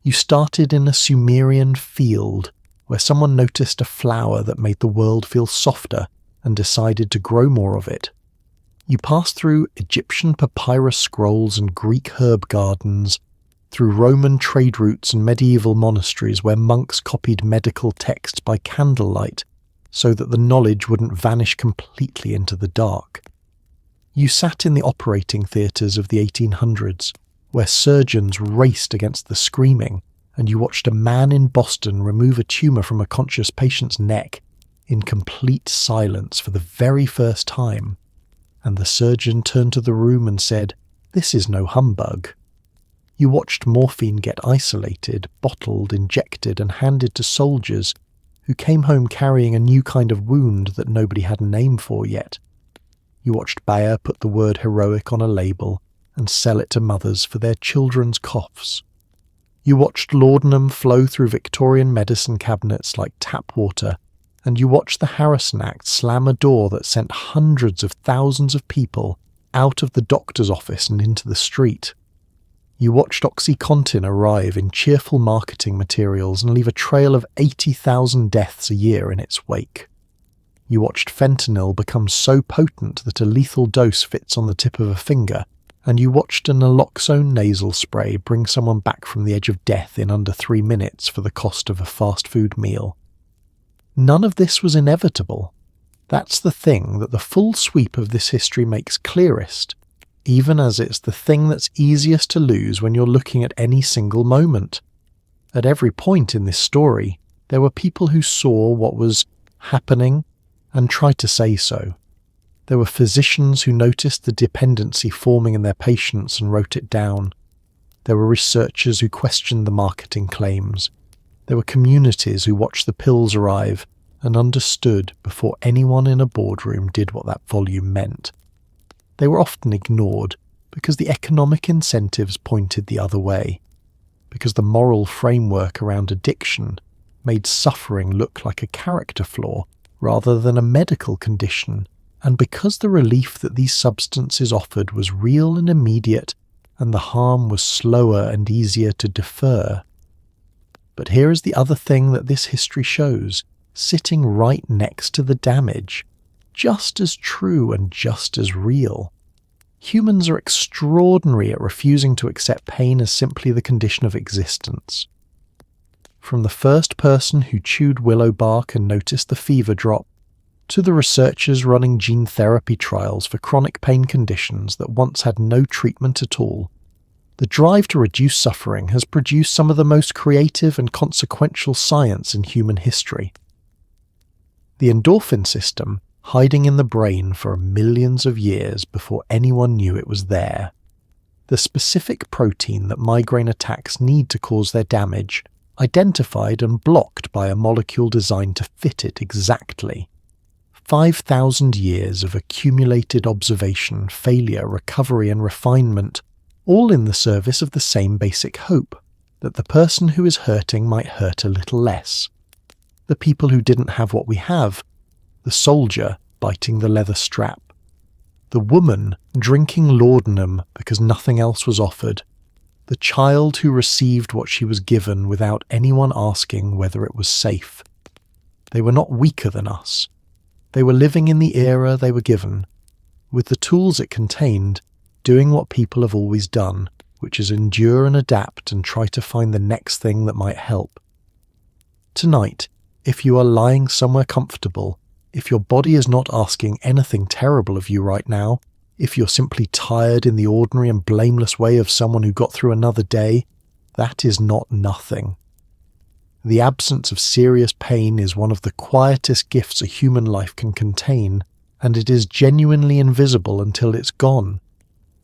You started in a Sumerian field where someone noticed a flower that made the world feel softer and decided to grow more of it. You passed through Egyptian papyrus scrolls and Greek herb gardens, through Roman trade routes and medieval monasteries where monks copied medical texts by candlelight so that the knowledge wouldn't vanish completely into the dark. You sat in the operating theatres of the 1800s, where surgeons raced against the screaming, and you watched a man in Boston remove a tumour from a conscious patient's neck in complete silence for the very first time, and the surgeon turned to the room and said, "This is no humbug." You watched morphine get isolated, bottled, injected and handed to soldiers who came home carrying a new kind of wound that nobody had a name for yet. You watched Bayer put the word heroic on a label and sell it to mothers for their children's coughs. You watched laudanum flow through Victorian medicine cabinets like tap water, and you watched the Harrison Act slam a door that sent hundreds of thousands of people out of the doctor's office and into the street. You watched OxyContin arrive in cheerful marketing materials and leave a trail of 80,000 deaths a year in its wake. You watched fentanyl become so potent that a lethal dose fits on the tip of a finger, and you watched a naloxone nasal spray bring someone back from the edge of death in under 3 minutes for the cost of a fast food meal. None of this was inevitable. That's the thing that the full sweep of this history makes clearest, even as it's the thing that's easiest to lose when you're looking at any single moment. At every point in this story, there were people who saw what was happening and tried to say so. There were physicians who noticed the dependency forming in their patients and wrote it down. There were researchers who questioned the marketing claims. There were communities who watched the pills arrive and understood before anyone in a boardroom did what that volume meant. They were often ignored because the economic incentives pointed the other way, because the moral framework around addiction made suffering look like a character flaw rather than a medical condition, and because the relief that these substances offered was real and immediate, and the harm was slower and easier to defer. But here is the other thing that this history shows, sitting right next to the damage, just as true and just as real. Humans are extraordinary at refusing to accept pain as simply the condition of existence. From the first person who chewed willow bark and noticed the fever drop, to the researchers running gene therapy trials for chronic pain conditions that once had no treatment at all, the drive to reduce suffering has produced some of the most creative and consequential science in human history. The endorphin system, hiding in the brain for millions of years before anyone knew it was there. The specific protein that migraine attacks need to cause their damage, identified and blocked by a molecule designed to fit it exactly. 5,000 years of accumulated observation, failure, recovery and refinement, all in the service of the same basic hope, that the person who is hurting might hurt a little less. The people who didn't have what we have, the soldier biting the leather strap, the woman drinking laudanum because nothing else was offered, the child who received what she was given without anyone asking whether it was safe. They were not weaker than us. They were living in the era they were given, with the tools it contained, doing what people have always done, which is endure and adapt and try to find the next thing that might help. Tonight, if you are lying somewhere comfortable, if your body is not asking anything terrible of you right now, if you're simply tired in the ordinary and blameless way of someone who got through another day, that is not nothing. The absence of serious pain is one of the quietest gifts a human life can contain, and it is genuinely invisible until it's gone.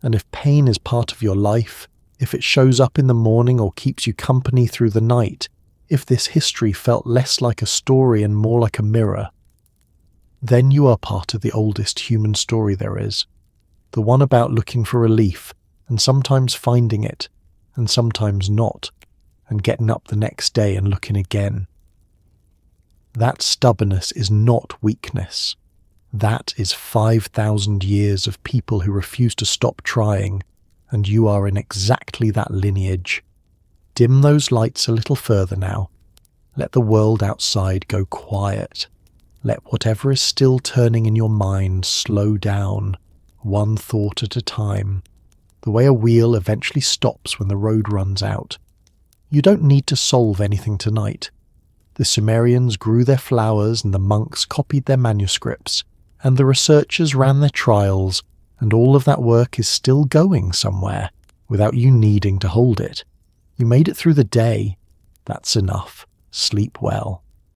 And if pain is part of your life, if it shows up in the morning or keeps you company through the night, if this history felt less like a story and more like a mirror, then you are part of the oldest human story there is, the one about looking for relief and sometimes finding it and sometimes not, and getting up the next day and looking again. That stubbornness is not weakness. That is 5,000 years of people who refuse to stop trying, and you are in exactly that lineage. Dim those lights a little further now. Let the world outside go quiet. Let whatever is still turning in your mind slow down, one thought at a time, the way a wheel eventually stops when the road runs out. You don't need to solve anything tonight. The Sumerians grew their flowers and the monks copied their manuscripts, and the researchers ran their trials, and all of that work is still going somewhere without you needing to hold it. You made it through the day. That's enough. Sleep well.